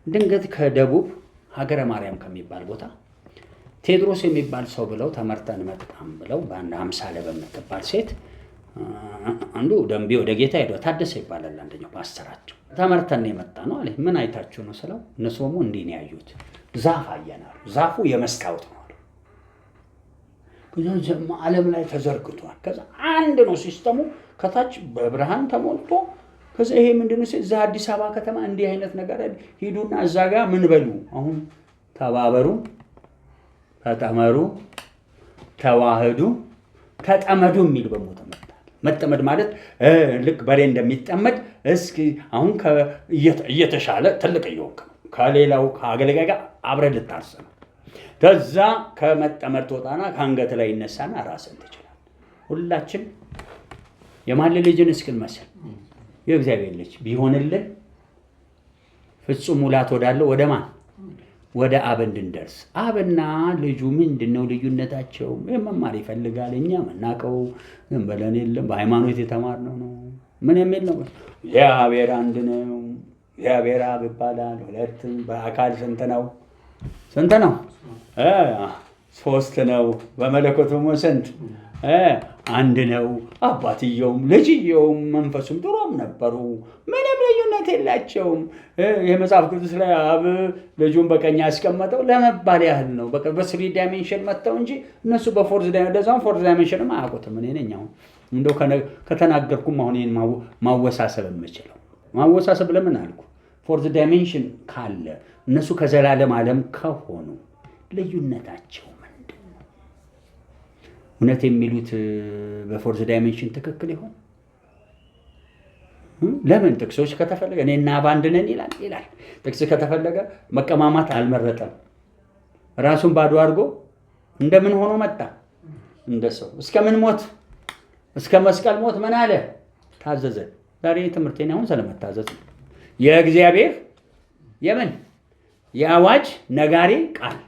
ድንገት ከደቡብ ሀገረ ማርያም ከሚባል ቦታ ቴድሮስ የሚባል ሰው ብለው ተመርተን መጣም ብለው በአንድ አምሳለ በምትባል ሴት አንዱ ደንቢ ወደ ጌታ ሄዶ ታደሰ ይባላል አንደኛው ፓስተራቸው። ተመርተን የመጣ ነው አለ። ምን አይታችሁ ነው ስለው እነሱ ደግሞ እንዲህ ነው ያዩት። ዛፍ አየናሉ። ዛፉ የመስታወት ነው አሉ። ከዛ ዓለም ላይ ተዘርግቷል። ከዛ አንድ ነው ሲስተሙ፣ ከታች በብርሃን ተሞልቶ ከዛ ይሄ ምንድነው እዛ አዲስ አበባ ከተማ እንዲህ አይነት ነገር ሂዱና እዛ ጋር ምን በሉ አሁን ተባበሩ፣ ተጠመሩ፣ ተዋህዱ፣ ተጠመዱ የሚል በሞተ መጠመድ ማለት ልክ በሬ እንደሚጠመድ እስኪ አሁን እየተሻለ ትልቅ እየወቅ ከሌላው ከአገልጋይ ጋር አብረህ ልታርስ ነው። ከዛ ከመጠመድ ትወጣና ከአንገት ላይ ይነሳና ራስን ትችላል። ሁላችን የማን ልጅን እስክንመስል የእግዚአብሔር ልጅ ቢሆንልን ፍጹም ሙላት ወዳለው ወደ ማን ወደ አብ እንድንደርስ። አብና ልጁ ምንድነው ልዩነታቸው? መማር ይፈልጋል። እኛ መናቀው ዝም ብለን የለም በሃይማኖት የተማርነው ነው። ምን የሚል ነው? እግዚአብሔር አንድ ነው፣ እግዚአብሔር አብ ይባላል። ሁለትም በአካል ስንት ነው? ስንት ነው? ሶስት ነው። በመለኮት ደግሞ ስንት? አንድ ነው። አባትየውም ልጅየውም መንፈሱም ድሮም ነበሩ። ምንም ልዩነት የላቸውም። የመጽሐፍ ቅዱስ ላይ አብ ልጁን በቀኝ ያስቀመጠው ለመባል ያህል ነው። በስሪ ዳይሜንሽን መጥተው እንጂ እነሱ በፎርዝ ዳይሜንሽን ፎርዝ ዳይሜንሽንም አያውቁትም። እኔ ነኝ አሁን እንደው ከተናገርኩም አሁን ይሄን ማወሳሰብ የምችለው ማወሳሰብ ለምን አልኩ? ፎርዝ ዳይሜንሽን ካለ እነሱ ከዘላለም ዓለም ከሆኑ ልዩነታቸው እውነት የሚሉት በፎርዝ ዳይሜንሽን ትክክል ይሆን? ለምን ጥቅሶች ከተፈለገ እኔና አብ አንድ ነን ይላል። ጥቅስ ከተፈለገ መቀማማት አልመረጠም። ራሱን ባዶ አድርጎ እንደምን ሆኖ መጣ? እንደ ሰው እስከምን ሞት እስከ መስቀል ሞት ምን አለ? ታዘዘ። ዛሬ ትምህርቴን አሁን ስለመታዘዝ ነው። የእግዚአብሔር የምን የአዋጅ ነጋሪ ቃል።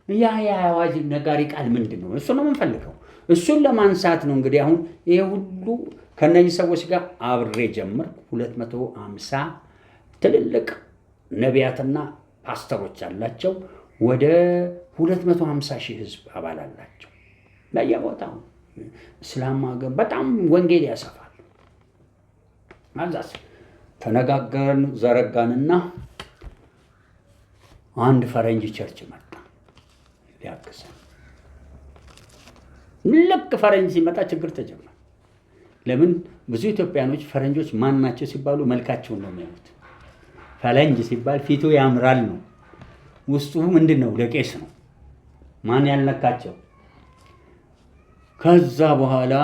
ያ የአዋጅ ነጋሪ ቃል ምንድን ነው? እሱ ነው የምንፈልገው። እሱን ለማንሳት ነው እንግዲህ አሁን ይሄ ሁሉ ከነዚህ ሰዎች ጋር አብሬ ጀመርኩ። 250 ትልልቅ ነቢያትና ፓስተሮች አላቸው። ወደ 250 ሺህ ህዝብ አባል አላቸው። በየቦታው እስላም በጣም ወንጌል ያሰፋል። አዛስ ተነጋገርን፣ ዘረጋንና አንድ ፈረንጅ ቸርች መጣ ሊያግዘን። ልክ ፈረንጅ ሲመጣ ችግር ተጀመረ። ለምን? ብዙ ኢትዮጵያኖች ፈረንጆች ማን ናቸው ሲባሉ መልካቸውን ነው የሚያዩት። ፈረንጅ ሲባል ፊቱ ያምራል ነው፣ ውስጡ ምንድን ነው? ለቄስ ነው። ማን ያልነካቸው? ከዛ በኋላ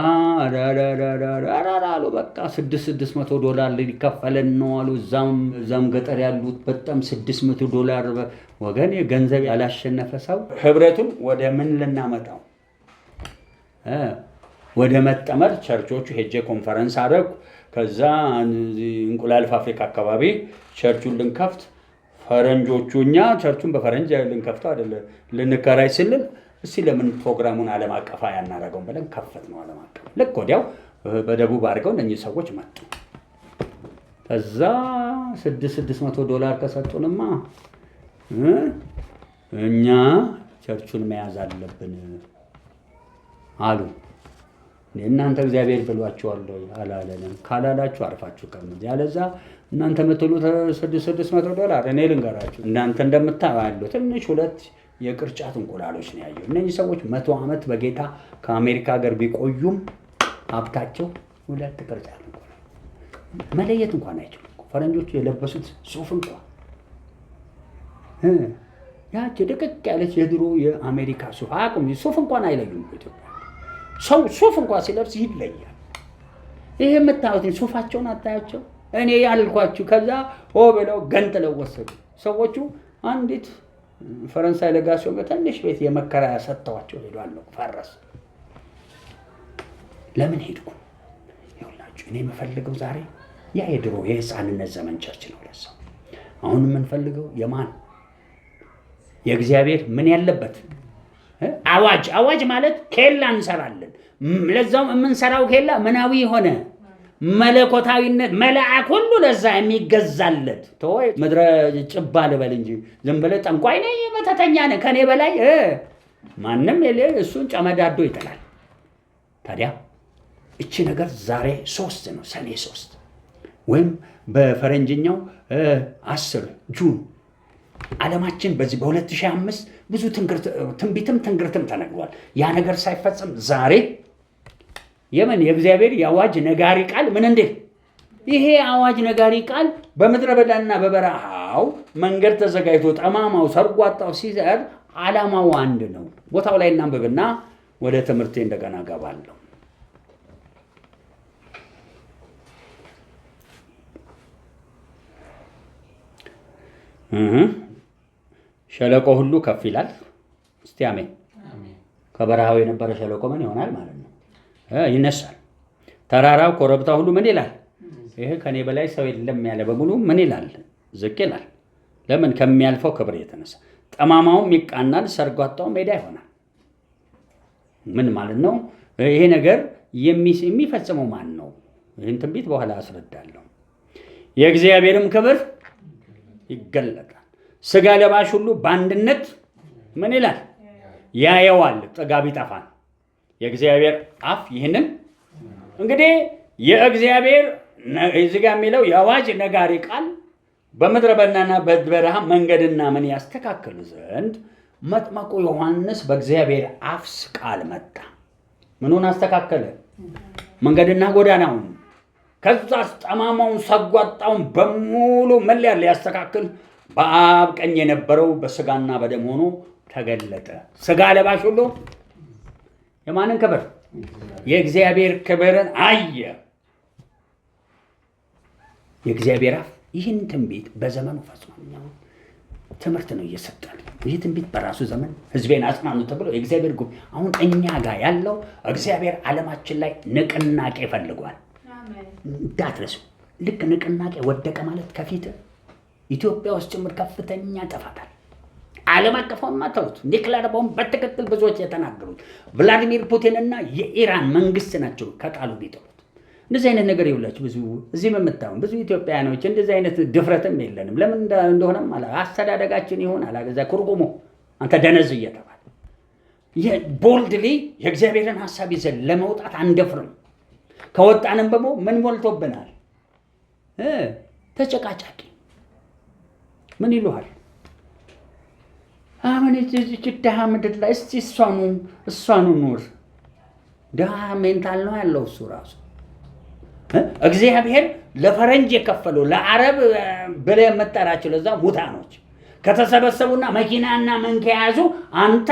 አሉ በቃ $600 ሊከፈለን ነው አሉ። እዛም ገጠር ያሉት በጣም $600 ወገን የገንዘብ ያላሸነፈ ሰው ህብረቱን ወደ ምን ልናመጣው ወደ መጠመር ቸርቾቹ ሄጄ ኮንፈረንስ አደረኩ። ከዛ እንቁላል ፋብሪካ አካባቢ ቸርቹን ልንከፍት ፈረንጆቹ እኛ ቸርቹን በፈረንጅ ልንከፍተው አይደለ ልንከራይ ስልን እስቲ ለምን ፕሮግራሙን ዓለም አቀፋ ያናረገው ብለን ከፈት ነው ዓለም አቀፍ። ልክ ወዲያው በደቡብ አድርገው እነኚህ ሰዎች መጡ። ከዛ $600 ከሰጡንማ እኛ ቸርቹን መያዝ አለብን አሉ። እናንተ እግዚአብሔር ብሏችኋል አላለንም። ካላላችሁ አርፋችሁ ቀምጡ፣ ያለዛ እናንተ የምትሉት $600 እኔ ልንገራችሁ። እናንተ እንደምታዩ ትንሽ 2 የቅርጫት እንቁላሎች ነው ያየው። እነዚህ ሰዎች 100 ዓመት በጌታ ከአሜሪካ ሀገር ቢቆዩም ሀብታቸው 2 ቅርጫት እንቁላል መለየት እንኳን አይችሉም። ፈረንጆቹ የለበሱት ሱፍ እንኳን ያቺ ደቀቅ ያለች የድሮ የአሜሪካ ሱፍ አቁም ሱፍ እንኳን አይለዩም። ኢትዮጵያ ሰው ሱፍ እንኳን ሲለብስ ይለያል። ይሄ የምታዩት ሱፋቸውን አታያቸው። እኔ ያልኳችሁ ከዛ ብለው ገንጥለው ወሰዱ ሰዎቹ። አንዲት ፈረንሳይ ለጋሲዮን በትንሽ ቤት የመከራያ ሰጥተዋቸው ሄዷል። ፈረስ ለምን ሄድኩ? ይኸውላችሁ እኔ የምፈልገው ዛሬ ያ የድሮ የሕፃንነት ዘመን ቸርች ነው ለሰው። አሁን የምንፈልገው የማን የእግዚአብሔር ምን ያለበት አዋጅ ማለት ኬላ እንሰራለን። ለዛውም የምንሰራው ኬላ ምናዊ ሆነ መለኮታዊነት መልአክ ሁሉ ለዛ የሚገዛለት ተወይ ምድረ ጭባ ልበል እንጂ ዝም ብለህ ጠንቋይ ነኝ መተተኛ ነህ ከኔ በላይ ማንም የለ። እሱን ጨመዳዶ ይጥላል። ታዲያ እቺ ነገር ዛሬ 3 ነው፣ ሰኔ 3 ወይም በፈረንጅኛው 10 ጁን ዓለማችን በዚህ በ2005 ብዙ ትንቢትም ትንግርትም ተነግሯል። ያ ነገር ሳይፈጸም ዛሬ የምን የእግዚአብሔር የአዋጅ ነጋሪ ቃል ምን እንዴ? ይሄ አዋጅ ነጋሪ ቃል በምድረ በዳና በበረሃው መንገድ ተዘጋጅቶ ጠማማው ሰርጓጣው ሲዘር ዓላማው አንድ ነው። ቦታው ላይ እናንብብና ወደ ትምህርቴ እንደገና ገባለሁ። ሸለቆ ሁሉ ከፍ ይላል። እስቲ አሜን። ከበረሃው የነበረ ሸለቆ ምን ይሆናል ማለት ነው? ይነሳል። ተራራው ኮረብታ ሁሉ ምን ይላል? ይሄ ከኔ በላይ ሰው የለም ያለ በሙሉ ምን ይላል? ዝቅ ይላል። ለምን? ከሚያልፈው ክብር የተነሳ። ጠማማውም ይቃናል፣ ሰርጓጣው ሜዳ ይሆናል። ምን ማለት ነው? ይሄ ነገር የሚፈጽመው ማን ነው? ይህን ትንቢት በኋላ አስረዳለሁ። የእግዚአብሔርም ክብር ይገለጣል። ስጋ ለባሽ ሁሉ በአንድነት ምን ይላል? ያየዋል፣ ጥጋብ ይጠፋል። የእግዚአብሔር አፍ ይህንን እንግዲህ የእግዚአብሔር እዚህ ጋር የሚለው የአዋጅ ነጋሪ ቃል በምድረ በዳና በበረሃ መንገድና ምን ያስተካክል ዘንድ መጥምቁ ዮሐንስ በእግዚአብሔር አፍ ቃል መጣ። ምኑን አስተካከለ? መንገድና ጎዳናውን። ከዛ ጠማማውን ሰጓጣውን በሙሉ ምን ሊያስተካክል በአብ ቀኝ የነበረው በስጋና በደም ሆኖ ተገለጠ። ስጋ ለባሽ ሁሉ የማንን ክብር? የእግዚአብሔር ክብርን አየ። የእግዚአብሔር አፍ ይህን ትንቢት በዘመኑ ፈጽሟል። ትምህርት ነው እየሰጣል። ይህ ትንቢት በራሱ ዘመን ሕዝቤን አጽናኑ ተብሎ የእግዚአብሔር ጉብ አሁን እኛ ጋር ያለው እግዚአብሔር ዓለማችን ላይ ንቅናቄ ፈልጓል። እንዳትረሱ። ልክ ንቅናቄ ወደቀ ማለት ከፊት ኢትዮጵያ ውስጥ ጭምር ከፍተኛ ጥፋታል። ዓለም አቀፋውን ማተውት ኒክሌር ቦምብ በትክክል ብዙዎች የተናገሩት ቭላዲሚር ፑቲን እና የኢራን መንግስት ናቸው ከቃሉ ቢጥሉት። እንደዚህ አይነት ነገር ይውላችሁ ብዙ እዚህ የምታዩን ብዙ ኢትዮጵያውያኖች እንደዚህ አይነት ድፍረትም የለንም። ለምን እንደሆነም አስተዳደጋችን ይሆን አላገዛ ኩርጉሞ አንተ ደነዝ እየተባለ ቦልድሊ የእግዚአብሔርን ሐሳብ ይዘን ለመውጣት አንደፍርም። ከወጣንም በሞ ምን ሞልቶብናል? ተጨቃጫቂ ምን ይሉሃል? አሁን እዚህ ድሃ ምድር ላይ እስቲ እሷኑ ኑር። ድሃ ሜንታል ነው ያለው እሱ ራሱ። እግዚአብሔር ለፈረንጅ የከፈለው ለአረብ ብለህ የምጠራቸው ለዛ ሙታኖች ከተሰበሰቡና መኪናና መንክ የያዙ አንተ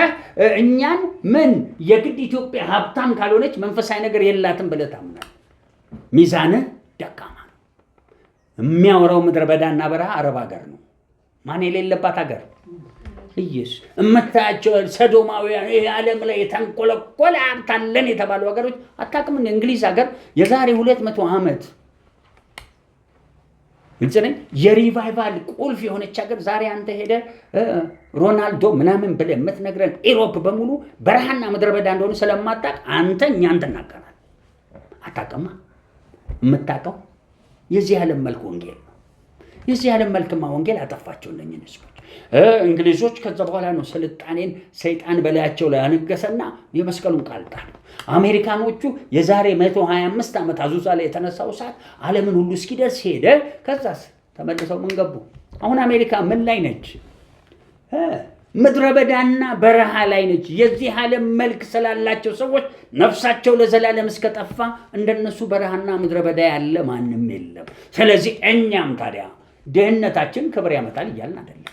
እኛን ምን የግድ ኢትዮጵያ ሀብታም ካልሆነች መንፈሳዊ ነገር የላትም ብለህ ታምናለህ? ሚዛንህ ደካማ ነው። የሚያወራው ምድረ በዳና በረሃ አረብ ሀገር ነው። ማን የሌለባት ሀገር? ኢየሱስ። እምታያቸው ሰዶማውያን ይሄ ዓለም ላይ የተንቆለቆለ ሀብት አለን የተባሉ ሀገሮች አታውቅም? እንግሊዝ ሀገር የዛሬ 200 ዓመት ግልጽ ነኝ የሪቫይቫል ቁልፍ የሆነች ሀገር ዛሬ አንተ ሄደህ ሮናልዶ ምናምን ብለህ የምትነግረን ኢሮፕ በሙሉ በረሃና ምድረ በዳ እንደሆነ ስለማታውቅ አንተ እኛን ትናገራለህ። አታውቅማ። የምታውቀው የዚህ ዓለም መልክ ወንጌል ነው። የዚህ ዓለም መልክማ ወንጌል አጠፋቸው እነኝን ህዝቦች። እንግሊዞች ከዛ በኋላ ነው ስልጣኔን ሰይጣን በላያቸው ላይ አነገሰና የመስቀሉን ቃል ጣሉ። አሜሪካኖቹ የዛሬ 125 ዓመት አዙዛ ላይ የተነሳው ሰዓት ዓለምን ሁሉ እስኪደርስ ሄደ። ከዛስ ተመልሰው ምን ገቡ? አሁን አሜሪካ ምን ላይ ነች? ምድረ በዳና በረሃ ላይ ነች። የዚህ ዓለም መልክ ስላላቸው ሰዎች ነፍሳቸው ለዘላለም እስከጠፋ እንደነሱ በረሃና ምድረ በዳ ያለ ማንም የለም። ስለዚህ እኛም ታዲያ ድህነታችን ክብር ያመጣል እያልን አይደለም፣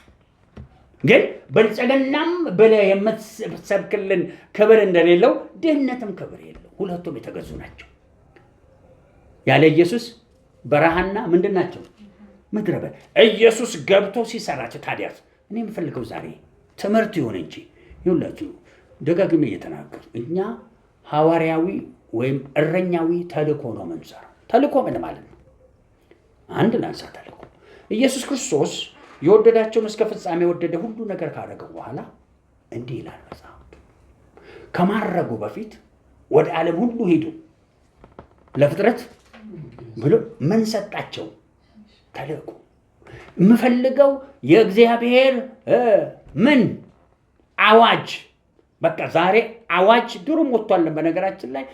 ግን ብልጽግናም ብለህ የምትሰብክልን ክብር እንደሌለው ድህነትም ክብር የለው። ሁለቱም የተገዙ ናቸው። ያለ ኢየሱስ በረሃና ምንድን ናቸው? ምድረ በዳ። ኢየሱስ ገብቶ ሲሰራቸው ታዲያስ እኔ የምፈልገው ዛሬ ትምህርት ይሆን እንጂ ይሁላችሁ ደጋግሜ እየተናገሩ እኛ ሐዋርያዊ ወይም እረኛዊ ተልእኮ ነው የምንሰራው። ተልእኮ ምን ማለት ነው? አንድ ላንሳ። ተልእኮ ኢየሱስ ክርስቶስ የወደዳቸውን እስከ ፍጻሜ የወደደ ሁሉ ነገር ካደረገው በኋላ እንዲህ ይላል መጽሐፍ፣ ከማረጉ በፊት ወደ ዓለም ሁሉ ሄዱ ለፍጥረት ብሎ ምን ሰጣቸው? ተልእኮ። የምፈልገው የእግዚአብሔር ምን አዋጅ። በቃ ዛሬ አዋጅ ድሮም ወጥቷል። በነገራችን ላይ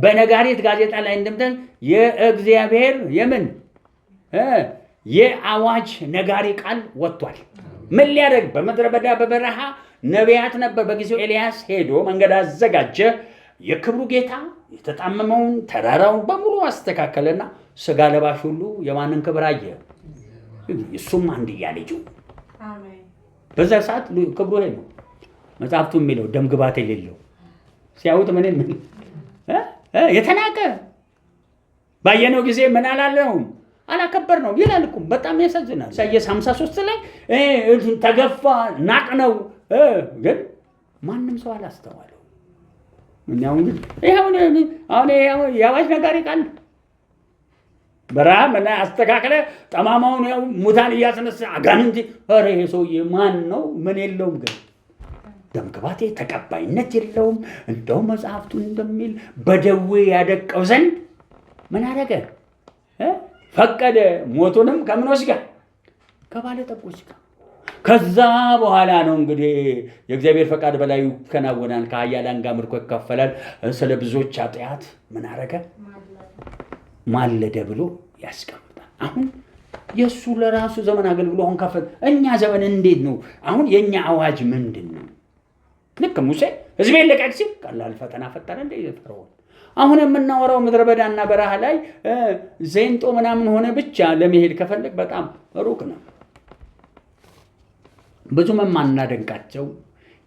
በነጋሪት ጋዜጣ ላይ እንደምታዩት የእግዚአብሔር የምን የአዋጅ ነጋሪ ቃል ወጥቷል። ምን ሊያደርግ? በምድረ በዳ በበረሃ ነቢያት ነበር በጊዜው። ኤልያስ ሄዶ መንገድ አዘጋጀ። የክብሩ ጌታ የተጣመመውን ተራራውን በሙሉ አስተካከለና ስጋ ለባሽ ሁሉ የማንን ክብር አየ? እሱም አንድያ ልጁ። በዛ ሰዓት ክብሩ ይሄ ነው መጽሐፍቱ የሚለው፣ ደም ግባት የሌለው ሲያዩት ምን የተናቀ ባየነው ጊዜ ምን አላለውም አላከበር ነው ይላል እኮ። በጣም ያሳዝናል። ኢሳይያስ 53 ላይ ተገፋ ናቅ ነው፣ ግን ማንም ሰው አላስተዋለው። ምንያው ግን አሁን የአዋጅ ነጋሪ ቃል በረሃ ምን አስተካከለ ጠማማውን ያው ሙታን እያስነሳ አጋንንት። ኧረ ይሄ ሰውዬ ማን ነው? ምን የለውም፣ ግን ደምግባቴ ተቀባይነት የለውም። እንደው መጽሐፍቱን እንደሚል በደዌ ያደቀው ዘንድ ምን አደረገ? ፈቀደ። ሞቱንም ከምኖች ጋር ከባለጠጎች ጋር። ከዛ በኋላ ነው እንግዲህ የእግዚአብሔር ፈቃድ በላዩ ይከናወናል፣ ከኃያላን ጋር ምርኮ ይካፈላል፣ ስለ ብዙዎች ኃጢአት ምን አደረገ? ማለደ ብሎ ያስቀምጣል። አሁን የእሱ ለራሱ ዘመን አገልግሎ አሁን ከፈል። እኛ ዘመን እንዴት ነው? አሁን የእኛ አዋጅ ምንድን ነው? ልክ ሙሴ ሕዝቤን ልቀቅ ሲል ቀላል ፈተና ፈጠረ እንደ ፈርዖን። አሁን የምናወራው ምድረ በዳና በረሃ ላይ ዜንጦ ምናምን ሆነ ብቻ ለመሄድ ከፈለግ በጣም ሩቅ ነው። ብዙም የማናደንቃቸው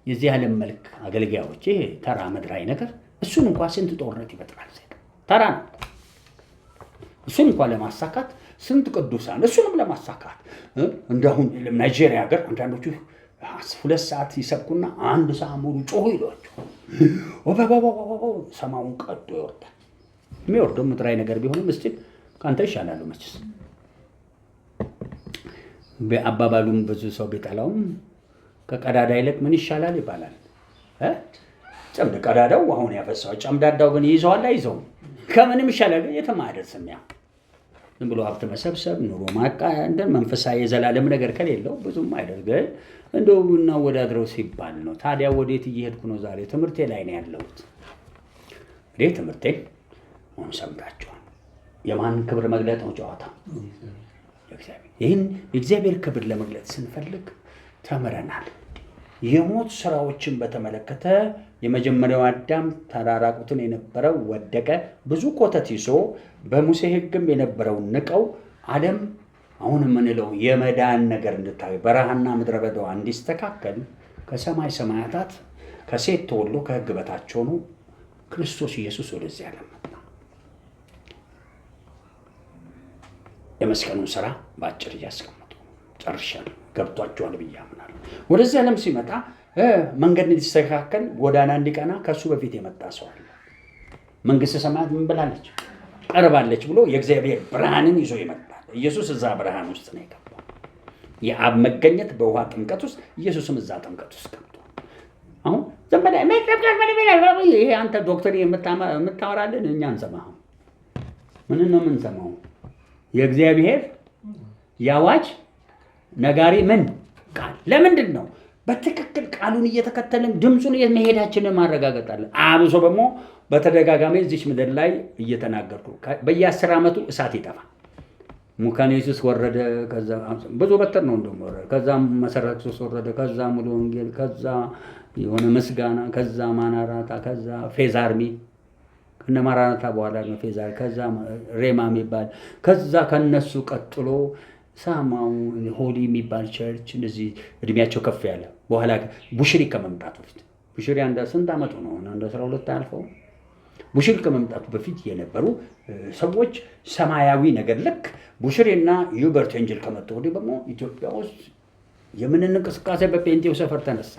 የዚህ ዓለም መልክ አገልጋዮች ይሄ ተራ ምድራዊ ነገር እሱን እንኳን ስንት ጦርነት ይፈጥራል። ተራ ነው። እሱን እንኳን ለማሳካት ስንት ቅዱሳን እሱንም ለማሳካት እንደሁን ናይጄሪያ ሀገር አንዳንዶቹ 2 ሰዓት ይሰብኩና 1 ሰዓት ሙሉ ጮሁ ይሏቸው ሰማውን ቀዶ ይወርዳል። የሚወርደው ምድራዊ ነገር ቢሆንም እስቲ ካንተ ይሻላል መችስ። በአባባሉም ብዙ ሰው ቢጠላውም ከቀዳዳ ይልቅ ምን ይሻላል ይባላል። ጨምድ ቀዳዳው አሁን ያፈሳው ጨምዳዳው ግን ይዘዋል አይዘውም። ከምንም ይሻላል የትም አይደርስም። ያ ዝም ብሎ ሀብት መሰብሰብ ኑሮ ማቃንደን መንፈሳዊ የዘላለም ነገር ከሌለው ብዙም አይደርገን እንደው እናወዳድረው ሲባል ነው። ታዲያ ወዴት እየሄድኩ ነው? ዛሬ ትምህርቴ ላይ ነው ያለሁት። ትምህርቴ አሁን ሰምታችኋል። የማን ክብር መግለጥ ነው? ጨዋታ ይህን የእግዚአብሔር ክብር ለመግለጥ ስንፈልግ ተምረናል። የሞት ስራዎችን በተመለከተ የመጀመሪያው አዳም ተራራቁትን የነበረው ወደቀ፣ ብዙ ኮተት ይዞ በሙሴ ሕግም የነበረውን ንቀው ዓለም አሁን የምንለው የመዳን ነገር እንድታዩ በረሃና ምድረ በዳዋ እንዲስተካከል ከሰማይ ሰማያታት ከሴት ተወልዶ ከሕግ በታች ሆኖ ክርስቶስ ኢየሱስ ወደዚህ ዓለም መጣ። የመስቀሉን ስራ በአጭር እያስቀመጡ ጨርሻለሁ። ገብቷቸዋል ብዬ አምናለሁ። ወደዚህ ዓለም ሲመጣ መንገድ እንዲስተካከል ጎዳና እንዲቀና ከእሱ በፊት የመጣ ሰው አለ። መንግሥተ ሰማያት ምን ብላለች? ቀርባለች ብሎ የእግዚአብሔር ብርሃንን ይዞ ይመጣል። ኢየሱስ እዛ ብርሃን ውስጥ ነው የገባው። የአብ መገኘት በውሃ ጥምቀት ውስጥ፣ ኢየሱስም እዛ ጥምቀት ውስጥ ገብቷል። አሁን ይሄ አንተ ዶክተር የምታወራልን እኛ አንሰማህም። ምንን ነው የምንሰማው? የእግዚአብሔር የአዋጅ ነጋሪ ምን ቃል። ለምንድን ነው በትክክል ቃሉን እየተከተልን ድምፁን መሄዳችንን ማረጋገጣለን። አብሶ ደግሞ በተደጋጋሚ እዚች ምድር ላይ እየተናገርኩ በየ10 ዓመቱ እሳት ይጠፋ። ሙካነ ኢየሱስ ወረደ፣ ከዛ ብዙ በተር ነው እንደውም ወረደ፣ ከዛ መሰረተ ክርስቶስ ወረደ፣ ከዛ ሙሉ ወንጌል፣ ከዛ የሆነ ምስጋና፣ ከዛ ማናራታ፣ ከዛ ፌዝ አርሚ ከነ ማራናታ በኋላ ነው ፌዛር፣ ከዛ ሬማ የሚባል፣ ከዛ ከነሱ ቀጥሎ ሳማው ሆሊ የሚባል ቸርች። እንደዚህ እድሜያቸው ከፍ ያለ በኋላ ቡሽሪ ከመምጣቱ በፊት ቡሽሪ አንድ ስንት ዓመቱ ነው? አንድ 12 አልፈው ቡሽሪ ከመምጣቱ በፊት የነበሩ ሰዎች ሰማያዊ ነገር ልክ ቡሽሪና ዩበርት ኤንጅል ከመጡ ወዲህ ደግሞ ኢትዮጵያ ውስጥ የምን እንቅስቃሴ በፔንቴው ሰፈር ተነሳ።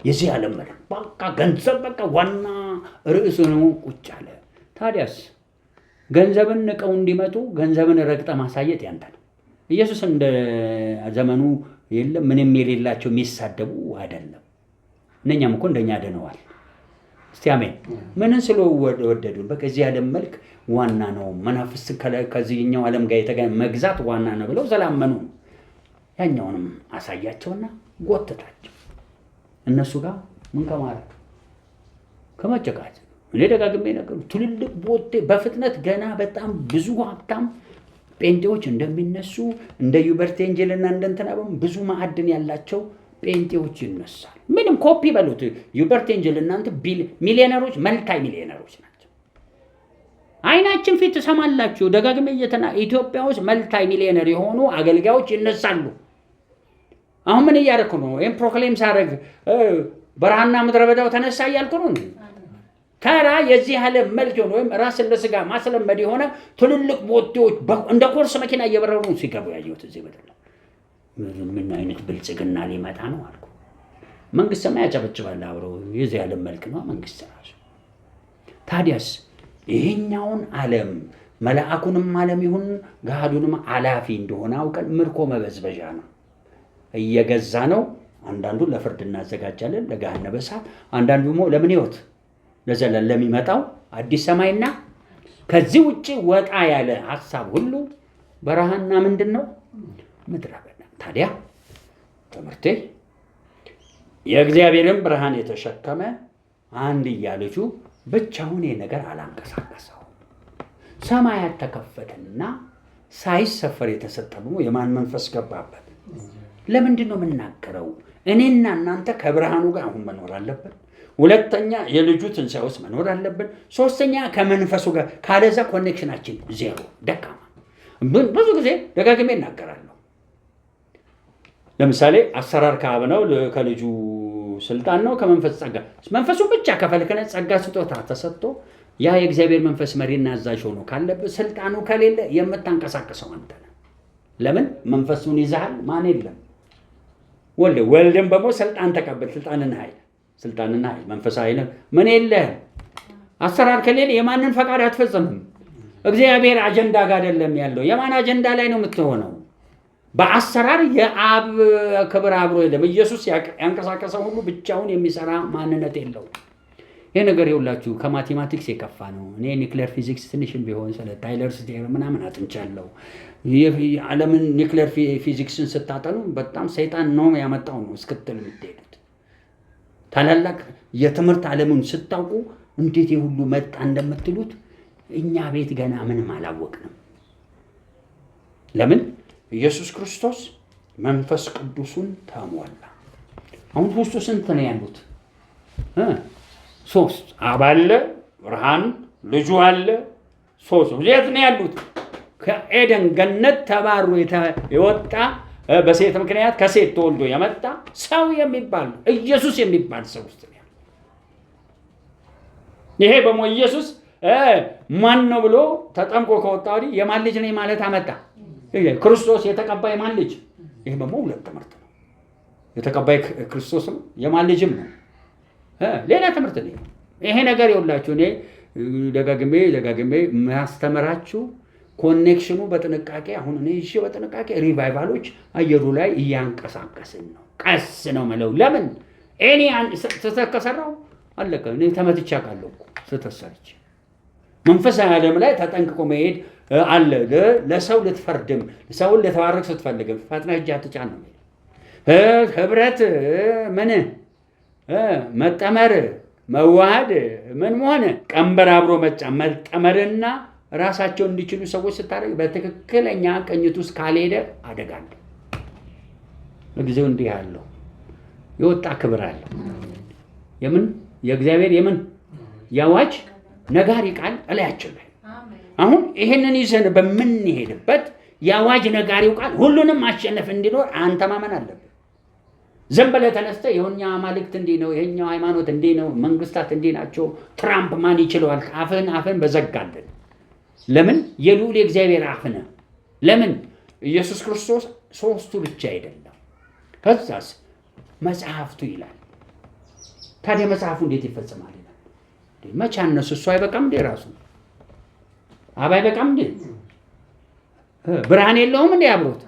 የዚህ ዓለም መሪ በቃ ገንዘብ በቃ ዋና ርዕስ ነው ቁጭ አለ። ታዲያስ ገንዘብን ንቀው እንዲመጡ ገንዘብን ረግጠ ማሳየት ያንተ ነው። ኢየሱስ እንደ ዘመኑ የለም ምንም የሌላቸው የሚሳደቡ አይደለም። እነኛም እኮ እንደኛ አድነዋል። እስቲ አሜን። ምንን ስለወደዱን በቃ እዚህ ዓለም መልክ ዋና ነው፣ መናፍስት ከዚህኛው ዓለም ጋር የተገናኘ መግዛት ዋና ነው ብለው ስላመኑ ያኛውንም አሳያቸውና ጎተታቸው። እነሱ ጋር ምን ከማለት ከመጨቃጨት እኔ ደጋግሜ ነገሩ ትልልቅ ቦቴ በፍጥነት ገና በጣም ብዙ ሀብታም ጴንጤዎች እንደሚነሱ እንደ ዩበርት ኤንጅልና እንደንትና ብዙ ማዕድን ያላቸው ጴንጤዎች ይነሳል። ምንም ኮፒ በሉት። ዩበርት ኤንጅል እናንተ ሚሊዮነሮች፣ መልታይ ሚሊዮነሮች ናቸው። አይናችን ፊት ትሰማላችሁ። ደጋግሜ ኢትዮጵያ ውስጥ መልታይ ሚሊዮነር የሆኑ አገልጋዮች ይነሳሉ። አሁን ምን እያደረኩ ነው? ይህም ፕሮክሌም ሳደርግ በረሃና ምድረ በዳው ተነሳ እያልኩ ነው። ተራ የዚህ ዓለም መልክ የሆነ ወይም ራስን ለስጋ ማስለመድ የሆነ ትልልቅ ቦቴዎች እንደ ኮርስ መኪና እየበረሩ ሲገቡ ያየሁት እዚህ ምድር ላይ ምን አይነት ብልጽግና ሊመጣ ነው አልኩ። መንግስት ሰማይ ያጨበጭባል አብረው። የዚህ ዓለም መልክ ነው መንግስት ራሱ። ታዲያስ ይሄኛውን ዓለም መልአኩንም ዓለም ይሁን ገሃዱንም አላፊ እንደሆነ አውቀን ምርኮ መበዝበዣ ነው እየገዛ ነው። አንዳንዱን ለፍርድ እናዘጋጃለን ለገሃነመ እሳት፣ አንዳንዱ ደግሞ ለምን ህይወት ለዘላለም ለሚመጣው አዲስ ሰማይና ከዚህ ውጪ ወጣ ያለ ሐሳብ ሁሉ በረሃና ምንድነው ምድረ በዳ። ታዲያ ትምህርቴ የእግዚአብሔርን ብርሃን የተሸከመ አንድያ ልጁ ብቻውን ነገር አላንቀሳቀሰው። ሰማያት ተከፈተና ሳይሰፈር የተሰጠ ደግሞ የማን መንፈስ ገባበት? ለምንድን ነው የምናገረው? እኔና እናንተ ከብርሃኑ ጋር አሁን መኖር አለብን። ሁለተኛ የልጁ ትንሣኤ ውስጥ መኖር አለብን። ሶስተኛ ከመንፈሱ ጋር፣ ካለዛ ኮኔክሽናችን ዜሮ ደካማ። ብዙ ጊዜ ደጋግሜ እናገራለሁ። ለምሳሌ አሰራር ከአብ ነው፣ ከልጁ ስልጣን ነው፣ ከመንፈስ ጸጋ። መንፈሱ ብቻ ከፈልከነ ጸጋ ስጦታ ተሰጥቶ ያ የእግዚአብሔር መንፈስ መሪና አዛዥ ሆኖ ካለብህ ስልጣኑ ከሌለ የምታንቀሳቀሰው አንተ ነህ። ለምን? መንፈሱን ይዘሃል። ማን የለም ወልድም ደግሞ ስልጣን ተቀበል። ስልጣንና ኃይል መንፈሳዊ ኃይል ምን የለህም። አሰራር ከሌለ የማንን ፈቃድ አትፈጽምም። እግዚአብሔር አጀንዳ ጋር አይደለም ያለው። የማን አጀንዳ ላይ ነው የምትሆነው? በአሰራር የአብ ክብር አብሮ የለም። ኢየሱስ ያንቀሳቀሰው ሁሉ ብቻውን የሚሰራ ማንነት የለው። ይህ ነገር ይኸውላችሁ ከማቴማቲክስ የከፋ ነው። እኔ ኒክሌር ፊዚክስ ትንሽም ቢሆን ስለ ታይለርስ ቴዎሪ ምናምን አጥንቻለሁ። ዓለምን ኒክሌር ፊዚክስን ስታጠኑ በጣም ሰይጣን ነው ያመጣው ነው እስክትል የምትሄዱት። ታላላቅ የትምህርት ዓለምን ስታውቁ እንዴት የሁሉ መጣ እንደምትሉት እኛ ቤት ገና ምንም አላወቅንም። ለምን? ኢየሱስ ክርስቶስ መንፈስ ቅዱሱን ተሞላ። አሁን ውስጡ ስንት ነው ያሉት? ሶስት። አብ አለ፣ ብርሃን ልጁ አለ፣ ሶስት። የት ነው ያሉት? ከኤደን ገነት ተባሮ የወጣ በሴት ምክንያት ከሴት ተወልዶ የመጣ ሰው የሚባል ኢየሱስ የሚባል ሰው ውስጥ ነው። ይሄ በሞ ኢየሱስ ማን ነው ብሎ ተጠምቆ ከወጣ ወዲህ የማን ልጅ ነኝ ማለት አመጣ። ክርስቶስ የተቀባ የማን ልጅ? ይሄ በሞ ሁለት ትምህርት ነው። የተቀባይ ክርስቶስ ነው፣ የማን ልጅም ነው። ሌላ ትምህርት ነው ይሄ ነገር። ይኸውላችሁ እኔ ደጋግሜ ማስተምራችሁ ኮኔክሽኑ በጥንቃቄ አሁን እኔ እሺ በጥንቃቄ ሪቫይቫሎች አየሩ ላይ እያንቀሳቀስን ነው። ቀስ ነው ማለት ለምን እኔ ተተከሰራው አለቀ። እኔ ተመትቻ ካለው ተተሰርች መንፈሳዊ ዓለም ላይ ተጠንቅቆ መሄድ አለ። ለሰው ልትፈርድም ሰውን ልትባርክ ስትፈልግም ፈጥነህ እጅ አትጫን ነው። ህብረት ምን መጠመር መዋሃድ ምን መሆን ቀንበር አብሮ መጠመርና ራሳቸውን እንዲችሉ ሰዎች ስታደርግ በትክክለኛ ቅኝት ውስጥ ካልሄደ አደጋ አለ። ለጊዜው እንዲህ ያለው የወጣ ክብር አለ። የምን የእግዚአብሔር የምን ያዋጅ ነጋሪ ቃል እላያችን ላይ አሁን ይሄንን ይዘን በምንሄድበት ያዋጅ ነጋሪው ቃል ሁሉንም ማሸነፍ እንዲኖር አንተ ማመን አለብህ። ዝም ብለህ ተነስተህ የኛ አማልክት እንዲህ ነው፣ ይሄኛው ሃይማኖት እንዲህ ነው፣ መንግስታት እንዲህ ናቸው፣ ትራምፕ ማን ይችለዋል? አፍህን በዘጋለን። ለምን የልዑል የእግዚአብሔር አፍ ነህ። ለምን ኢየሱስ ክርስቶስ ሶስቱ ብቻ አይደለም። ከዛስ መጽሐፍቱ ይላል። ታዲያ መጽሐፉ እንዴት ይፈጸማል ይላል? መቼ አነሱ? እሱ አይበቃም እንዴ? ራሱ አብ አይበቃም እንዴ? ብርሃን የለውም እንዴ? አብሮት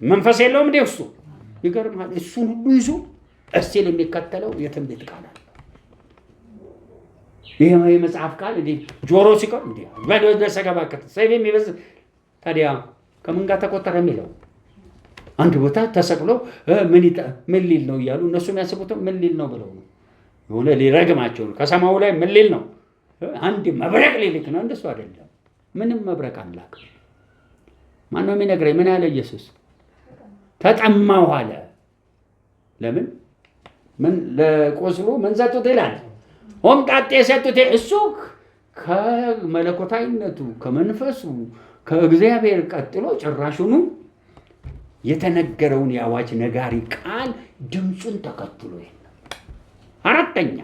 መንፈስ የለውም እንዴ? እሱ ይገርማል። እሱን ሁሉ ይዞ እስቲል የሚከተለው የትንቢት ቃል አለ። ይሄ የመጽሐፍ ቃል እንዴ ጆሮ ሲቀር እንዴ ወደ ሰገባ ሰይፍ የሚበዝ ታዲያ ከምን ጋር ተቆጠረ የሚለው አንድ ቦታ ተሰቅሎ ምን ሊል ነው እያሉ እነሱ የሚያስቡት ምን ሊል ነው ብለው ነው የሆነ ሊረግማቸው ነው። ከሰማው ላይ ምን ሊል ነው? አንድ መብረቅ ሊልክ ነው። እንደሱ አይደለም። ምንም መብረቅ አምላክ ማን ነው የሚነግረኝ? ምን ያለ ኢየሱስ ተጠማው አለ። ለምን ምን ለቆስሎ ምን ሰጡት ይላል? ሆምጣጤ ሰጡት። እሱ ከመለኮታዊነቱ ከመንፈሱ ከእግዚአብሔር ቀጥሎ ጭራሹኑ የተነገረውን የአዋጅ ነጋሪ ቃል ድምፁን ተከትሎ ይሄን አራተኛ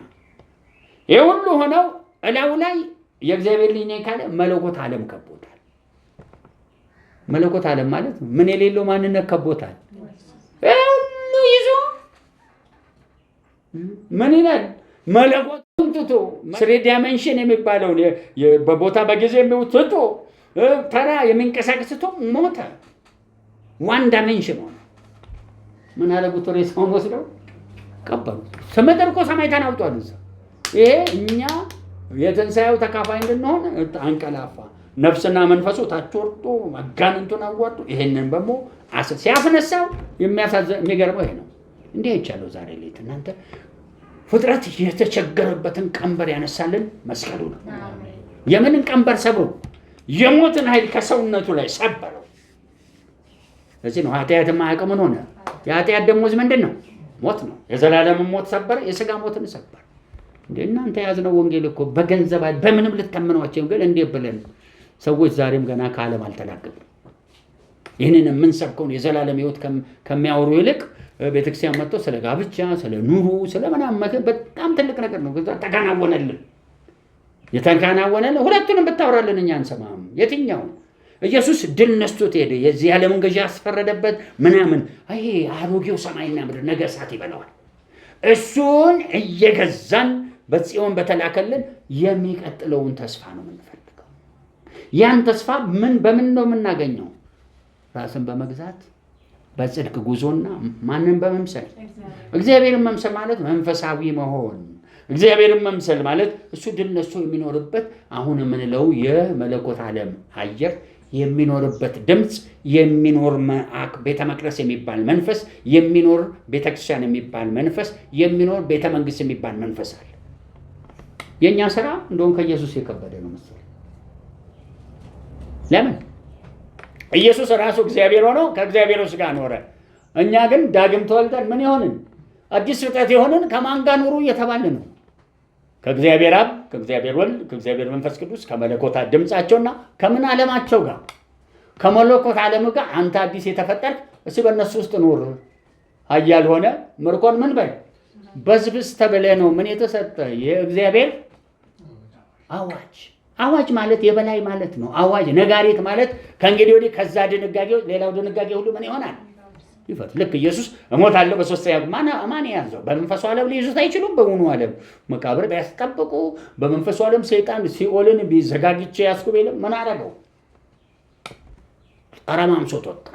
ይሄ ሁሉ ሆነው እላው ላይ የእግዚአብሔር ልጅ ነኝ ካለ መለኮት ዓለም ከቦታል። መለኮት ዓለም ማለት ምን የሌለው ማንነት ከቦታል። ሁሉ ይዞ ምን ይላል? መለኮቱን ትቶ ስሪ ዳይሜንሽን የሚባለው በቦታ በጊዜ የሚውትቶ ተራ የሚንቀሳቀስ ትቶ ሞተ። ዋን ዳይሜንሽን ሆነ። ምን አደረጉት? ሬሳውን ወስደው ቀበሩ። ስመጥር እኮ ሰማይ ተናውጧል። ይሄ እኛ የትንሣኤው ተካፋይ እንድንሆን አንቀላፋ። ነፍስና መንፈሱ ታች ወርዶ አጋንንቱን አዋርዶ ይሄንን ደግሞ ሲያስነሳው የሚገርመው ይሄ ነው። እንዲህ አይቻለሁ ዛሬ ሌት እናንተ ፍጥረት የተቸገረበትን ቀንበር ያነሳልን መስቀሉ ነው። የምንን ቀንበር ሰብሮ የሞትን ኃይል ከሰውነቱ ላይ ሰበረው። ለዚህ ነው ኃጢአት የማያውቀው ምን ሆነ? የኃጢአት ደሞዝ ምንድን ነው? ሞት ነው። የዘላለም ሞት ሰበረ፣ የሥጋ ሞትን ሰበረ። እንደ እናንተ የያዝነው ወንጌል እኮ በገንዘብ በምንም ልትተምኗቸው ግን እንዴት ብለን ሰዎች ዛሬም ገና ከዓለም አልተላቀቁም። ይህንን የምንሰብከውን የዘላለም ሕይወት ከሚያወሩ ይልቅ ቤተክርስቲያን መጥቶ ስለ ጋብቻ፣ ስለ ኑሮ፣ ስለ ምናምን በጣም ትልቅ ነገር ነው። ተከናወነልን። የተከናወነልን ሁለቱንም ብታወራልን እኛ አንሰማም። የትኛው ኢየሱስ ድል ነስቶት ሄደ። የዚህ ዓለምን ገዢ ያስፈረደበት ምናምን ይሄ አሮጌው ሰማይና ምድር ነገ እሳት ይበላዋል። እሱን እየገዛን በጽዮን በተላከልን የሚቀጥለውን ተስፋ ነው የምንፈልገው። ያን ተስፋ በምን ነው የምናገኘው? ራስን በመግዛት በጽድቅ ጉዞና ማንን በመምሰል እግዚአብሔርን መምሰል ማለት መንፈሳዊ መሆን። እግዚአብሔርን መምሰል ማለት እሱ ድል ነስቶ የሚኖርበት አሁን የምንለው የመለኮት ዓለም አየር የሚኖርበት ድምፅ የሚኖር ቤተ መቅደስ የሚባል መንፈስ የሚኖር ቤተክርስቲያን የሚባል መንፈስ የሚኖር ቤተ መንግስት የሚባል መንፈስ አለ። የኛ ስራ እንደውም ከኢየሱስ የከበደ ነው መሰለኝ። ለምን? ኢየሱስ ራሱ እግዚአብሔር ሆኖ ከእግዚአብሔር ጋር ኖረ። እኛ ግን ዳግም ተወልደን ምን ይሆንን? አዲስ ፍጥረት የሆንን ከማን ጋር ኖሩ እየተባለ ነው? ከእግዚአብሔር አብ፣ ከእግዚአብሔር ወልድ፣ ከእግዚአብሔር መንፈስ ቅዱስ ከመለኮታት ድምፃቸውና ከምን ዓለማቸው ጋር ከመለኮት ዓለም ጋር አንተ አዲስ የተፈጠርክ እስቲ በእነሱ ውስጥ ኑር። ኃያል ሆነ ምርኮን ምን በል በዝብዝ ተብለህ ነው ምን የተሰጠ የእግዚአብሔር አዋጅ። አዋጅ ማለት የበላይ ማለት ነው። አዋጅ ነጋሪት ማለት ከእንግዲህ ወዲህ ከዛ ድንጋጌው ሌላው ድንጋጌ ሁሉ ምን ይሆናል ይፈት። ልክ ኢየሱስ እሞታለሁ በሶስተኛው ማን ያዘው? በመንፈሱ ዓለም ሊይዙት አይችሉም። በውኑ ዓለም መቃብር ቢያስጠብቁ በመንፈሱ ዓለም ሰይጣን ሲኦልን ቢዘጋግቼ ያስኩ ቢልም ምን አደረገው? አራማምሶት ወጣ።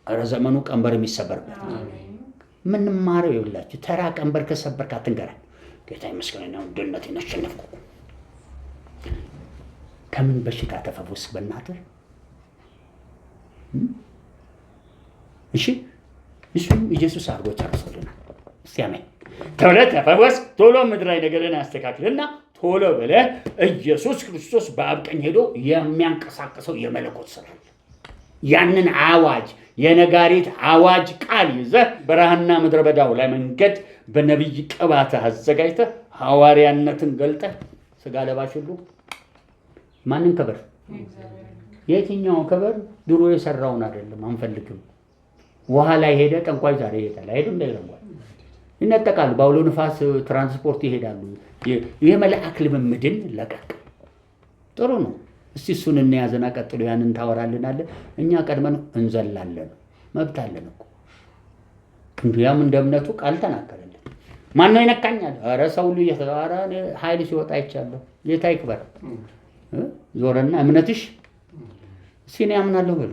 ኧረ ዘመኑ ቀንበር የሚሰበርበት ምን ማረው ይውላችሁ። ተራ ቀንበር ከሰበርክ አትንገረን። ጌታ ይመስገን ነው ድነቴን አሸነፍኩ። ከምን በሽታ ተፈወስክ በእናትህ? እሺ እሱ ኢየሱስ አድርጎ ጨርሶልናል። እስቲ አሜን። ቶሎ ተፈወስ፣ ቶሎ ምድራዊ ነገርን አስተካክልና ቶሎ ብለህ ኢየሱስ ክርስቶስ በአብ ቀኝ ሄዶ የሚያንቀሳቅሰው የመለኮት ስራ ያንን አዋጅ የነጋሪት አዋጅ ቃል ይዘህ በረሃና ምድረ በዳው ላይ መንገድ በነቢይ ቅባትህ አዘጋጅተህ ሐዋርያነትን ገልጠህ ስጋ ለባሽ ሁሉ ማንን ከበር? የትኛው ከበር? ድሮ የሰራውን አይደለም አንፈልግም። ውሃ ላይ ሄደ ጠንቋይ ዛሬ ይሄዳል አይደል? እንደይረዋል ይነጠቃሉ። በአውሎ ንፋስ ትራንስፖርት ይሄዳሉ። የመልአክ ልምምድን ለቀቅ። ጥሩ ነው። እስቲ እሱን እንያዘና ቀጥሎ ያንን ታወራልናለህ። እኛ ቀድመን እንዘላለን። መብት አለን እኮ። እንዲያም እንደ እምነቱ ቃል ተናገረልን። ማን ነው ይነካኛል? ኧረ ሰው ሁሉ እየተባረ ኃይል ሲወጣ አይቻለሁ። ጌታ ይክበር። ዞረና እምነትሽ ሲኔ አምናለሁ በሉ።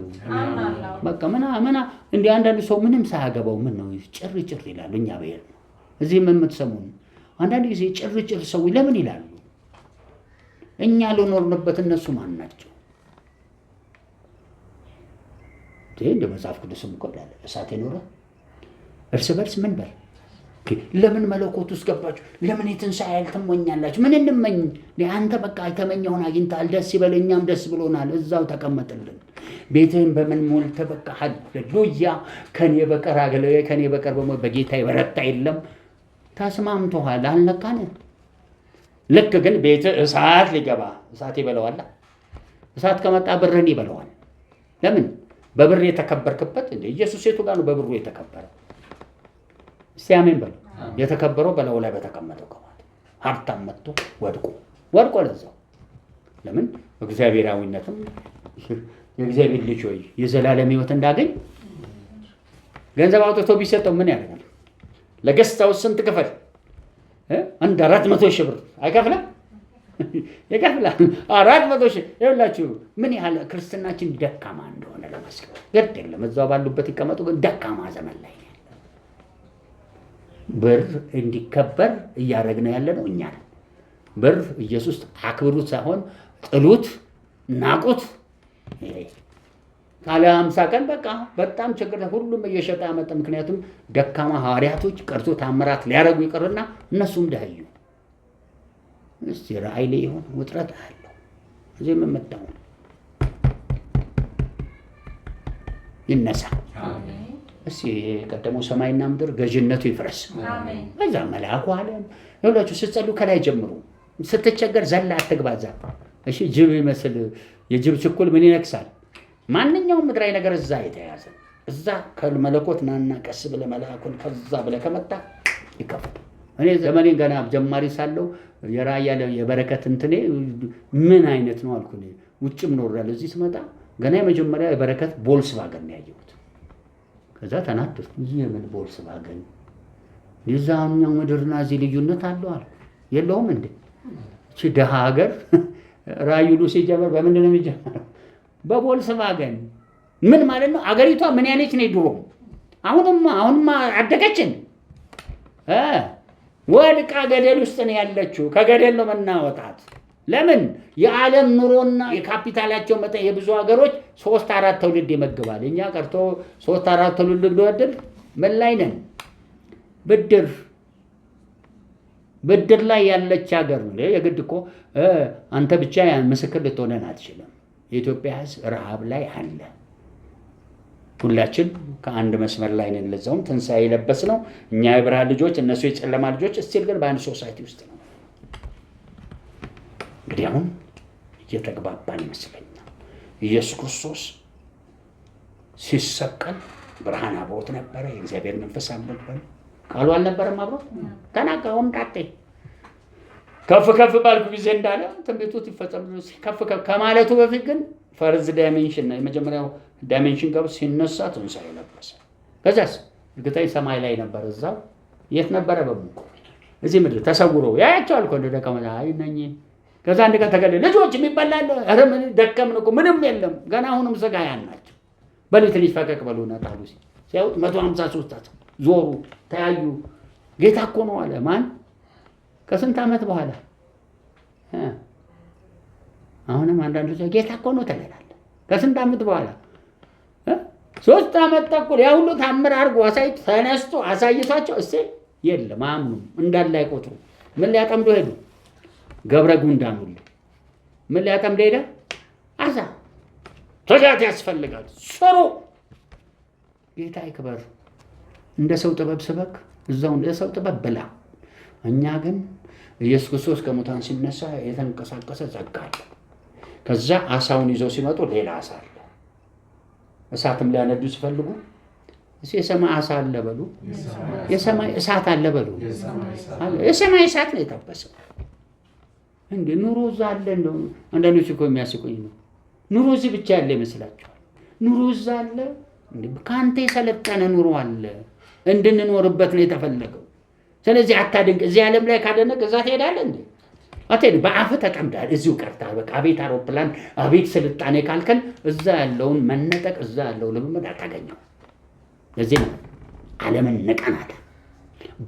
በቃ ምና እንደ አንዳንድ ሰው ምንም ሳያገባው ምን ነው ጭር ጭር ይላሉ። እኛ በየር ነው እዚህ ምን የምትሰሙን አንዳንድ ጊዜ ጭር ጭር ሰው ለምን ይላሉ? እኛ ልኖርንበት እነሱ ማን ናቸው? እንደ መጽሐፍ ቅዱስም እኮ ይላል እሳት የኖረ እርስ በርስ ምን በል ለምን መለኮት ውስጥ ገባችሁ? ለምን የትንሣኤ ትመኛላችሁ? ምን እንመኝ? አንተ በቃ የተመኘውን አግኝተሃል። ደስ ይበል፣ እኛም ደስ ብሎናል። እዛው ተቀመጥልን። ቤትህን በምን ሞልተህ በቃ ሃሌሉያ ከኔ በቀር አገልጋዬ ከኔ በቀር በጌታ የበረታ የለም። ተስማምቶሃል፣ አልነካን። ልክ ግን ቤትህ እሳት ሊገባ እሳት ይበለዋል። እሳት ከመጣ ብርህን ይበለዋል። ለምን? በብር የተከበርክበት እንደ ኢየሱስ የቱ ጋር ነው በብሩ የተከበረ? እስቲ አሜን በሉ። የተከበረው በላዩ ላይ በተቀመጠው ከማለት ሀብታም መጥቶ ወድቆ ለዛው ለምን እግዚአብሔራዊነትም የእግዚአብሔር ልጅ ሆይ የዘላለም ሕይወት እንዳገኝ ገንዘብ አውጥቶ ቢሰጠው ምን ያደርጋል? ለገስታው ስንት ክፈል? አንድ 400 ሺህ ብር አይከፍልም? ይከፍላል። 400 ሺህ ይኸውላችሁ ምን ያህል ክርስትናችን ደካማ እንደሆነ ለመስከር ግድ የለም። እዛው ባሉበት ይቀመጡ። ግን ደካማ ዘመን ላይ ብር እንዲከበር እያደረግን ያለ ነው እኛ ነን። ብር ኢየሱስ አክብሩት ሳይሆን ጥሉት፣ ናቁት። ካለ 50 ቀን በቃ በጣም ችግር ሁሉም እየሸጠ ያመጣ። ምክንያቱም ደካማ ሐዋርያቶች ቀርቶ ታምራት ሊያደርጉ ይቀርና እነሱም ደህዩ። እስቲ ራእይ ላይ ይሆን ውጥረት አለው። እዚህ የምመጣው ይነሳ። እስቲ የቀደመው ሰማይና ምድር ገዥነቱ ይፍረስ። በዛ መልአኩ ዓለም ይኸውላችሁ ስትጸልዩ ከላይ ጀምሩ። ስትቸገር ዘላ አትግባዛ። እሺ ጅብ ይመስል የጅብ ችኩል ምን ይነክሳል? ማንኛውም ምድራዊ ነገር እዛ የተያዘ እዛ ከመለኮት ናና ቀስ ብለህ መልአኩን ከዛ ብለህ ከመጣ ይከፈት። እኔ ዘመኔን ገና ጀማሪ ሳለሁ የራያ የበረከት እንትኔ ምን አይነት ነው አልኩ። ውጭም ኖሬያለሁ። እዚህ ስመጣ ገና የመጀመሪያ የበረከት ቮልክስዋገን ነው ያየሁት። ከዛ ተናደድኩ። የምን ቮልክስዋገን? የዛኛው ምድርና እዚህ ልዩነት አለው አልኩ። የለውም እንዴ? እቺ ደሃ ሀገር ራዩሉ ሲጀመር በምንድን ነው የሚጀመረው? በቮልክስዋገን። ምን ማለት ነው? አገሪቷ ምን ያለች ነው ድሮ? አሁንማ አደገችን። ወድቃ ገደል ውስጥ ነው ያለችው። ከገደል ነው መናወጣት። ለምን? የዓለም ኑሮና የካፒታላቸው መጠን የብዙ ሀገሮች 3-4 ትውልድ ይመግባል። እኛ ቀርቶ 3-4 ትውልድ እንወድል ምን ላይ ነን? ብድር ላይ ያለች ሀገር ነው። የግድ እኮ አንተ ብቻ ምስክር ልትሆነን አትችልም። የኢትዮጵያ ሕዝብ ረሃብ ላይ አለ። ሁላችን ከአንድ መስመር ላይ ነን። ለዛውም ትንሣኤ የለበስ ነው። እኛ የብርሃን ልጆች፣ እነሱ የጨለማ ልጆች። እስቲል ግን በአንድ ሶሳይቲ ውስጥ ነው። እንግዲህ አሁን እየተግባባን ይመስለኛል። ኢየሱስ ክርስቶስ ሲሰቀል ብርሃን አብሮት ነበረ። የእግዚአብሔር መንፈስ አልነበረ። ቃሉ አልነበረም አብሮት። ተናጋ ሆምጣጤ ከፍ ከፍ ባልኩ ጊዜ እንዳለ ትንቢቱ ይፈጸም ከፍ ከፍ ከማለቱ በፊት ግን ፈርዝ ዳይሜንሽን ነው። የመጀመሪያው ዳይሜንሽን ጋር ሲነሳ ትንሣኤ ለበሰ። ከዛስ እርግጠኛ ሰማይ ላይ ነበር። እዛው የት ነበረ? በሙሉ እዚህ ምድር ተሰውሮ ያያቸዋል እኮ እንደ ደቀ መዛሙርት ነኝ። ከዛ አንድ ቀን ተገለ ልጆች የሚበላል ኧረ ምን ደከምን እኮ ምንም የለም ገና አሁንም ስጋ ያን ናቸው። በሌት ልጅ ፈቀቅ በሉና ጣሉ ሲያዩት 153 ዞሩ ተያዩ። ጌታ እኮ ነው አለ። ማን? ከስንት ዓመት በኋላ አሁንም አንዳንዶች ጌታ እኮ ነው ትላለህ። ከስንት ዓመት በኋላ 3 ዓመት ተኩል ያ ሁሉ ታምር አድርጎ አሳይቶ ተነስቶ አሳይቷቸው እሴ የለም አምኑም እንዳለ አይቆጥሩ። ምን ሊያጠምዱ ሄዱ? ገብረ ጉንዳን ሁሉ ምን ሊያጠምዱ ሄደ? አሳ ትጋት ያስፈልጋል። ስሩ። ጌታ ይክበር። እንደ ሰው ጥበብ ስበክ፣ እዛው እንደ ሰው ጥበብ ብላ። እኛ ግን ኢየሱስ ክርስቶስ ከሙታን ሲነሳ የተንቀሳቀሰ ጸጋ አለ። ከዛ አሳውን ይዘው ሲመጡ ሌላ አሳ አለ። እሳትም ሊያነዱ ሲፈልጉ የሰማይ አሳ አለ በሉ፣ የሰማይ እሳት አለ በሉ። የሰማይ እሳት ነው የጠበሰው። እንዴ ኑሮ እዛ አለ። እንደው አንዳንዶች እኮ የሚያስቁኝ ነው። ኑሮ እዚህ ብቻ ያለ ይመስላችኋል? ኑሮ እዛ አለ። ከአንተ የሰለጠነ ኑሮ አለ። እንድንኖርበት ነው የተፈለገው። ስለዚህ አታድንቅ። እዚህ ዓለም ላይ ካደነቅ እዛ ትሄዳለህ እንዴ? አትሄድ። በአፍህ ተጠምዳል፣ እዚሁ ቀርታል። በቃ አቤት አውሮፕላን፣ አቤት ስልጣኔ ካልከን እዛ ያለውን መነጠቅ፣ እዛ ያለው ልምምድ አታገኘው። ለዚህ ነው ዓለምን ንቀናት።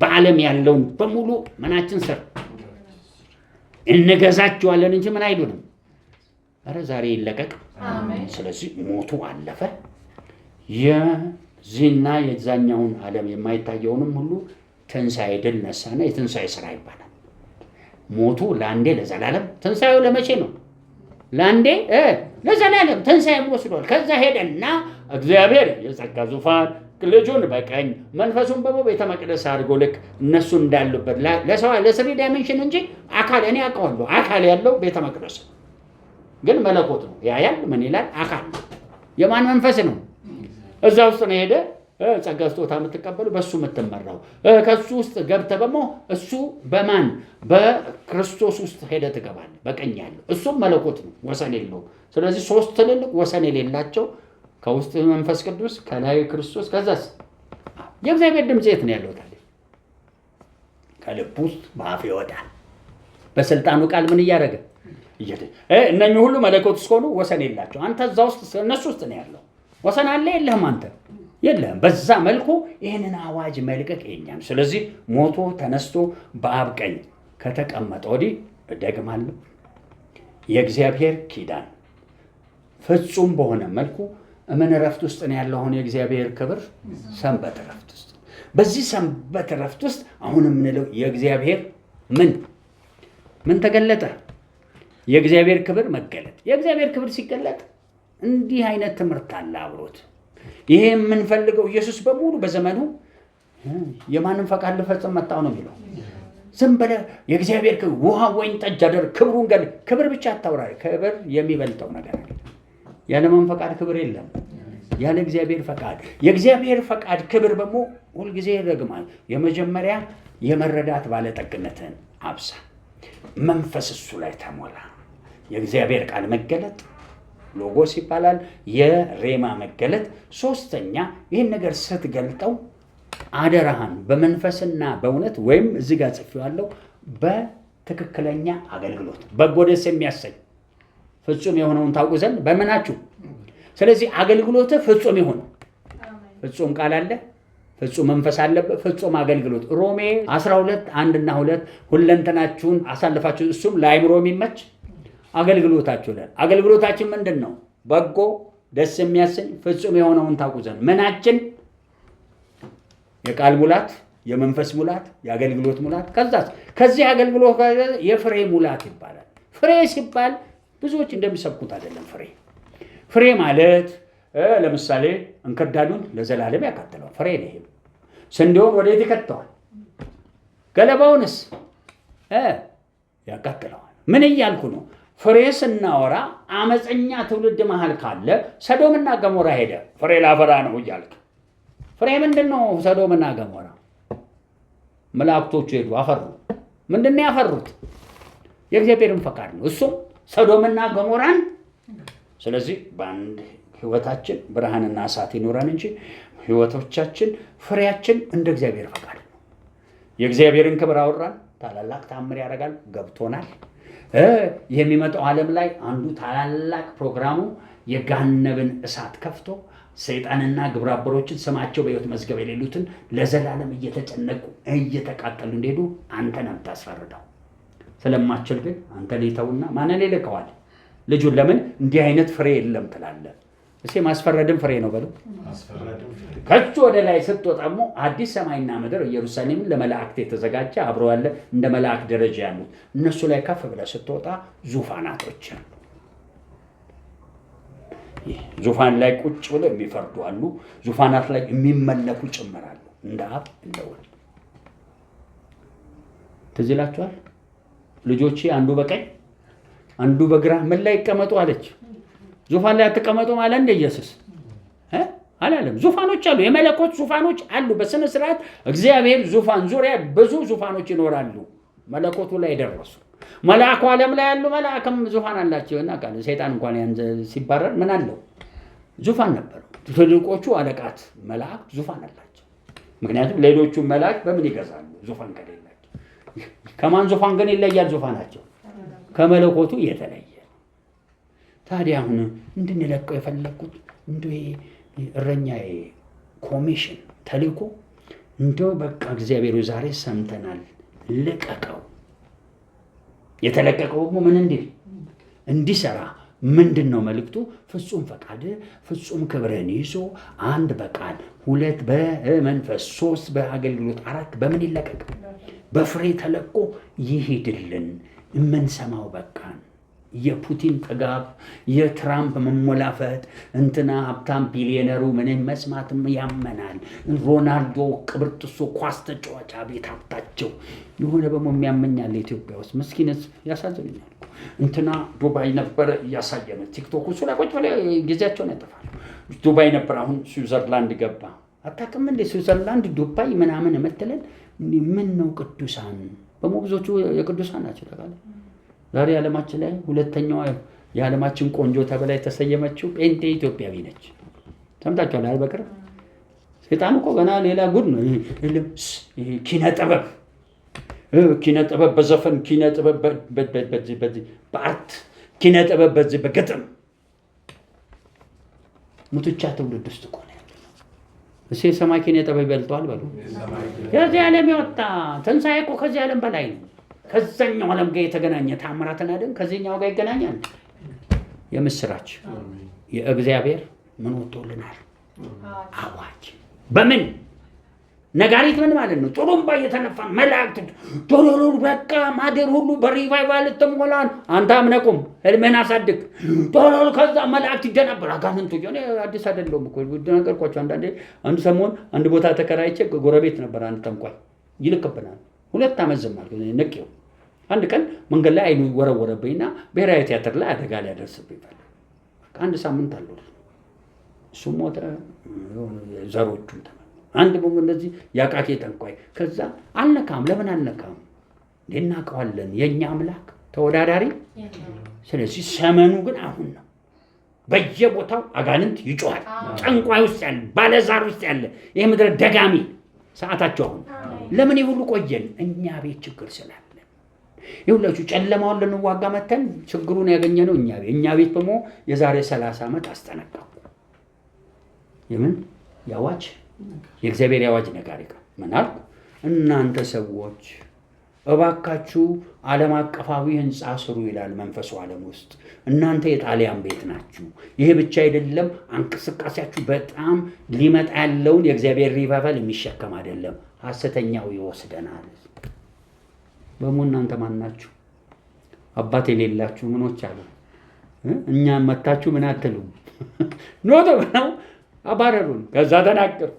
በዓለም ያለውን በሙሉ ምናችን ስር እንገዛቸዋለን እንጂ ምን አይሉንም። ኧረ ዛሬ ይለቀቅ። ስለዚህ ሞቱ አለፈ። የዚህና የዛኛውን ዓለም የማይታየውንም ሁሉ ትንሣኤ ድል ነሳና የትንሣኤ ሥራ ይባላል። ሞቱ ለአንዴ ለዘላለም፣ ትንሣኤው ለመቼ ነው? ለአንዴ ለዘላለም ትንሣኤም ወስዷል። ከዛ ሄደና እግዚአብሔር የጸጋ ዙፋን ልጁን በቀኝ መንፈሱን በቤተ መቅደስ አድርጎ ልክ እነሱ እንዳሉበት ለሰው ለስሪ ዳይሜንሽን እንጂ አካል እኔ አውቀዋለሁ። አካል ያለው ቤተ መቅደስ ግን መለኮት ነው። ያያል ምን ይላል? አካል ነው። የማን መንፈስ ነው? እዛ ውስጥ ነው ሄደ ጸጋ ስጦታ የምትቀበሉ በእሱ የምትመራው። ከእሱ ውስጥ ገብተህ ደግሞ እሱ በማን በክርስቶስ ውስጥ ሄደ ትገባለህ። በቀኝ ያለው እሱም መለኮት ነው፣ ወሰን የለውም። ስለዚህ 3 ትልልቅ ወሰን የሌላቸው ከውስጥ መንፈስ ቅዱስ፣ ከላይ ክርስቶስ፣ ከዛስ የእግዚአብሔር ድምፅ የት ነው ያለው ታዲያ? ከልብ ውስጥ በአፍ ይወጣል። በስልጣኑ ቃል ምን እያደረገ እነኚህ ሁሉ መለኮት እስከሆኑ ወሰን የላቸው። አንተ እዛ ውስጥ እነሱ ውስጥ ነው ያለው። ወሰን አለ የለህም? አንተ የለህም። በዛ መልኩ ይህንን አዋጅ መልቀቅ የኛም። ስለዚህ ሞቶ ተነስቶ በአብ ቀኝ ከተቀመጠ ወዲህ እደግማለሁ የእግዚአብሔር ኪዳን ፍጹም በሆነ መልኩ ምን ረፍት ውስጥ ነው ያለው? አሁን የእግዚአብሔር ክብር ሰንበት ረፍት ውስጥ። በዚህ ሰንበት ረፍት ውስጥ አሁን የምንለው የእግዚአብሔር ምን ተገለጠ? የእግዚአብሔር ክብር መገለጥ። የእግዚአብሔር ክብር ሲገለጥ እንዲህ አይነት ትምህርት አለ አብሮት። ይሄ የምንፈልገው ኢየሱስ በሙሉ በዘመኑ የማንም ፈቃድ ልፈጽም መጣሁ ነው የሚለው። ዝም ብለህ የእግዚአብሔር ክብር ውሃ ወይን ጠጅ አደረግ ክብሩን ገል ክብር ብቻ አታውራ። ክብር የሚበልጠው ነገር አለ። ያለ ማን ፈቃድ ክብር የለም። ያለ እግዚአብሔር ፈቃድ። የእግዚአብሔር ፈቃድ ክብር ደግሞ ሁልጊዜ ይረግማል። የመጀመሪያ የመረዳት ባለጠግነትን አብሳ፣ መንፈስ እሱ ላይ ተሞላ። የእግዚአብሔር ቃል መገለጥ ሎጎስ ይባላል። የሬማ መገለጥ። 3ኛ ይህን ነገር ስትገልጠው አደራህን በመንፈስና በእውነት ወይም እዚህ ጋር ጽፌዋለሁ በትክክለኛ አገልግሎት በጎ ደስ የሚያሰኝ ፍጹም የሆነውን ታውቁ ዘንድ በምናችሁ። ስለዚህ አገልግሎትህ ፍጹም ይሁን። ፍጹም ቃል አለ፣ ፍጹም መንፈስ አለበት፣ ፍጹም አገልግሎት። ሮሜ 12 1 እና 2 ሁለንተናችሁን አሳልፋችሁ እሱም ለአይምሮ የሚመች አገልግሎታችሁ ላይ አገልግሎታችን ምንድን ነው? በጎ ደስ የሚያሰኝ ፍጹም የሆነውን ታውቁ ዘንድ ምናችን? የቃል ሙላት፣ የመንፈስ ሙላት፣ የአገልግሎት ሙላት። ከዚህ አገልግሎት የፍሬ ሙላት ይባላል። ፍሬ ሲባል ብዙዎች እንደሚሰብኩት አይደለም። ፍሬ ማለት ለምሳሌ እንክርዳዱን ለዘላለም ያቃጥለዋል። ፍሬ ነው። ስንዴውን ወዴት ይከተዋል? ገለባውንስ ያቃጥለዋል። ምን እያልኩ ነው? ፍሬ ስናወራ አመፀኛ ትውልድ መሃል ካለ ሰዶምና ገሞራ ሄደ ፍሬ ላፈራ ነው እያልክ ፍሬ ምንድን ነው? ሰዶምና ገሞራ መላእክቶቹ ሄዱ አፈሩ። ምንድን ነው ያፈሩት? የእግዚአብሔርን ፈቃድ ነው። እሱም ሰዶምና ገሞራን። ስለዚህ በአንድ ህይወታችን ብርሃንና እሳት ይኖረን እንጂ ህይወቶቻችን ፍሬያችን እንደ እግዚአብሔር ፈቃድ ነው። የእግዚአብሔርን ክብር አወራን። ታላላቅ ታምር ያደርጋል፣ ገብቶናል። የሚመጣው ዓለም ላይ አንዱ ታላላቅ ፕሮግራሙ የገሃነምን እሳት ከፍቶ ሰይጣንና ግብረ አበሮችን ስማቸው በሕይወት መዝገብ የሌሉትን ለዘላለም እየተጨነቁ እየተቃጠሉ እንደሄዱ አንተ ነው የምታስፈርደው። ስለማችል ግን አንተ ሊተውና ማንን ይልከዋል? ልጁን። ለምን እንዲህ አይነት ፍሬ የለም ትላለህ? እስኪ ማስፈረድም ፍሬ ነው በሉ። ከሱ ወደ ላይ ስትወጣሙ አዲስ ሰማይና ምድር ኢየሩሳሌምን ለመላእክት የተዘጋጀ አብሮ ያለ እንደ መላእክት ደረጃ ያሉት እነሱ ላይ ከፍ ብለህ ስትወጣ ዙፋናቶች አሉ። ዙፋን ላይ ቁጭ ብለው የሚፈርዱ አሉ። ዙፋናት ላይ የሚመለኩ ጭምራሉ፣ እንደ አብ እንደ ወልድ። ትዝ ይላችኋል? ልጆቼ አንዱ በቀኝ አንዱ በግራ ምን ላይ ይቀመጡ አለች። ዙፋን ላይ አትቀመጡ ማለት እንደ ኢየሱስ አላለም። ዙፋኖች አሉ፣ የመለኮት ዙፋኖች አሉ። በስነ ስርዓት እግዚአብሔር ዙፋን ዙሪያ ብዙ ዙፋኖች ይኖራሉ። መለኮቱ ላይ ደረሱ። መልአኩ ዓለም ላይ ያሉ መልአክም ዙፋን አላቸውና ቃል ሰይጣን እንኳን ያን ሲባረር ምን አለው? ዙፋን ነበረው። ትልቆቹ አለቃት መልአክ ዙፋን አላቸው። ምክንያቱም ሌሎቹ መልአክ በምን ይገዛሉ? ዙፋን ከሌላቸው። ከማን ዙፋን ግን ይለያል? ዙፋናቸው ከመለኮቱ የተለየ። ታዲያ አሁን እንድንለቀው የፈለኩት እንደ እረኛዬ ኮሚሽን ተልእኮ እንደው በቃ እግዚአብሔር ዛሬ ሰምተናል፣ ልቀቀው። የተለቀቀው ደግሞ ምን እንዲሰራ ምንድን ነው መልእክቱ? ፍጹም ፈቃድ ፍጹም ክብርን ይዞ አንድ በቃል ሁለት በመንፈስ ሶስት በአገልግሎት አራት በምን ይለቀቅ? በፍሬ ተለቆ ይሄድልን። የምንሰማው በቃን። የፑቲን ጥጋብ፣ የትራምፕ መሞላፈት፣ እንትና ሀብታም ቢሊዮነሩ ምንም መስማትም ያመናል። ሮናልዶ ቅብርጥሶ ኳስ ተጫዋች አቤት ሀብታቸው የሆነ በሞ የሚያመኛል። ኢትዮጵያ ውስጥ ምስኪነት ያሳዝነኛል። እንትና ዱባይ ነበረ እያሳየነ ቲክቶክ እሱ ላይ ቁጭ ብለው ጊዜያቸውን ያጠፋሉ። ዱባይ ነበር፣ አሁን ስዊዘርላንድ ገባ። አታውቅም እንዴ? ስዊዘርላንድ ዱባይ ምናምን የምትለን ምን ነው? ቅዱሳን በሞብዞቹ የቅዱሳን ናቸው። ታውቃለህ? ዛሬ ዓለማችን ላይ ሁለተኛዋ የዓለማችን ቆንጆ ተብላ የተሰየመችው ጴንጤ ኢትዮጵያዊ ነች። ሰምታችኋል? በቅርብ ሰይጣን እኮ ገና ሌላ ጉድ ነው። ኪነ ጥበብ በዘፈን ኪነ ጥበብ በአርት ኪነ ጥበብ በዚህ በግጥም ሙትቻ ትውልድ ውስጥ እኮ ነው ያለው። እሺ የሰማይ ኪነ ጥበብ ይበልጠዋል በሉ። ከዚህ ዓለም የወጣ ትንሣኤ እኮ ከዚህ ዓለም በላይ ነው። ከዛኛው ዓለም ጋር የተገናኘ ታምራትን አይደል? ከዚህኛው ጋር ይገናኛል። የምስራች የእግዚአብሔር ምን ወጥቶልናል? አዋጅ። በምን ነጋሪት ምን ማለት ነው? ጥሩምባ እየተነፋ መላእክት ዶሮሮ በቃ ማደር ሁሉ በሪቫይቫል ተሞላን። አንተ አምነቁም ህልምህን አሳድግ ዶሮሮ። ከዛ መላእክት ይደነብራ አጋንንቱ እኔ አዲስ አይደለም እኮ ነገርኳቸው። አንድ ሰሞን አንድ ቦታ ተከራይቼ ጎረቤት ነበር አንድ ጠንቋይ ይልክብናል። 2 ዓመት ዝም አልኩ ነቄው። አንድ ቀን መንገድ ላይ አይኑ ወረወረብኝና ብሔራዊ ቲያትር ላይ አደጋ ሊያደርስብኝ ፈለገ። አንድ ሳምንት አለው እሱ ሞተ። ዘሮቹም አንድ ቦም እንደዚህ ያቃቄ ጠንቋይ። ከዛ አልነካም። ለምን አልነካም? እናውቀዋለን የኛ አምላክ ተወዳዳሪ። ስለዚህ ሰመኑ ግን አሁን ነው። በየቦታው አጋንንት ይጮሃል። ጠንቋይ ውስጥ ያለ ባለዛር ውስጥ ያለ ይሄ ምድረ ደጋሚ ሰዓታቸው አሁን። ለምን ይሁሉ ቆየን? እኛ ቤት ችግር ስላለ ይሁላችሁ ጨለማውን ልንዋጋ መተን ችግሩን ያገኘነው እኛ ቤት ደግሞ የዛሬ 30 ዓመት አስጠነቀቁ። የምን ያዋጅ የእግዚአብሔር ያዋጅ ነጋሪ ጋር ምን አልኩ? እናንተ ሰዎች እባካችሁ ዓለም አቀፋዊ ህንፃ ስሩ ይላል መንፈሱ ዓለም ውስጥ። እናንተ የጣሊያን ቤት ናችሁ። ይሄ ብቻ አይደለም፣ እንቅስቃሴያችሁ በጣም ሊመጣ ያለውን የእግዚአብሔር ሪቫይቫል የሚሸከም አይደለም። ሐሰተኛው ይወስደናል። በሙ እናንተ ማን ናችሁ? አባት የሌላችሁ ምኖች አሉ። እኛን መታችሁ ምን አትሉም? ኖቶ ነው አባረሩን። ከዛ ተናገርኩ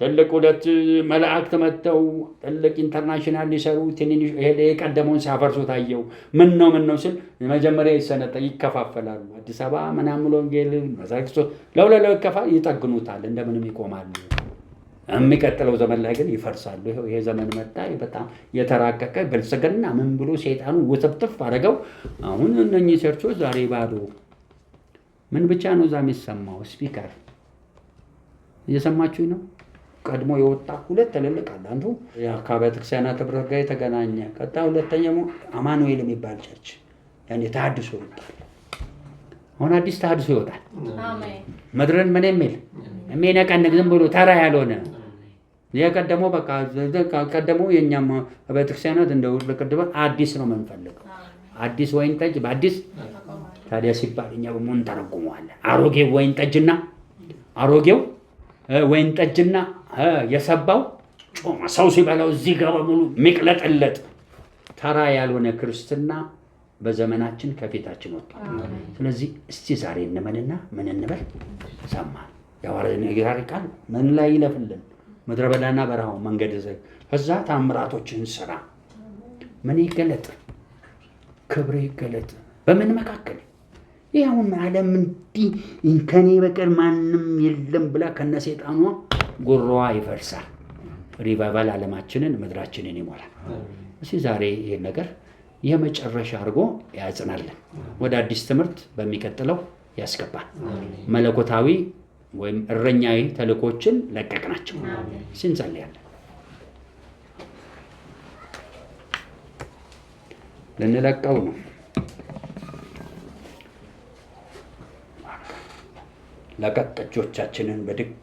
ትልቅ ሁለት መላእክት መጥተው ትልቅ ኢንተርናሽናል ሊሰሩ ትንንሽ የቀደመውን ሲያፈርሱ ታየው። ምን ነው ስል መጀመሪያ ይከፋፈላሉ። አዲስ አበባ ምናምን ወንጌል መዛግስቶ ለሁለለው ይጠግኑታል፣ እንደምንም ይቆማሉ። የሚቀጥለው ዘመን ላይ ግን ይፈርሳሉ። ይሄ ዘመን መጣ። በጣም የተራቀቀ ብልጽግና ምን ብሎ ሰይጣኑ ውጥፍጥፍ አደረገው። አሁን እነኚህ ቸርቾች ዛሬ ባዶ። ምን ብቻ ነው እዛ የሚሰማው? ስፒከር እየሰማችሁ ነው። ቀድሞ የወጣ ሁለት ትልልቅ አለ። አንዱ የአካባቢ ክርስቲያናት ህብረት ጋር የተገናኘ ቀጣ፣ ሁለተኛው አማኑኤል የሚባል ቸርች ያኔ ተሐድሶ ይወጣል። አሁን አዲስ ተሐድሶ ይወጣል። ምድርን ምን የሚል የሚነቀንቅ ዝም ብሎ ተራ ያልሆነ የቀደመው በቃ ቀደመው የኛም ቤተክርስቲያናት እንደው ለቀደመ አዲስ ነው የምንፈልገው። አዲስ ወይን ጠጅ በአዲስ ታዲያ ሲባል እኛ በመሆን ተረጉመዋለን። አሮጌው ወይን ጠጅና የሰባው ጮማ ሰው ሲበላው እዚህ ጋር በሙሉ የሚቅለጠለጥ ተራ ያልሆነ ክርስትና በዘመናችን ከፊታችን ወጣ። ስለዚህ እስቲ ዛሬ እንመንና ምን እንበል? ሰማን ያወራን ቃል ምን ላይ ይለፍልን? ምድረ በዳና በረሃው መንገድ ዘ ከዛ ታምራቶችን ስራ ምን ይገለጥ? ክብር ይገለጥ። በምን መካከል ይሁን ዓለም እንዲህ ከኔ በቀር ማንም የለም ብላ ከነሰይጣኗ ጉሮዋ ይፈርሳል። ሪቫይቫል ዓለማችንን ምድራችንን ይሞላል። እሺ ዛሬ ይሄ ነገር የመጨረሻ አድርጎ ያጽናልን። ወደ አዲስ ትምህርት በሚቀጥለው ያስገባል። መለኮታዊ ወይም እረኛዊ ተልእኮችን ለቀቅናቸው። እንጸልያለን። ልንለቀው ነው። ለቀቅ እጆቻችንን በድግ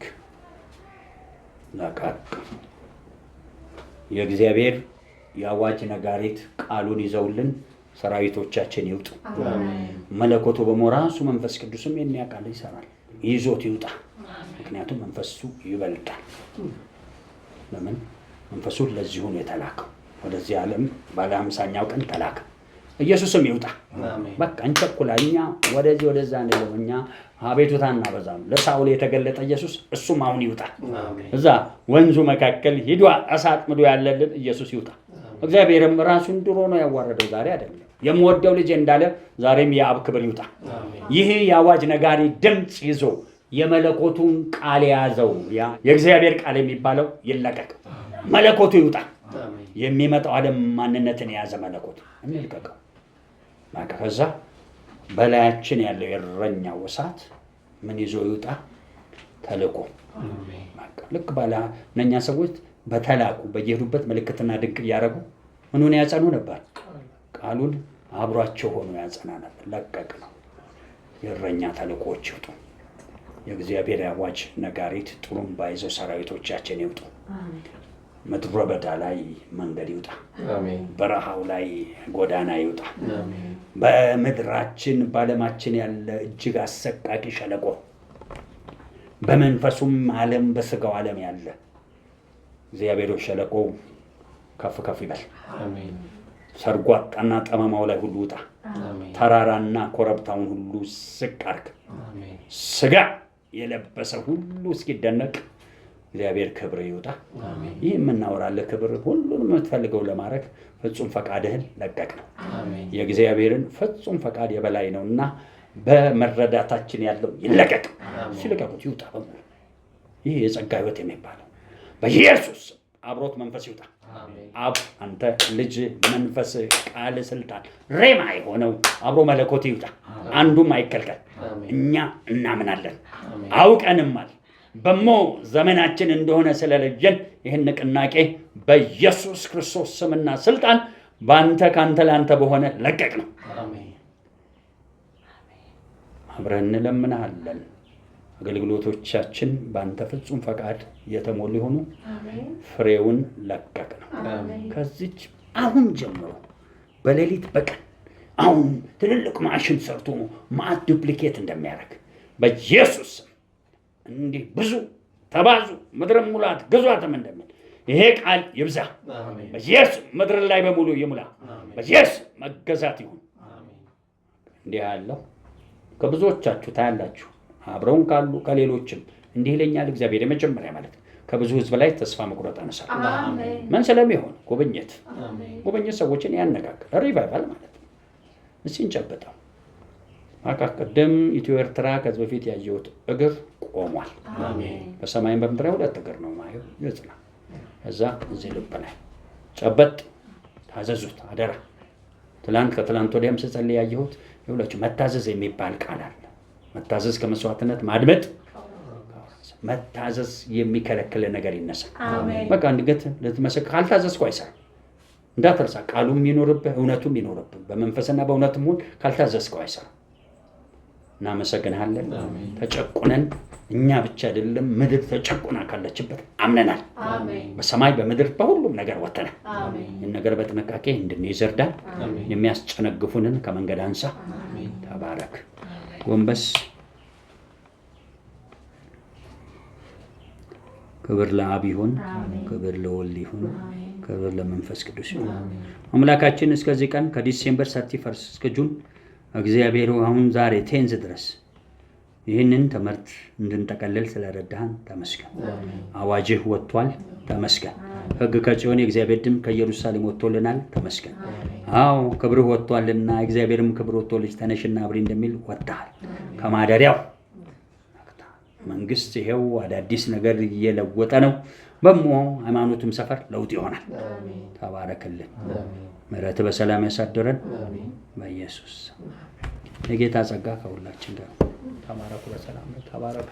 ለቀቅ። የእግዚአብሔር የአዋጅ ነጋሪት ቃሉን ይዘውልን ሰራዊቶቻችን ይውጡ። መለኮቱ በመራሱ መንፈስ ቅዱስም የሚያቃል ይሰራል። ይዞት ይውጣ። ምክንያቱም መንፈሱ ይበልጣል። ለምን? መንፈሱ ለዚሁ ነው የተላከው። ወደዚህ ዓለም ባለ 50ኛው ቀን ተላከ። ኢየሱስም ይውጣ። በቃ እንቸኩላኛ ወደዚህ ወደዛ ነው። እኛ አቤቱታ እናበዛም። ለሳውል የተገለጠ ኢየሱስ እሱም አሁን ይውጣ። እዛ ወንዙ መካከል ሂዷ እሳት ምዶ ያለልን ኢየሱስ ይውጣ። እግዚአብሔርም ራሱን ድሮ ነው ያዋረደው፣ ዛሬ አይደለም። የምወደው ልጅ እንዳለ ዛሬም የአብ ክብር ይውጣ። ይህ የአዋጅ ነጋሪ ድምፅ ይዞ የመለኮቱን ቃል የያዘው ያ የእግዚአብሔር ቃል የሚባለው ይለቀቅ። መለኮቱ ይውጣ። የሚመጣው ዓለም ማንነትን የያዘ መለኮት እንልቀቀው። ከዛ በላያችን ያለው የእረኛው እሳት ምን ይዞ ይውጣ? ተልእኮ። ልክ ባላ እነኛ ሰዎች በተላኩ በየሄዱበት ምልክትና ድንቅ እያደረጉ ምኑን ያጸኑ ነበር? ቃሉን አብሯቸው ሆኖ ያጸና ነበር። ለቀቅ ነው። የእረኛ ተልእኮዎች ይውጡ። የእግዚአብሔር አዋጅ ነጋሪት ጥሩምባ ይዘው ሰራዊቶቻችን ይውጡ። ምድረ በዳ ላይ መንገድ ይውጣ። በረሃው ላይ ጎዳና ይውጣ። በምድራችን በዓለማችን ያለ እጅግ አሰቃቂ ሸለቆ፣ በመንፈሱም ዓለም በስጋው ዓለም ያለ እግዚአብሔር ሸለቆ ከፍ ከፍ ይበል። ሰርጓጣና ጠመማው ላይ ሁሉ ውጣ። ተራራና ኮረብታውን ሁሉ ዝቅ አድርግ። ስጋ የለበሰ ሁሉ እስኪደነቅ እግዚአብሔር ክብር ይውጣ። ይህ የምናወራለ ክብር ሁሉንም የምትፈልገው ለማድረግ ፍጹም ፈቃድህን ለቀቅ ነው። የእግዚአብሔርን ፍጹም ፈቃድ የበላይ ነውና በመረዳታችን ያለው ይለቀቅ። ሲለቀቁት ይውጣ በሙሉ። ይህ የጸጋ ሕይወት የሚባለው በኢየሱስ አብሮት መንፈስ ይውጣ። አብ አንተ ልጅ መንፈስ ቃል ስልጣን ሬማ የሆነው አብሮ መለኮት ይውጣ። አንዱም አይከልከል። እኛ እናምናለን አውቀንማል። በሞ ዘመናችን እንደሆነ ስለለየን ይህን ንቅናቄ በኢየሱስ ክርስቶስ ስምና ስልጣን በአንተ ካንተ ለአንተ በሆነ ለቀቅ ነው። አብረን እንለምናለን። አገልግሎቶቻችን በአንተ ፍጹም ፈቃድ የተሞሉ ይሆኑ። ፍሬውን ለቀቅ ነው። ከዚች አሁን ጀምሮ በሌሊት በቀን አሁን ትልልቅ ማሽን ሰርቶ ማዕት ዱፕሊኬት እንደሚያደርግ በኢየሱስ እንዲህ ብዙ ተባዙ ምድርን ሙላት ግዟትም እንደሚል ይሄ ቃል ይብዛ። በኢየሱስ ምድር ላይ በሙሉ ይሙላ። በኢየሱስ መገዛት ይሁን። እንዲህ ያለው ከብዙዎቻችሁ ታያላችሁ። አብረውን ካሉ ከሌሎችም እንዲህ ይለኛል እግዚአብሔር የመጀመሪያ ማለት ከብዙ ሕዝብ ላይ ተስፋ መቁረጥ አነሳለሁ። ምን ስለሚሆን ጉብኝት ሰዎችን ያነጋግራል። ሪቫይቫል ማለት ነው። እስኪ እንጨብጠው። ቅድም ኢትዮ ኤርትራ ከዚህ በፊት ያየሁት እግር ቆሟል። በሰማይም በምድር ሁለት እግር ነው ማየው ይጽና። እዛ እዚህ ልብ ላይ ጨበጥ ታዘዙት አደራ። ከትላንት ወዲያም ስጸልይ ያየሁት ይኸውላችሁ መታዘዝ የሚባል ቃል አለ። መታዘዝ ከመስዋዕትነት ማድመጥ መታዘዝ የሚከለክል ነገር ይነሳ። በቃ እንድገት ለተመሰከ ካልታዘዝኩ አይሰራም። እንዳትረሳ ቃሉም ይኖርብህ እውነቱም ይኖርብህ። በመንፈስና በእውነትም ሆነ ካልታዘዝከው አይሰራም። እናመሰግንሃለን። ተጨቁነን እኛ ብቻ አይደለም ምድር ተጨቁና ካለችበት አምነናል። በሰማይ በምድር በሁሉም ነገር ወተናል። ይህን ነገር በጥንቃቄ እንድንይዝ እርዳን። የሚያስጨነግፉንን ከመንገድ አንሳ። ተባረክ። ጎንበስ። ክብር ለአብ ይሁን፣ ክብር ለወልድ ይሁን፣ ክብር ለመንፈስ ቅዱስ ይሁን። አምላካችን እስከዚህ ቀን ከዲሴምበር 31 እስከ ጁን እግዚአብሔር አሁን ዛሬ ቴንዝ ድረስ ይህንን ትምህርት እንድንጠቀልል ስለረዳህን ተመስገን። አዋጅህ ወጥቷል፣ ተመስገን። ሕግ ከጽዮን የእግዚአብሔር ድምፅ ከኢየሩሳሌም ወጥቶልናል፣ ተመስገን። አዎ ክብርህ ወጥቷልና እግዚአብሔርም ክብር ወጥቶልሽ ተነሽና አብሪ እንደሚል ወጥተሃል ከማደሪያው። መንግስት ይሄው አዳዲስ ነገር እየለወጠ ነው። በሞ ሃይማኖትም ሰፈር ለውጥ ይሆናል። ተባረክልን። ምሕረት በሰላም ያሳድረን በኢየሱስ። የጌታ ጸጋ ከሁላችን ጋር። ተባረኩ። በሰላም ተባረኩ።